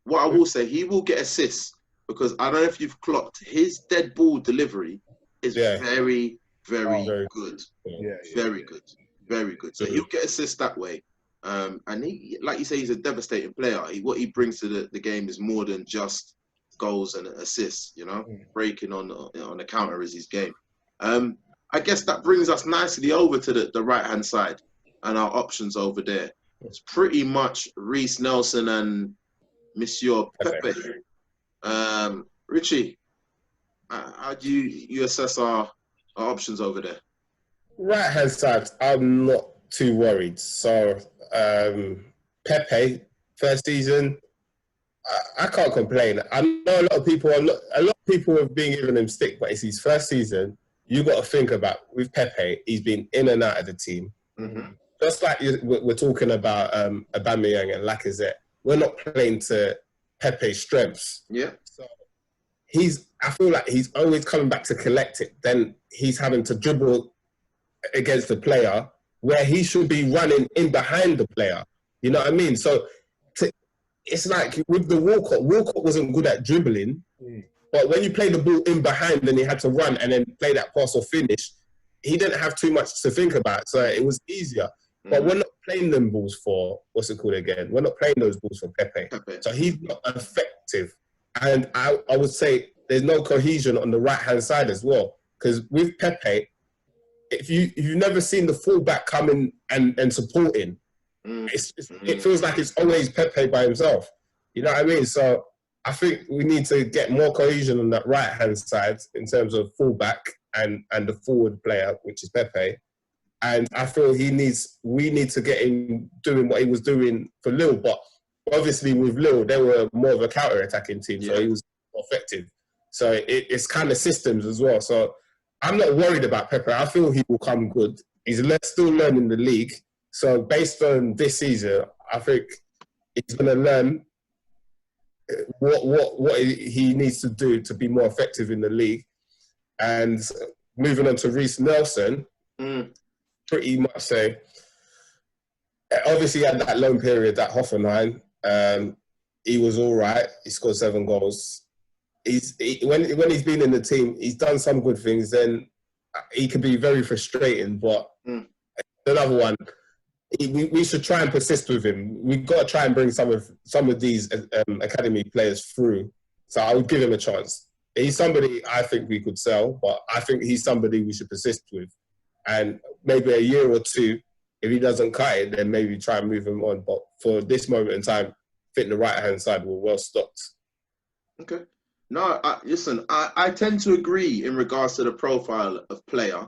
[SPEAKER 1] what I will say, he will get assists because I don't know if you've clocked, his dead ball delivery is very, very good.
[SPEAKER 4] Yeah,
[SPEAKER 1] very good. Very good. So he'll get assists that way. And he, like you say, he's a devastating player. What he brings to the game is more than just goals and assists, you know. Breaking on the counter is his game. I guess that brings us nicely over to the right-hand side and our options over there. It's pretty much Reece Nelson and Monsieur Pepe. Richie, how do you assess our options over there?
[SPEAKER 2] Right-hand side, I'm not too worried. So, Pepe, first season, I can't complain. I know a lot of people have been giving him stick, but it's his first season. You got to think about, with Pepe, he's been in and out of the team.
[SPEAKER 1] Mm-hmm.
[SPEAKER 2] Just like we're talking about Aubameyang and Lacazette, we're not playing to Pepe's strengths.
[SPEAKER 1] Yeah.
[SPEAKER 2] So I feel like he's always coming back to collect it. Then he's having to dribble against the player where he should be running in behind the player. You know what I mean? So it's like with the Walcott wasn't good at dribbling, but when you play the ball in behind and he had to run and then play that pass or finish, he didn't have too much to think about. So it was easier. But we're not playing them balls for, what's it called again? We're not playing those balls for Pepe. So he's not effective. And I would say there's no cohesion on the right-hand side as well. Because with Pepe, if you've never seen the fullback coming and supporting, it feels like it's always Pepe by himself. You know what I mean? So I think we need to get more cohesion on that right-hand side in terms of fullback and the forward player, which is Pepe. And I feel we need to get him doing what he was doing for Lille. But obviously with Lille, they were more of a counter-attacking team, so he was more effective. So it's kind of systems as well. So I'm not worried about Pepe. I feel he will come good. He's still learning the league. So based on this season, I think he's going to learn what he needs to do to be more effective in the league. And moving on to Reece Nelson, pretty much say, obviously he had that loan period at Hoffenheim. He was all right. He scored 7 goals. When he's been in the team, he's done some good things. Then he can be very frustrating. But another one, we should try and persist with him. We've got to try and bring some of these academy players through. So I would give him a chance. He's somebody I think we could sell, but I think he's somebody we should persist with. And maybe a year or two, if he doesn't cut it, then maybe try and move him on. But for this moment in time, I think the right-hand side we're well stocked. Okay.
[SPEAKER 1] No, listen, I tend to agree in regards to the profile of player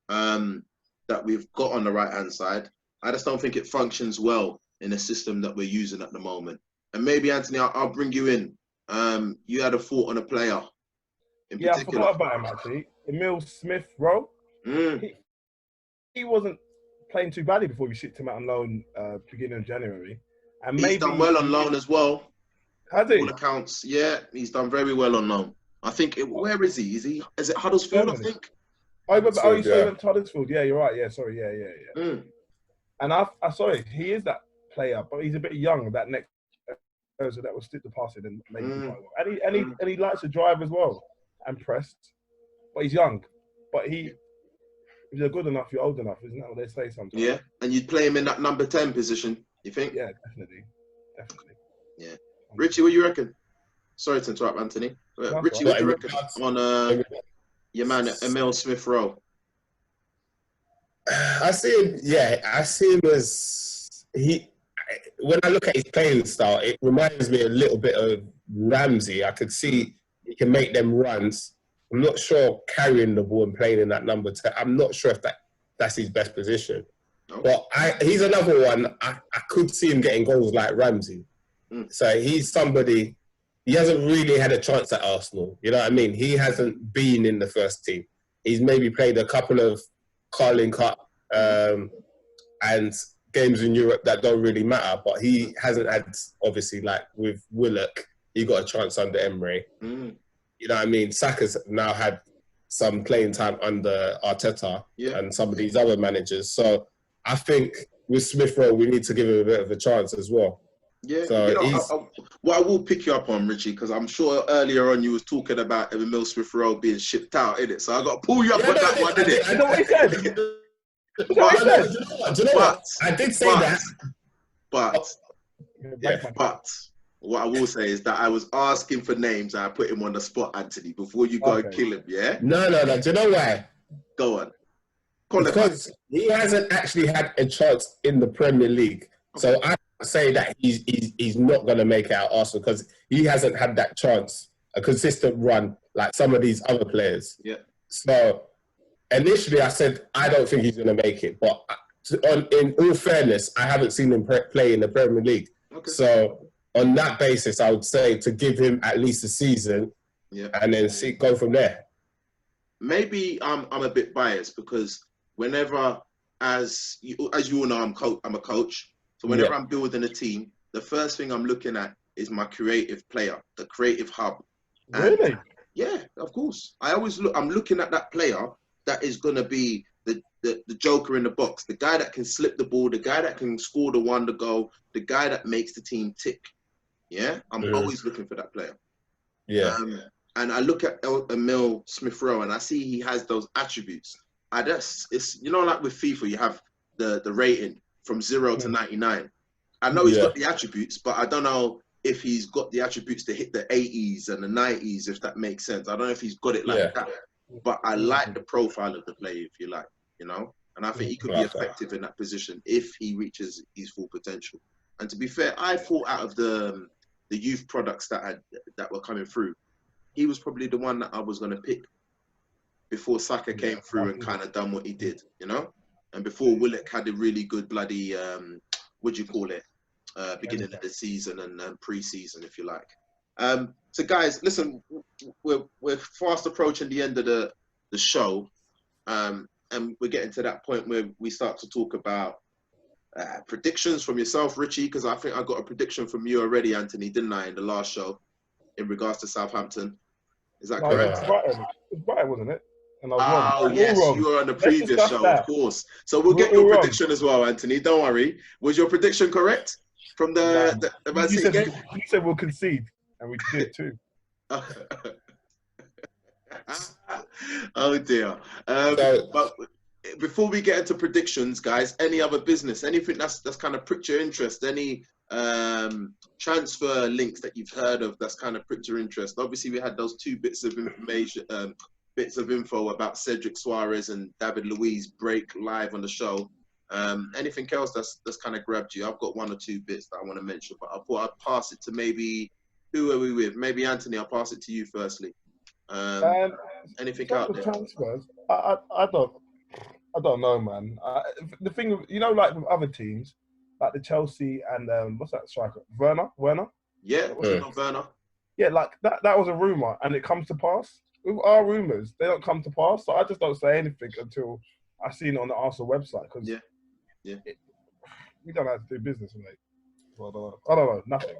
[SPEAKER 1] that we've got on the right-hand side. I just don't think it functions well in a system that we're using at the moment. And maybe, Anthony, I'll bring you in. You had a thought on a player in particular.
[SPEAKER 4] I forgot about him, actually. Emile Smith-Rowe. He wasn't playing too badly before we shipped him out on loan beginning of January. And
[SPEAKER 1] he's done well on loan as well.
[SPEAKER 4] Has he?
[SPEAKER 1] All accounts, yeah, he's done very well on loan. I think, where is he? Is it Huddersfield, I think?
[SPEAKER 4] You went to Huddersfield. Yeah, you're right. Yeah, sorry. Yeah. And sorry, he is that player, but he's a bit young. That next person that will stick the pass in and make it quite well. And he likes to drive as well and press. But he's young. But if you're good enough, you're old enough. Isn't that what they say sometimes?
[SPEAKER 1] Yeah, and you'd play him in that number 10 position, you think?
[SPEAKER 4] Yeah, definitely.
[SPEAKER 1] Yeah. Richie, what do you reckon? Sorry to interrupt, Anthony. Richie, what do you reckon on your man, Emile Smith-Rowe?
[SPEAKER 2] I see him as when I look at his playing style, it reminds me a little bit of Ramsey. I could see he can make them runs. I'm not sure carrying the ball and playing in that number 10. I'm not sure if that's his best position. Okay. But he's another one. I could see him getting goals like Ramsey. So he's somebody, he hasn't really had a chance at Arsenal. You know what I mean? He hasn't been in the first team. He's maybe played a couple of Carling Cup, and games in Europe that don't really matter. But he hasn't had, obviously, like with Willock, he got a chance under Emery. You know what I mean? Saka's now had some playing time under Arteta and some of these other managers. So I think with Smith Rowe, we need to give him a bit of a chance as well.
[SPEAKER 1] Yeah,
[SPEAKER 2] so
[SPEAKER 1] you know, I will pick you up on, Richie, because I'm sure earlier on you was talking about Emile Smith Rowe being shipped out, innit? So I got to pull you up on that one, innit?
[SPEAKER 4] I know what he said. Do you know what?
[SPEAKER 2] I did say that.
[SPEAKER 1] But what I will say is that I was asking for names and I put him on the spot, Anthony, before you go and kill him, yeah?
[SPEAKER 2] No. Do you know why?
[SPEAKER 1] Go on.
[SPEAKER 2] Because he hasn't actually had a chance in the Premier League. So I say that he's not going to make it out Arsenal because he hasn't had that chance, a consistent run like some of these other players.
[SPEAKER 1] Yeah.
[SPEAKER 2] So initially I said I don't think he's going to make it, but in all fairness, I haven't seen him play in the Premier League. Okay. So on that basis, I would say to give him at least a season, and then go from there. Maybe I'm a bit biased because whenever, as you all know, I'm a coach. So whenever I'm building a team, the first thing I'm looking at is my creative player, the creative hub. And
[SPEAKER 4] really?
[SPEAKER 1] Yeah, of course. I'm looking at that player that is going to be the joker in the box, the guy that can slip the ball, the guy that can score the wonder goal, the guy that makes the team tick. Yeah, I'm always looking for that player. Yeah. And I look at Emile Smith Rowe and I see he has those attributes. It's you know, like with FIFA, you have the rating from 0 to 99. I know he's got the attributes, but I don't know if he's got the attributes to hit the 80s and the 90s, if that makes sense. I don't know if he's got it like that. But I like the profile of the player, if you like, you know? And I think he could be effective in that position if he reaches his full potential. And to be fair, I thought out of the youth products that were coming through, he was probably the one that I was going to pick before Saka came through and kind of done what he did, you know? And before Willock had a really good bloody, beginning of the season and pre-season, if you like. So guys, listen, we're fast approaching the end of the show. And we're getting to that point where we start to talk about predictions from yourself, Richie, because I think I got a prediction from you already, Anthony, didn't I, in the last show in regards to Southampton? Is that correct?
[SPEAKER 4] It was Brighton, wasn't it? And I was
[SPEAKER 1] wrong. Oh, yes, you were on the previous show, of course. So we'll get your prediction as well, Anthony. Don't worry. Was your prediction correct from the Man City game?
[SPEAKER 4] You said we'll concede, and we did too.
[SPEAKER 1] Oh dear. But before we get into predictions, guys, any other business, anything that's kind of pricked your interest, any transfer links that you've heard of that's kind of pricked your interest? Obviously, we had those two bits of information, bits of info about Cedric Suarez and David Luiz break live on the show. Anything else that's kind of grabbed you? I've got one or two bits that I want to mention, but I thought I'd pass it to maybe, who are we with? Maybe Anthony, I'll pass it to you firstly. Anything out there?
[SPEAKER 4] Transfers? I don't know, man. The thing, you know, like with other teams, like the Chelsea and what's that striker? Werner?
[SPEAKER 1] Yeah, Werner.
[SPEAKER 4] Yeah, like that was a rumor, and it comes to pass. With our rumors, they don't come to pass. So I just don't say anything until I seen it on the Arsenal website. Because we don't have to do business, mate. So I don't know. Nothing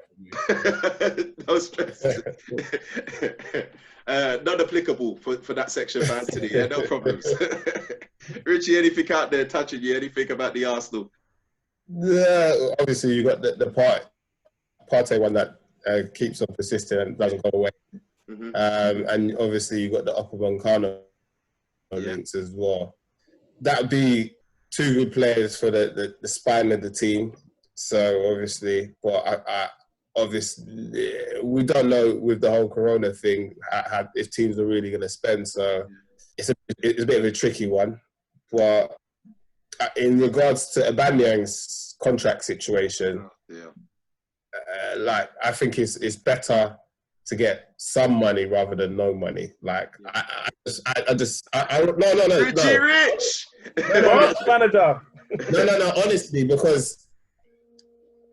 [SPEAKER 4] from me.
[SPEAKER 1] No stress. Not applicable for that section for Anthony. Yeah, no problems. Richie, anything out there touching you? Anything about the Arsenal?
[SPEAKER 2] Yeah, obviously you got the Partey one that keeps on persisting and doesn't go away. And obviously you got the Upamecano links as well. That would be two good players for the spine of the team. So obviously, but I obviously we don't know with the whole Corona thing how, if teams are really going to spend. So it's a bit of a tricky one. But in regards to Aubameyang's contract situation, like I think it's better to get some money rather than no money. Like no.
[SPEAKER 1] Richie Rich,
[SPEAKER 4] manager.
[SPEAKER 2] No. Honestly, because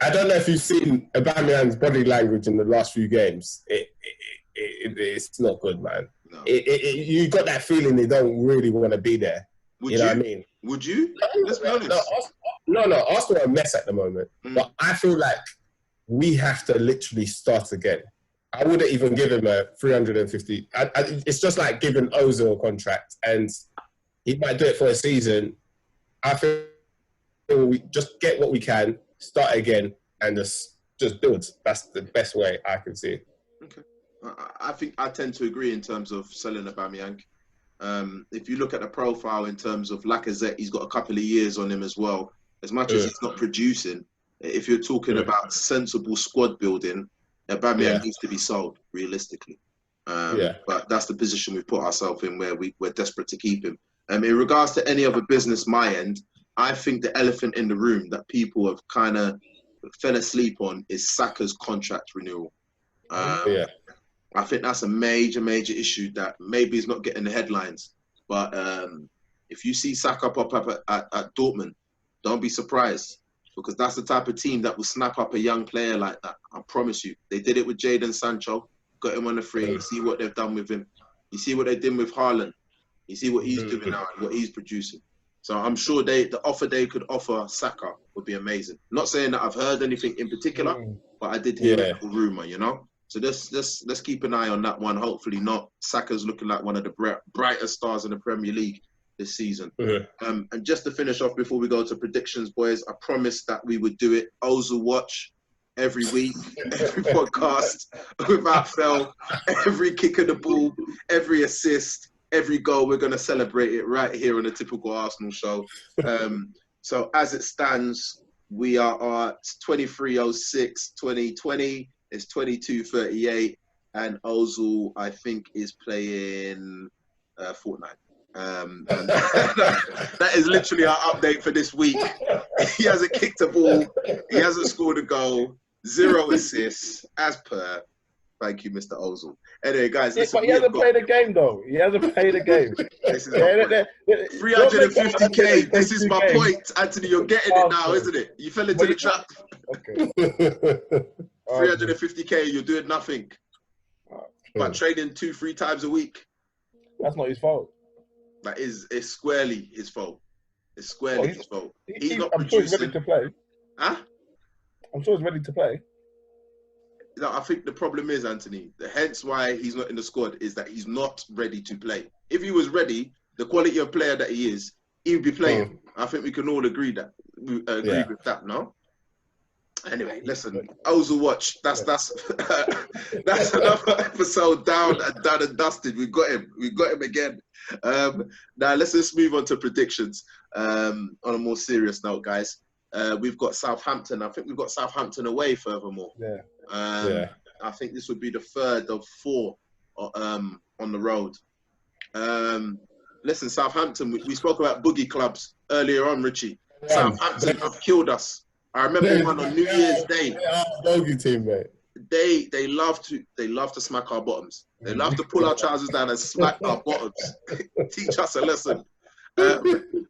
[SPEAKER 2] I don't know if you've seen Aubameyang's body language in the last few games. It's not good, man. No. You got that feeling they don't really want to be there. What I mean?
[SPEAKER 1] Would you? Let's be honest.
[SPEAKER 2] No, Arsenal are a mess at the moment. But I feel like we have to literally start again. I wouldn't even give him a 350. It's just like giving Ozil a contract, and he might do it for a season. I feel we just get what we can, start again, and just build. That's the best way I can see it.
[SPEAKER 1] Okay. I think I tend to agree in terms of selling Aubameyang. If you look at the profile in terms of Lacazette, he's got a couple of years on him as well. As much as he's not producing, if you're talking about sensible squad building, Aubameyang needs to be sold realistically. But that's the position we've put ourselves in, where we're desperate to keep him. In regards to any other business, my end, I think the elephant in the room that people have kind of fell asleep on is Saka's contract renewal. I think that's a major issue that maybe is not getting the headlines. But if you see Saka pop up at Dortmund, don't be surprised, because that's the type of team that will snap up a young player like that. I promise you. They did it with Jadon Sancho, got him on the free. You see what they've done with him. You see what they did with Haaland. You see what he's doing now and what he's producing. So I'm sure the offer they could offer Saka would be amazing. Not saying that I've heard anything in particular, but I did hear a rumour, you know? So let's keep an eye on that one. Hopefully not. Saka's looking like one of the brightest stars in the Premier League this season. And just to finish off before we go to predictions, boys, I promised that we would do it. Ozil Watch every week, every podcast, without fail, every kick of the ball, every assist, every goal. We're going to celebrate it right here on the Typical Arsenal Show. So as it stands, we are at 23:06, 2020. It's 22:38, and Ozil, I think, is playing Fortnite. And that is literally our update for this week. He hasn't kicked a ball. He hasn't scored a goal. 0 assists, as per. Thank you, Mr. Ozil. Anyway, guys, listen,
[SPEAKER 4] but he hasn't played a game, though. He hasn't played a game.
[SPEAKER 1] This is 350k. This is my point, Anthony. You're getting it now, isn't it? You fell into the trap.
[SPEAKER 4] Okay.
[SPEAKER 1] 350k. You're doing nothing, but training 2-3 times a week.
[SPEAKER 4] That's not his fault.
[SPEAKER 1] It's squarely his fault. It's squarely his fault. He's not
[SPEAKER 4] I'm
[SPEAKER 1] producing.
[SPEAKER 4] sure he's ready to play.
[SPEAKER 1] Huh?
[SPEAKER 4] I'm sure he's ready to play.
[SPEAKER 1] No, I think the problem is, Anthony, hence why he's not in the squad, is that he's not ready to play. If he was ready, the quality of player that he is, he would be playing. I think we can all agree with that, no? Anyway, listen, Ozil Watch. That's another episode down and dusted. We got him again. Now let's just move on to predictions. On a more serious note, guys, we've got Southampton. I think we've got Southampton away. Furthermore, I think this would be the third of 4 on the road. Listen, Southampton. We spoke about boogie clubs earlier on, Richie. Southampton have killed us. I remember one on New Year's Day.
[SPEAKER 2] They are a bogey team, mate.
[SPEAKER 1] They love to smack our bottoms. They love to pull our trousers down and smack our bottoms. Teach us a lesson.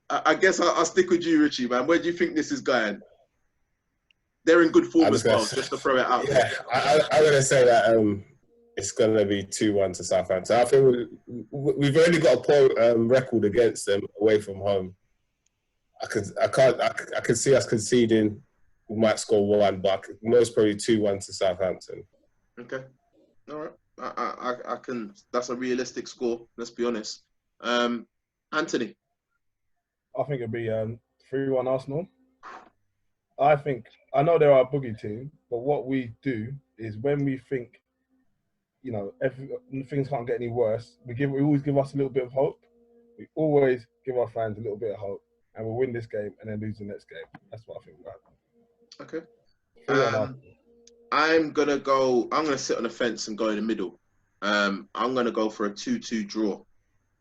[SPEAKER 1] I guess I'll stick with you, Richie, man. Where do you think this is going? They're in good form as well, just to throw it out there.
[SPEAKER 2] I'm going to say that it's going to be 2-1 to Southampton. I think we've only got a poor record against them away from home. I could see us conceding. We might score 1, but most probably 2-1 to Southampton.
[SPEAKER 1] Okay, all right. I can. That's a realistic score. Let's be honest. Anthony,
[SPEAKER 4] I think it'd be 3-1 Arsenal. I know they're our boogie team, but what we do is when we think, things can't get any worse, we always give us a little bit of hope. We always give our fans a little bit of hope, and we'll win this game and then lose the next game. That's what I think will happen.
[SPEAKER 1] Okay. I'm gonna sit on the fence and go in the middle. I'm gonna go for a 2-2 draw.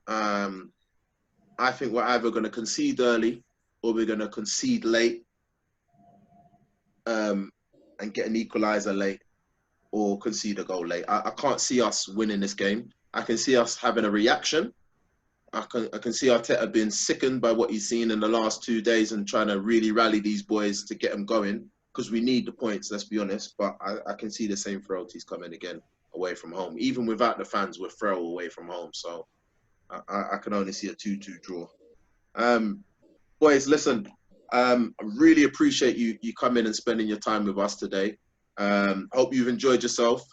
[SPEAKER 1] I think we're either gonna concede early or we're gonna concede late, and get an equaliser late, or concede a goal late. I can't see us winning this game. I can see us having a reaction. I can see Arteta being sickened by what he's seen in the last 2 days and trying to really rally these boys to get them going, because we need the points, let's be honest. But I can see the same frailties coming again away from home. Even without the fans, we're frail away from home. So I can only see a 2-2 draw. Boys, listen, I really appreciate you coming and spending your time with us today. Hope you've enjoyed yourself.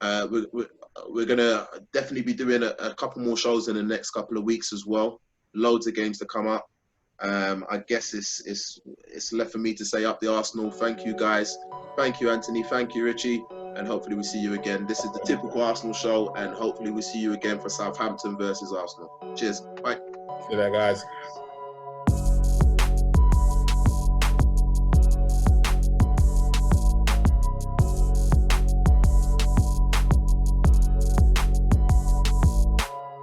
[SPEAKER 1] We're going to definitely be doing a couple more shows in the next couple of weeks as well. Loads of games to come up. I guess it's left for me to say up the Arsenal. Thank you, guys. Thank you, Anthony. Thank you, Richie. And hopefully we'll see you again. This is the Typical Arsenal Show, and hopefully we'll see you again for Southampton versus Arsenal. Cheers. Bye.
[SPEAKER 2] See you there, guys.